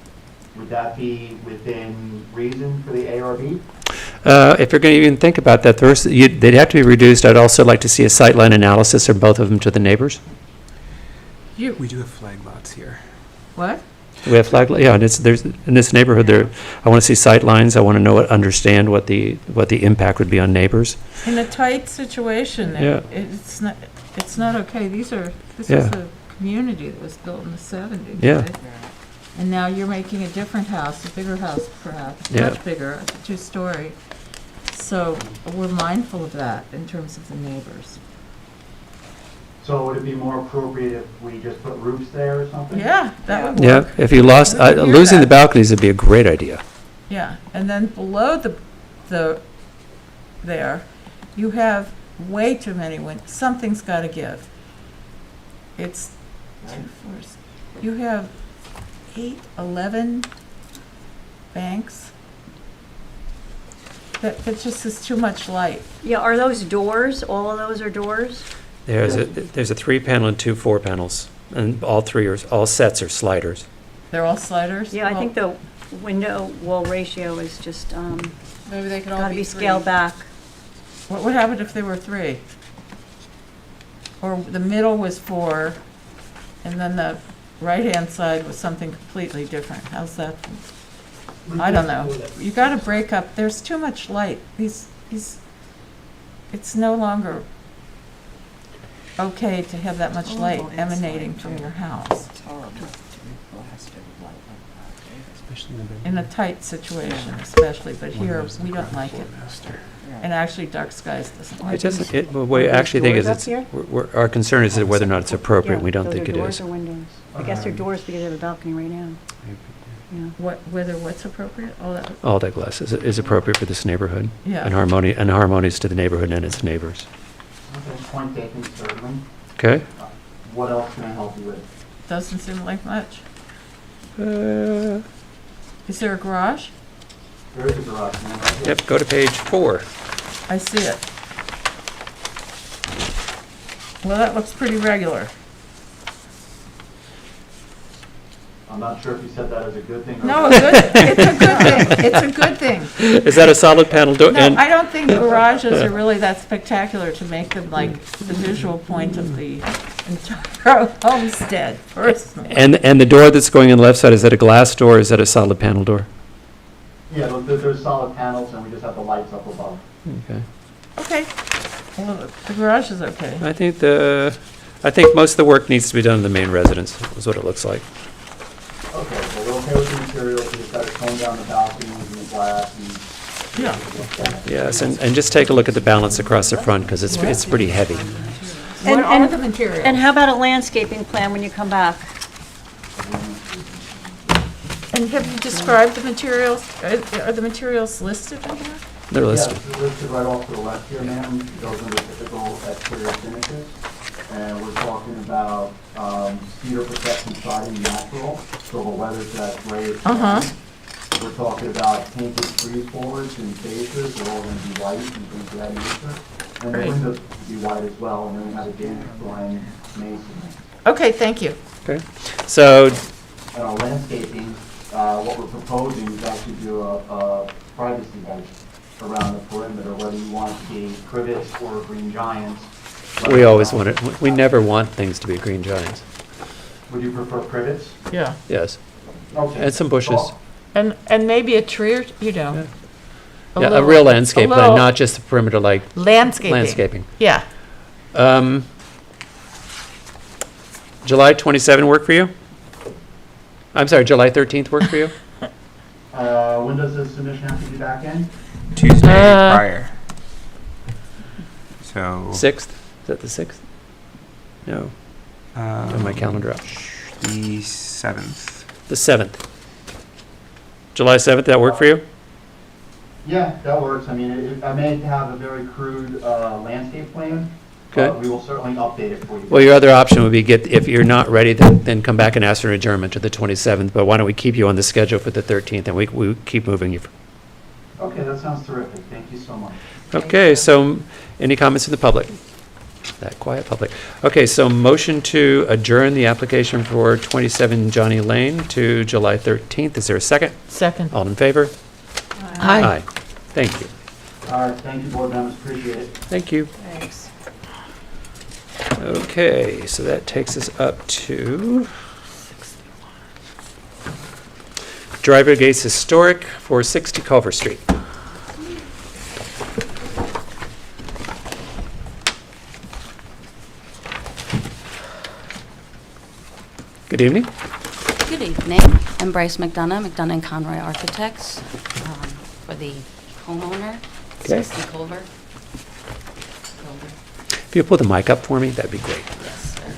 would that be within reason for the ARB? If you're going to even think about that, they'd have to be reduced. I'd also like to see a sightline analysis of both of them to the neighbors. We do have flag lots here. What? We have yeah, and there's in this neighborhood there. I want to see sight lines. I want to understand what the impact would be on neighbors. In a tight situation, Yeah. it's not okay. This is Yeah. a community that was built in the 70s. Yeah. right? And now you're making a different house, a bigger house perhaps, Yeah. much bigger, a two-story. So we're mindful of that in terms of the neighbors. So would it be more appropriate if we just put roofs there or something? Yeah, that would Yeah, work. if you lost We could hear losing the that. balconies would be a great idea. Yeah, and then below there, you have way too many windows. Something's got to give. It's 2 floors. You have 11 banks. That just is too much light. Yeah, are those doors? All of those are doors? There's a 3-panel and 2 4-panels, and all sets are sliders. They're all sliders? Yeah, I think the window wall ratio is just, Maybe they could all gotta be be 3. scaled back. What would happen if there were 3? Or the middle was 4, and then the right-hand side was something completely different. How's that? I don't know. You gotta break up, there's too much light. It's no longer okay to have that much light emanating from your house. In a tight situation especially, but here, we don't like it. And actually, dark skies doesn't like It doesn't, what we actually think is, our concern is that whether or not it's appropriate, we don't think it Doors is. or windows? I guess they're doors because they have a balcony right now. Yeah. Whether what's appropriate, all that. All that glass is appropriate for this neighborhood. Yeah. And harmonious to the neighborhood and its neighbors. Okay, point taken, certainly. Okay? What else can I help you with? Doesn't seem like much. Uh, Is there a garage? There is a garage, man. Right here. Yep, go to page 4. I see it. Well, that looks pretty regular. I'm not sure if you said that as a good thing or No, bad. it's a good thing. It's a good thing. Is that a solid panel door? No, I don't think garages are really that spectacular to make them like the visual point of the entire homestead, personally. And the door that's going on the left side, is that a glass door or is that a solid panel door? Yeah, there's solid panels and we just have the lights up above. Okay. Okay. Well, the garage is okay. I think most of the work needs to be done in the main residence, is what it looks like. Okay, so we're okay with the materials, we just got to tone down the balconies and the glass and. Yeah. Yes, and just take a look at the balance across the front, because it's pretty heavy. What are the materials? And how about a landscaping plan when you come back? And have you described the materials? Are the materials listed in here? They're listed. Yeah, it's listed right off to the left here, ma'am. It goes into typical exterior finishes. And we're talking about cedar protection siding natural, so the weather's that gray. We're talking about painted trees forwards and faces, they're all going to be white and things of that nature. And the Great. windows will be white as well, and then we have a Danish blind masonry. Okay, thank you. Okay. So, And our landscaping, what we're proposing is actually do a privacy hedge around the perimeter, whether you want to be privets or green giants. we always want it, we never want things to be green giants. Would you prefer privets? Yeah. Yes. Okay. And some bushes. And maybe a tree or, you know. Yeah, a real landscape plan, not just the perimeter like landscaping. Yeah. July 27 work for you? I'm sorry, July 13th work for you? When does the submission have to be back in? Tuesday prior. So. 6th? Is that the 6th? No. On my calendar up. The 7th. The 7th. July 7th, that work for you? Yeah, that works. I mean, I may have a very crude landscape plan, Okay. but we will certainly update it for you. Well, your other option would be if you're not ready, then come back and ask for an adjournment to the 27th. But why don't we keep you on the schedule for the 13th, and we keep moving you. Okay, that sounds terrific. Thank you so much. Okay, so any comments from the public? That quiet public. Okay, so motion to adjourn the application for 27 Johnny Lane to July 13th. Is there a second? Second. All in favor? Aye. Thank you. All right, thank you, board members. Appreciate it. Thank you. Thanks. Okay, so that takes us up to Driver Gates Historic, 460 Culver Street. Good evening. Good evening. I'm Bryce McDonough, McDonough and Conroy Architects, for the homeowner, Okay. 60 Culver. If you pull the mic up for me, that'd be great. Yes, sir.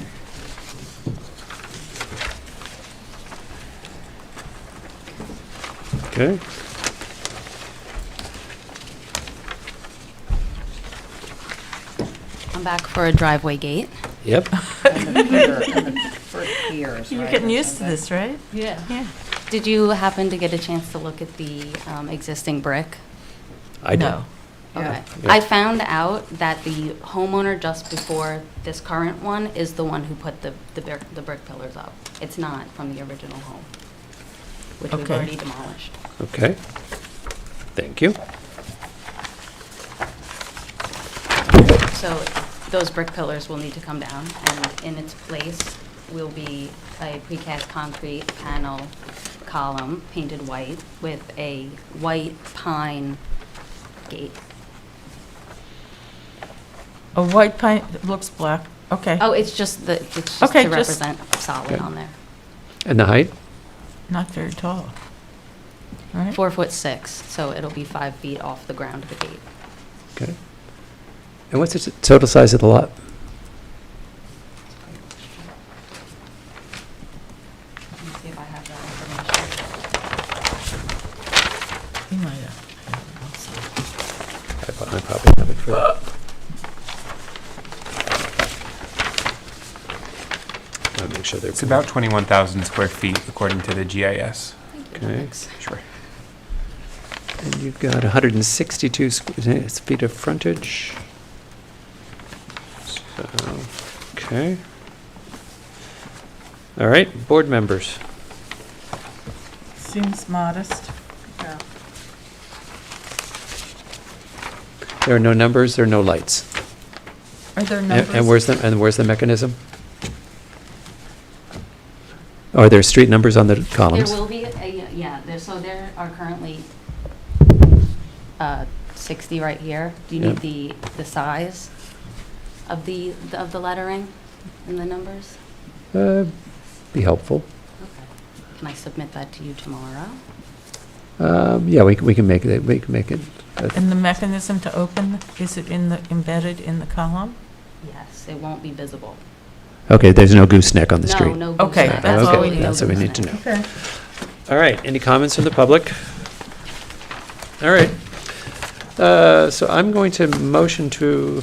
Okay. I'm back for a driveway gate. Yep. piers, You're right, getting or used to something? this, right? Yeah. Yeah. Did you happen to get a chance to look at the existing brick? I did. No. Okay. Yeah. I found out that the homeowner just before this current one is the one who put the brick pillars up. It's not from the original home, which we've Okay. already demolished. Okay. Thank you. So those brick pillars will need to come down, and in its place will be a precast concrete panel column painted white with a white pine gate. A white pine, it looks black. Okay. Oh, it's just Okay, to just- represent solid Okay. on there. And the height? Not very tall. Right? 4'6", so it'll be 5 feet off the ground of the gate. Okay. And what's the total size of the lot? Let me see if I have that information. You might have. I probably have it for that. I'll make sure they're. It's about 21,000 square feet according to the GIS. Okay. Sure. And you've got 162 feet of frontage. So, okay. All right, board members. Seems modest. Yeah. There are no numbers, there are no lights. Are there And numbers? and where's the mechanism? Are there street numbers on the columns? There will be, so there are currently 60 right here. Do you Yep. need the size of the lettering and the numbers? Be helpful. Okay. Can I submit that to you tomorrow? Yeah, we can make it, we can make it. And the mechanism to open, is it embedded in the column? Yes, it won't be visible. Okay, there's no gooseneck on the street. No Okay, gooseneck. that's all we Okay, need. that's what we need to know. Okay. All right, any comments from the public? All right. So I'm going to motion to,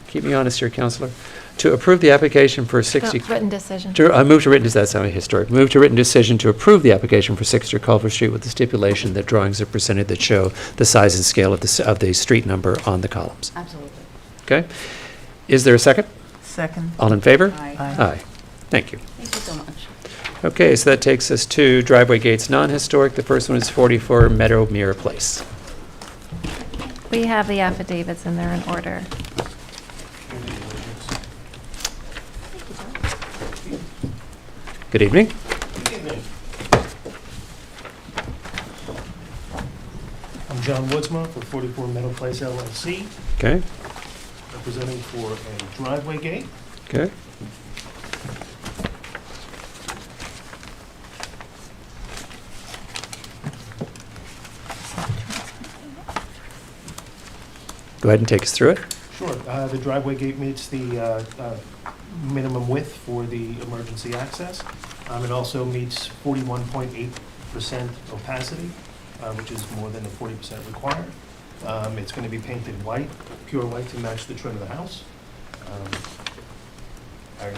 keep me honest here, Counselor, to approve the application for 60. Written decision. I move to written, that sounded historic. Move to written decision to approve the application for 60 Culver Street with the stipulation that drawings are presented that show the size and scale of the street number on the columns. Absolutely. Okay? Is there a second? Second. All in favor? Aye. Aye. Thank you. Thank you so much. Okay, so that takes us to driveway gates non-historic. The first one is 44 Meadow Mirror Place. We have the affidavits in there in order. Good evening. I'm John Woodsma for 44 Meadow Place LLC, Okay, representing for a driveway gate. okay. Go ahead and take us through it. Sure, the driveway gate meets the minimum width for the emergency access. It also meets 41.8% opacity, which is more than the 40% required. It's going to be painted white, pure white, to match the trim of the house. I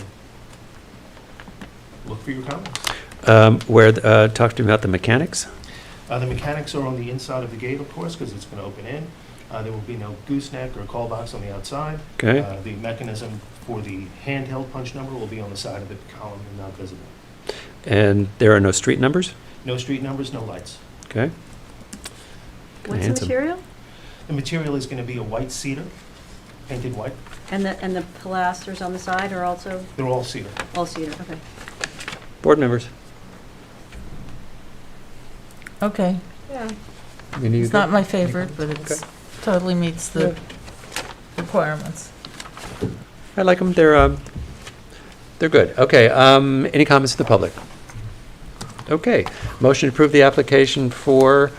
look for your comments. Talk to me about the mechanics. The mechanics are on the inside of the gate, of course, because it's going to open in. There will be no gooseneck or call box on the outside. Okay. The mechanism for the handheld punch number will be on the side of the column and not visible. And there are no street numbers? No street numbers, no lights. Okay. What's the Handsome. material? The material is going to be a white cedar, painted white. And the pilasters on the side are also They're all cedar. all cedar, okay. Board members? Okay. Yeah. Any It's good? not my favorite, but it's Okay. totally meets the requirements. I like them. They're good. Okay. Any comments to the public? Okay. Motion to approve the application for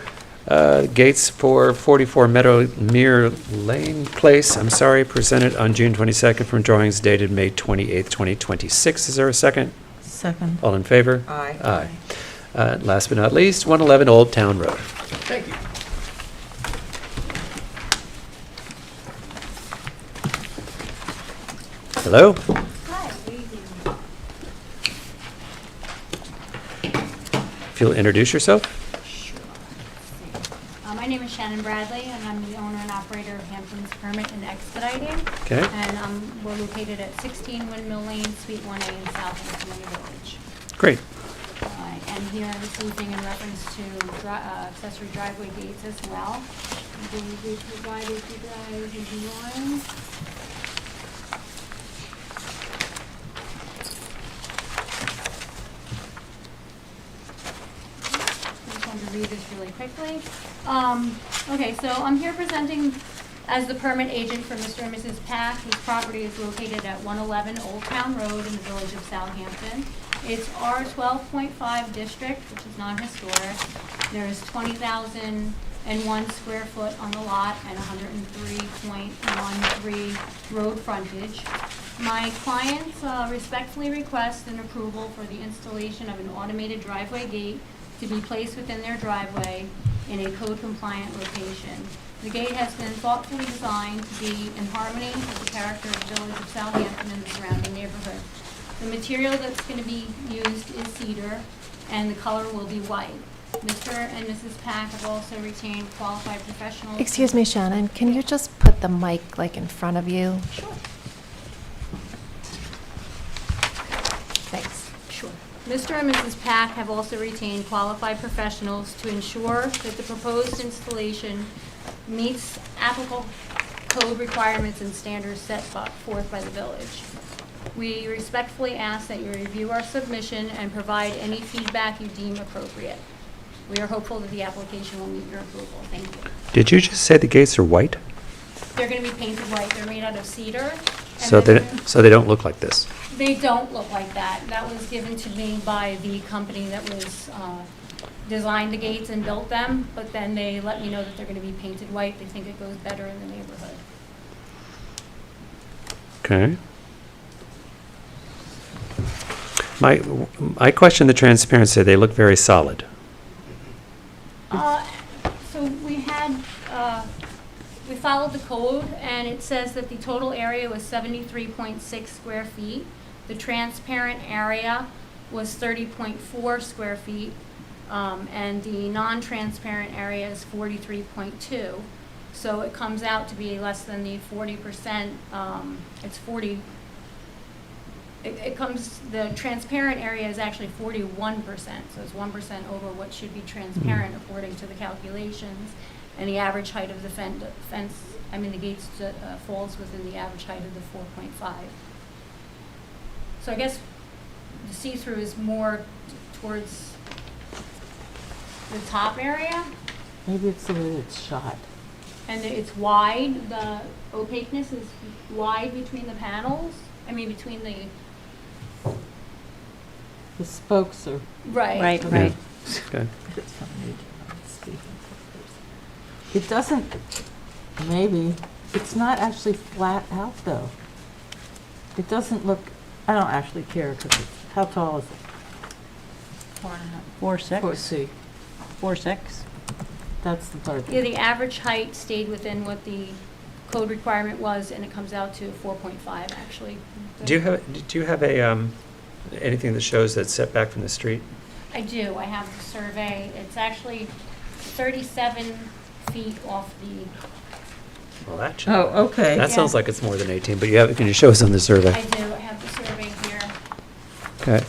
gates for 44 Meadow Mere Lane Place. I'm sorry, presented on June 22nd from drawings dated May 28th, 2026. Is there a second? Second. All in favor? Aye. Aye. Last but not least, 111 Old Town Road. Thank you. Hello? Hi, good evening. If you'll introduce yourself. My name is Shannon Bradley, and I'm the owner and operator of Hampton's Permit and Expediting. Okay. And we're located at 16 Windmill Lane, Suite 1A in Southampton Village. Great. I am here this evening in reference to accessory driveway gates as well. We provided you guys with drawings. To read this really quickly. Okay, so I'm here presenting as the permit agent for Mr. and Mrs. Pack, whose property is located at 111 Old Town Road in the village of Southampton. It's our 12.5 district, which is non-historic. There is 20,001 square foot on the lot and 103.13 road frontage. My clients respectfully request an approval for the installation of an automated driveway gate to be placed within their driveway in a code-compliant location. The gate has been thoughtfully designed to be in harmony with the character of the village of Southampton and the surrounding neighborhood. The material that's going to be used is cedar, and the color will be white. Mr. and Mrs. Pack have also retained qualified professionals. Excuse me, Shannon, can you just put the mic like in front of you? Sure. Thanks. Sure. Mr. and Mrs. Pack have also retained qualified professionals to ensure that the proposed installation meets applicable code requirements and standards set forth by the village. We respectfully ask that you review our submission and provide any feedback you deem appropriate. We are hopeful that the application will meet your approval. Thank you. Did you just say the gates are white? They're going to be painted white. They're made out of cedar. So they don't look like this? They don't look like that. That was given to me by the company that was designed the gates and built them, but then they let me know that they're going to be painted white. They think it goes better in the neighborhood. Okay. I question the transparency. They look very solid. So we followed the code, and it says that the total area was 73.6 square feet. The transparent area was 30.4 square feet, and the non-transparent area is 43.2. So it comes out to be less than the 40%. It's 40. The transparent area is actually 41%, so it's 1% over what should be transparent according to the calculations. And the average height of the the gates falls within the average height of the 4.5. So I guess the see-through is more towards the top area. Maybe it's the way it's shot. And it's wide, the opaqueness is wide between the panels, between the... The spokes are... Right. Okay. It doesn't, maybe, it's not actually flat out though. It doesn't look, I don't actually care because it's, how tall is it? 4.5. 4.6. 4'6". 4.6. That's the part. Yeah, the average height stayed within what the code requirement was, and it comes out to 4.5 actually. Do you have anything that shows that setback from the street? I do. I have the survey. It's actually 37 feet off the... Well, that okay. That sounds like it's more than 18, but can you show us on the survey? I do. I have the survey here. Okay.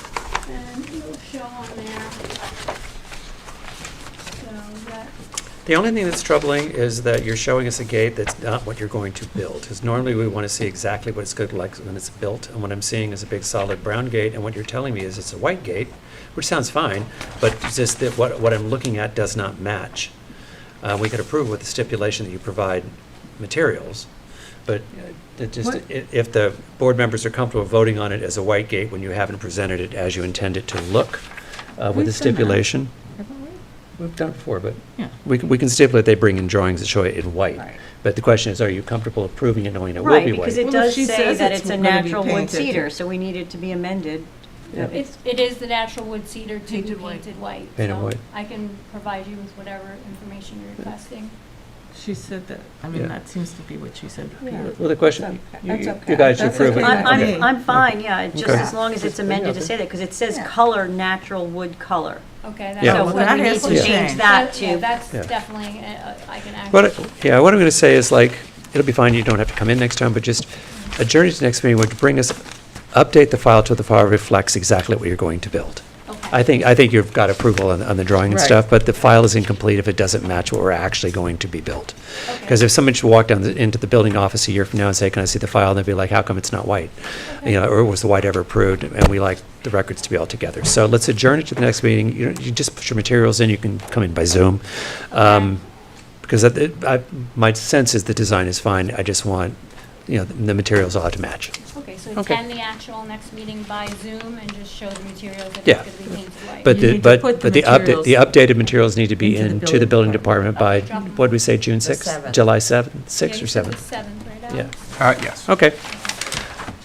And it'll show on there. So that... The only thing that's troubling is that you're showing us a gate that's not what you're going to build. Because normally we want to see exactly what it's going to look like when it's built. And what I'm seeing is a big solid brown gate. And what you're telling me is it's a white gate, which sounds fine, but it's just that what I'm looking at does not match. We could approve with the stipulation that you provide materials, but if the board members are comfortable voting on it as a white gate when you haven't presented it as you intend it to look, with the stipulation. We've done it before, but Yeah. we can stipulate they bring in drawings that show it in white. Right. But the question is, are you comfortable approving it knowing it will be white? Right, because it does say that it's a natural wood cedar, so we need it to be amended. Yeah. It is the natural wood cedar to be painted white. Painted So white. I can provide you with whatever information you're requesting. She said that, that seems to be what she said. Yeah. Well, the question, That's you okay. guys should That's approve it. okay. I'm fine, yeah, just Okay. as long as it's amended to say that, because it says color, natural wood color. Okay, Yeah. that's. Well, that we need has to to change change. that Yeah, to, that's Yeah. definitely, I can act. What I'm going to say is like, it'll be fine, you don't have to come in next time, but just adjourn it to next meeting, would bring us, update the file till the file reflects exactly what you're going to build. Okay. I think you've got approval on the drawing and Right. stuff, but the file is incomplete if it doesn't match what we're actually going to be built. Okay. Because if someone should walk down into the building office a year from now and say, can I see the file? And they'll be like, how come it's not white? Okay. You know, or was the white ever approved? And we like the records to be all together. So let's adjourn it to the next meeting. You just put your materials in, you can come in by Zoom. Because my sense is the design is fine. I just want, the materials all have to match. Okay, so Okay. attend the actual next meeting by Zoom and just show the materials that Yeah. it's going to be painted white. But You the, need to but, put but the the update, the materials updated materials need to be into the into the building building department by, Okay. Drop 'em. what did we say, June The 6th? 7th. July 7th, Yeah, 6th you or said the 7th? 7th, right, Alex? Yeah. Yes. Okay.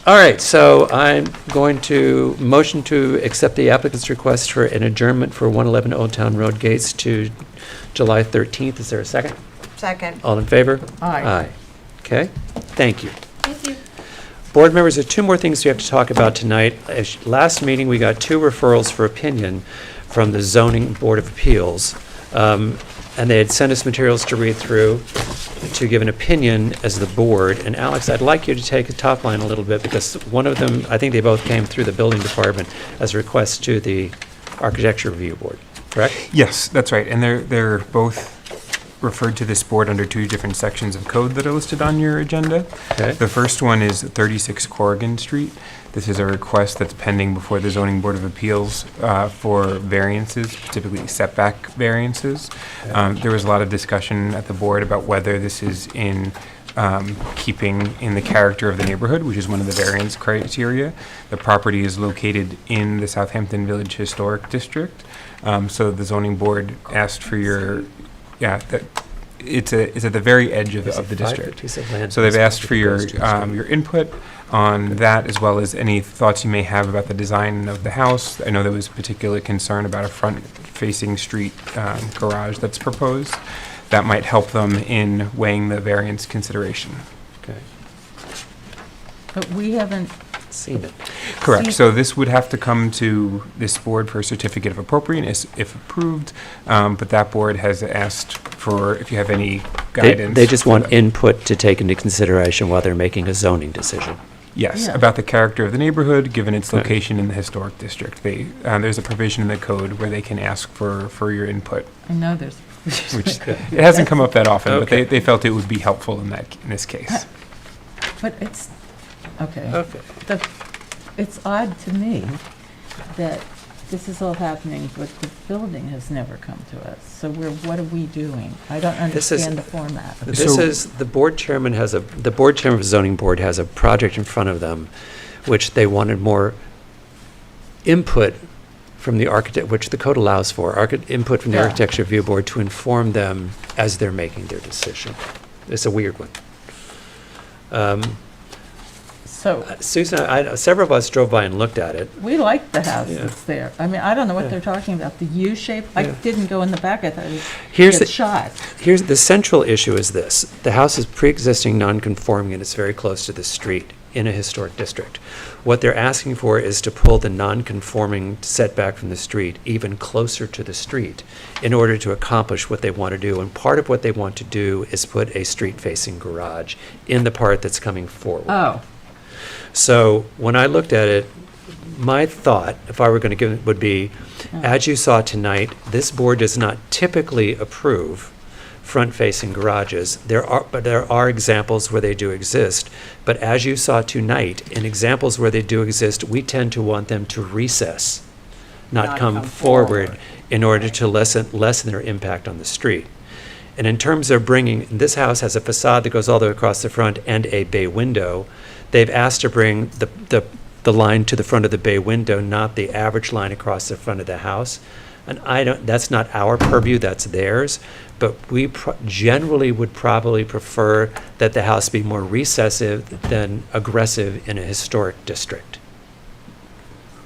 All right, so I'm going to motion to accept the applicant's request for an adjournment for 111 Old Town Road Gates to July 13th. Is there a second? Second. All in favor? Aye. Aye. Okay, thank you. Thank you. Board members, there are two more things we have to talk about tonight. Last meeting, we got 2 referrals for opinion from the Zoning Board of Appeals. And they had sent us materials to read through to give an opinion as the board. And Alex, I'd like you to take a top line a little bit because one of them, I think they both came through the building department as a request to the Architecture Review Board, correct? Yes, that's right. And they're both referred to this board under 2 different sections of code that are listed on your agenda. Okay. The first one is 36 Corrigan Street. This is a request that's pending before the Zoning Board of Appeals for variances, typically setback variances. There was a lot of discussion at the board about whether this is in keeping in the character of the neighborhood, which is one of the variance criteria. The property is located in the Southampton Village Historic District. So the zoning board asked for your, it's at the very edge of the district. Piece of land So they've asked for your close to the street. your input on that, as well as any thoughts you may have about the design of the house. I know there was particular concern about a front-facing street garage that's proposed. That might help them in weighing the variance consideration. Okay, But we haven't, seen it. Correct. See- So this would have to come to this board for a certificate of appropriateness if approved, but that board has asked for if you have any guidance. They just for want that. input to take into consideration while they're making a zoning decision. Yes, Yeah. about the character of the neighborhood, given its Okay. location in the historic district. There's a provision in the code where they can ask for your input, I know there's. which it hasn't come up that often, but Okay. they felt it would be helpful in this case. But it's, okay. Okay. It's odd to me that this is all happening, but the building has never come to us. So what are we doing? I don't This is- understand the format. This So- is, the board chairman the board chairman of the zoning board has a project in front of them, which they wanted more input from the architect, which the code allows for, input from the Yeah. architecture review board to inform them as they're making their decision. It's a weird one. So Susan, several of us drove by and looked at it. we like the house Yeah. that's there. I mean, I don't know what Yeah. they're talking about. The U shape, I Yeah. didn't go in the back. I thought it Here's was the- shot. Here's the central issue is this. The house is pre-existing non-conforming and it's very close to the street in a historic district. What they're asking for is to pull the non-conforming setback from the street even closer to the street in order to accomplish what they want to do. And part of what they want to do is put a street-facing garage in the part that's coming forward. Oh, So when I looked at it, my thought, if I were going to give it, would be, as you saw tonight, this board does not typically approve front-facing garages. There are examples where they do exist, but as you saw tonight, in examples where they do exist, we tend to want them to recess, not come forward in order to lessen their impact on the street. And in terms of bringing, this house has a facade that goes all the way across the front and a bay window. They've asked to bring the line to the front of the bay window, not the average line across the front of the house. And that's not our purview, that's theirs. But we generally would probably prefer that the house be more recessive than aggressive in a historic district.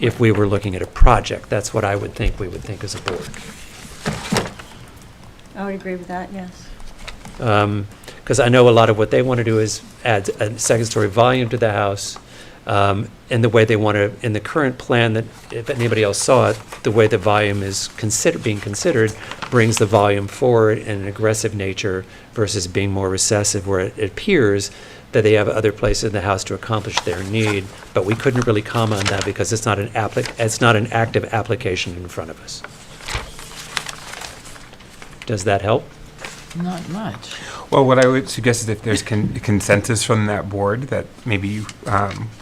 If we were looking at a project, that's what I would think we would think as a board. I would agree with that, yes. Because I know a lot of what they want to do is add a second-story volume to the house, And the way they want to, in the current plan, that if anybody else saw it, the way the volume is being considered brings the volume forward in an aggressive nature versus being more recessive, where it appears that they have other places in the house to accomplish their need, but we couldn't really comment on that because it's not an active application in front of us. Does that help? Not much. Well, what I would suggest is if there's consensus from that board, that maybe you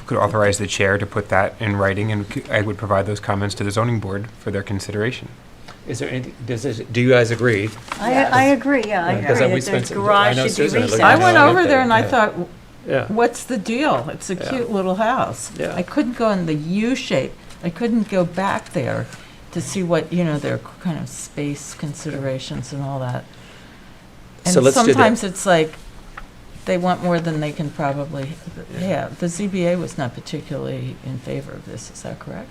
could authorize the chair to put that in writing, and I would provide those comments to the zoning board for their consideration. Is there anything, do you guys agree? I agree, yeah, I Yeah, agree 'cause that we there's spent some- I garage know should be Susan, I looked recessed. at I it. went Yeah. over there and I Yeah. thought, Yeah. what's the deal? It's a Yeah. cute little house. Yeah. I couldn't go in the U shape. I couldn't go back there to see what, their kind of space considerations and all that. So And let's do that. sometimes it's like, they want more than they can probably have. The ZBA was not particularly in favor of this, is that correct?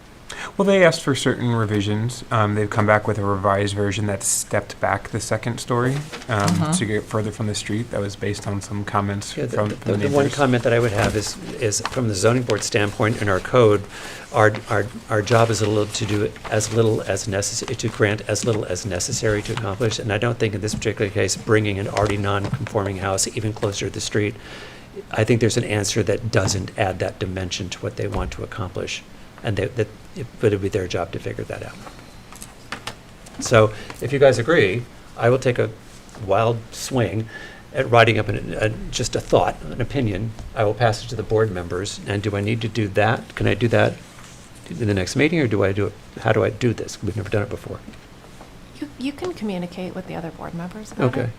Well, they asked for certain revisions. They've come back with a revised version that stepped back the second story to get further from the street. That was based on some comments Yeah, from the the neighbors. one comment that I would have is from the zoning board standpoint in our code, our job is to do as little as necessary, to grant as little as necessary to accomplish. And I don't think in this particular case, bringing an already non-conforming house even closer to the street, I think there's an answer that doesn't add that dimension to what they want to accomplish. And but it would be their job to figure that out. So if you guys agree, I will take a wild swing at writing up just a thought, an opinion. I will pass it to the board members. And do I need to do that? Can I do that in the next meeting, or do I do it? How do I do this? We've never done it before. You can communicate with the other board members about it. Okay.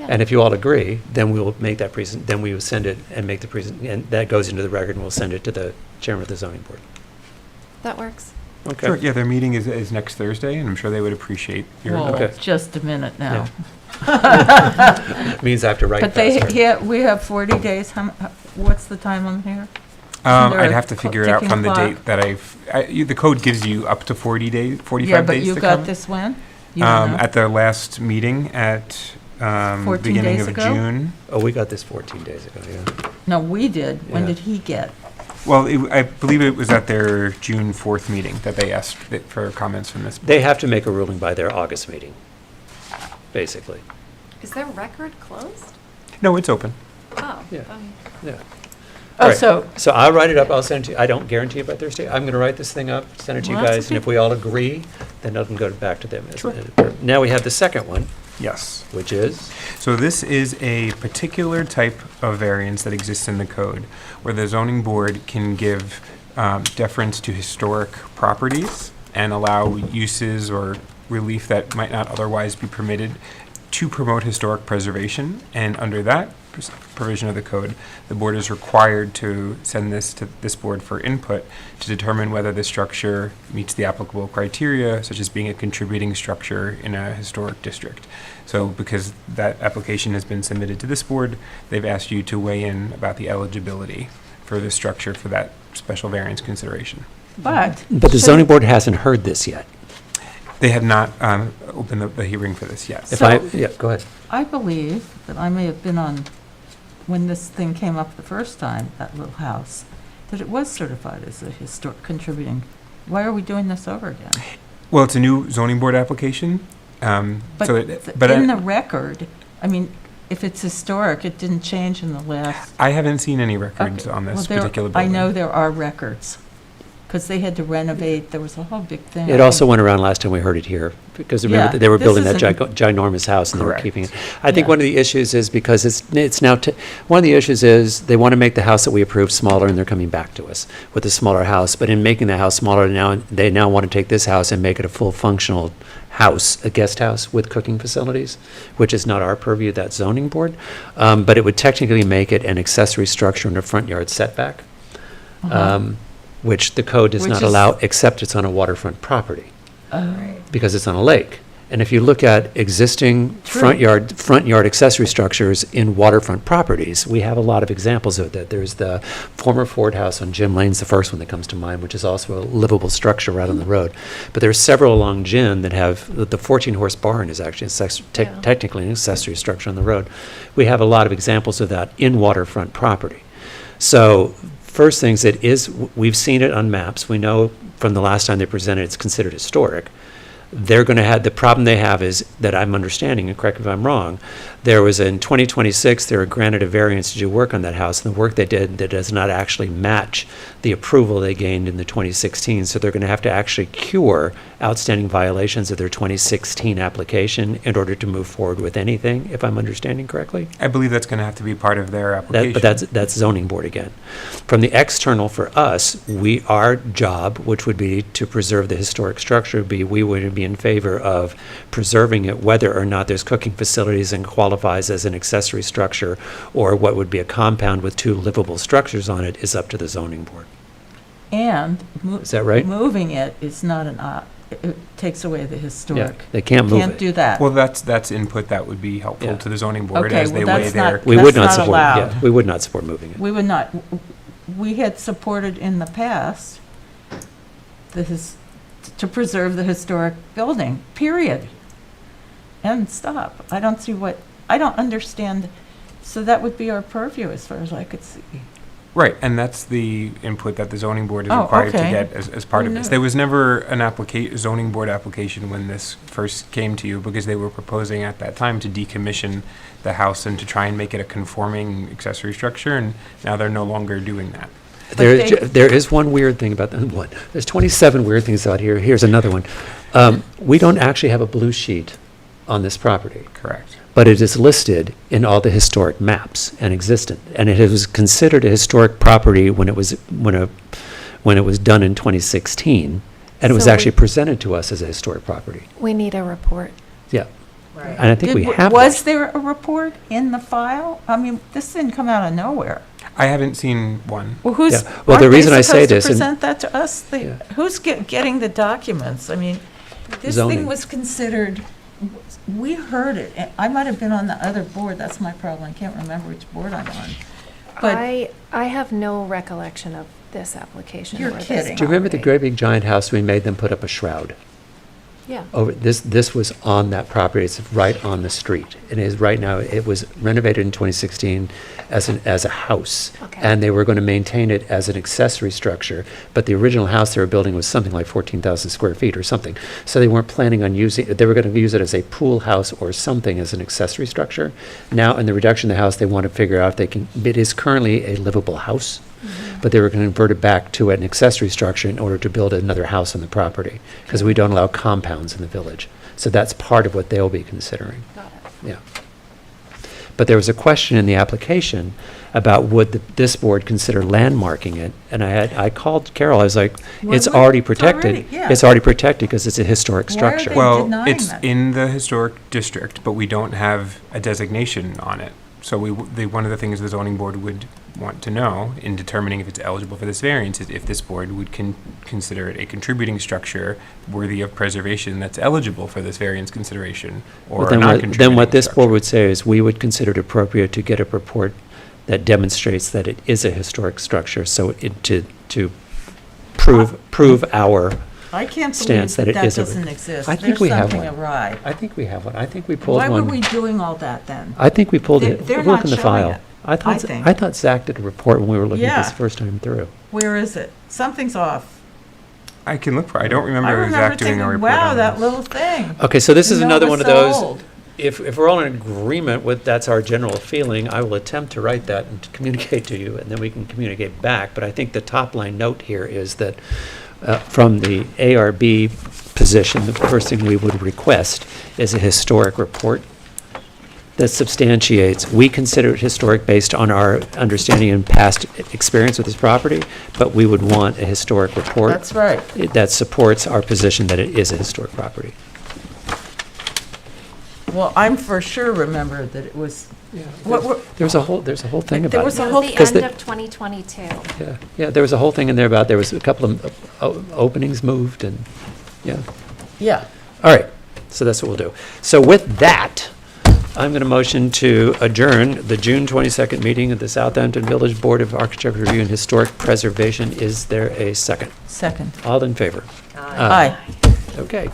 Yeah. And if you all agree, then we will make that then we will send it and make the and that goes into the record, and we'll send it to the chairman of the zoning board. That works. Okay. Sure, yeah, their meeting is next Thursday, and I'm sure they would appreciate your Well, Okay. just a minute now. Means I have to write But faster. we have 40 days. What's the time on here? Isn't there I'd a have to figure it out ticking from the clock? date that the code gives you up to 40 days, 45 Yeah, but days you to got come. this when? You don't know? At their last meeting at 14 beginning days of ago? June. Oh, we got this 14 days ago, yeah. No, we did. When Yeah. did he get? Well, I believe it was at their June 4th meeting that they asked for comments from this. They have to make a ruling by their August meeting, basically. Is their record closed? No, it's open. Oh. Yeah. Yeah. Oh, All right. so- So I'll write it up, I'll send it to you. I don't guarantee it by Thursday. I'm going to write this thing up, send it to you Well, that's guys, and okay. if we all agree, then I can go back to them. Sure. Now we have the second one, Yes. which is? So this is a particular type of variance that exists in the code, where the zoning board can give deference to historic properties and allow uses or relief that might not otherwise be permitted to promote historic preservation. And under that provision of the code, the board is required to send this to this board for input to determine whether the structure meets the applicable criteria, such as being a contributing structure in a historic district. So because that application has been submitted to this board, they've asked you to weigh in about the eligibility for the structure for that special variance consideration. But. But the zoning board hasn't heard this yet. They had not opened the hearing for this yet. Yeah, go ahead. I believe that I may have been on, when this thing came up the first time, that little house, that it was certified as a historic contributing. Why are we doing this over again? Well, it's a new zoning board application. But So in the record, I mean, if it's historic, it didn't change in the last. I haven't seen any records Okay. on this Well, there- particular I building. know there are records, because they had to renovate, there was a whole big thing. It also went around last time we heard it here, because remember, Yeah, they were this building that isn't- ginormous house and they were Correct. keeping it. I think Yeah. one of the issues is because it's now, one of the issues is they want to make the house that we approved smaller, and they're coming back to us with a smaller house. But in making the house smaller now, they now want to take this house and make it a full functional house, a guest house with cooking facilities, which is not our purview, that zoning board. But it would technically make it an accessory structure in a front yard setback. Which the code does Which not is- allow, except it's on a waterfront property, Oh. because it's on a lake. And if you look at existing True. front yard accessory structures in waterfront properties, we have a lot of examples of that. There's the former Ford House on Gin Lane's the first one that comes to mind, which is also a livable structure right on the road. But there's several along Gin that have, the 14-horse barn is actually technically an accessory structure on the road. We have a lot of examples of that in waterfront property. So first things, we've seen it on maps. We know from the last time they presented, it's considered historic. They're going to have, the problem they have is that I'm understanding, and correct me if I'm wrong, there was in 2026, they were granted a variance to do work on that house, and the work they did that does not actually match the approval they gained in the 2016. So they're going to have to actually cure outstanding violations of their 2016 application in order to move forward with anything, if I'm understanding correctly? I believe that's going to have to be part of their application. But that's zoning board again. From the external for us, our job, which would be to preserve the historic structure, would be we would be in favor of preserving it, whether or not there's cooking facilities and qualifies as an accessory structure, or what would be a compound with 2 livable structures on it is up to the zoning board. And Is that right? moving it is not it takes away the historic. Yeah, they can't move it. Can't do that. Well, that's input that would be helpful Yeah. to the zoning board Okay, as they well, weigh that's their. not- We would That's not not support, allowed. we would not support moving it. We would not. We had supported in the past to preserve the historic building, period. And stop. I don't understand. So that would be our purview as far as I could see. Right, and that's the input that the zoning board is Oh, required to okay. get as part Who of this. knew? There was never an zoning board application when this first came to you, because they were proposing at that time to decommission the house and to try and make it a conforming accessory structure, and now they're no longer doing that. There is one weird thing about that. One. There's 27 weird things out here. Here's another one. We don't actually have a blue sheet on this property. Correct. But it is listed in all the historic maps and existent. And it was considered a historic property when it was done in 2016. And it was So actually presented to us as a historic property. We need a report. Yeah. Right. And I think we have Was that. there a report in the file? I mean, this didn't come out of nowhere. I haven't seen one. Well, who's, Yeah. Well, the aren't they reason I say supposed to this, and- present that to us? Who's getting the documents? I mean, this Zoning. thing was considered, we heard it. And I might have been on the other board, that's my problem. I can't remember which board I'm on. But I have no recollection of this application. You're or this kidding. Do you remember the property. great big giant house we made them put up a shroud? Yeah. Over this was on that property. It's right on the street. It is right now. It was renovated in 2016 as a house, Okay. and they were going to maintain it as an accessory structure. But the original house they were building was something like 14,000 square feet or something. So they weren't planning on using. They were going to use it as a pool house or something as an accessory structure. Now, in the reduction of the house, they want to figure out if they can. It is currently a livable house. But they were going to convert it back to an accessory structure in order to build another house on the property, because we don't allow compounds in the village. So that's part of what they'll be considering. Got it. Yeah. But there was a question in the application about would this board consider landmarking it? And I called Carol, I was like, it's already protected. yeah. It's already protected because it's a historic Why are structure. they Well, denying it's that? in the historic district, but we don't have a designation on it. So one of the things the zoning board would want to know in determining if it's eligible for this variance is if this board would consider it a contributing structure worthy of preservation that's eligible for this variance consideration, or Well, a then non-contributing what this board structure. would say is we would consider it appropriate to get a report that demonstrates that it is a historic structure, so to prove our I can't believe stance that it that is a. doesn't exist. I think There's we have something one. awry. I think we have one. I think we pulled Why one. were we doing all that then? I think we pulled it. They're Look not in the showing file. it, I thought think. I thought Zach did a report when we were looking at this Yeah. first time through. Where is it? Something's off. I can look for. I don't I remember remember Zach doing thinking, a report wow, on that this. little thing. Okay, so this is You know, another it one was of so those. old. If we're all in agreement with that's our general feeling, I will attempt to write that and to communicate to you, and then we can communicate back. But I think the top line note here is that from the ARB position, the first thing we would request is a historic report that substantiates, we consider it historic based on our understanding and past experience with this property, but we would want a historic report. That's right. That supports our position that it is a historic property. Well, I'm for sure remember that it was, There's a whole thing about it. There was a It whole, was the 'Cause end the- of 2022. Yeah, there was a whole thing in there about, there was a couple of openings moved and, yeah. yeah. All right, so that's what we'll do. So with that, I'm going to motion to adjourn the June 22nd meeting of the Southampton Village Board of Architecture Review and Historic Preservation. Is there a second? Second. All in favor? Aye. Okay.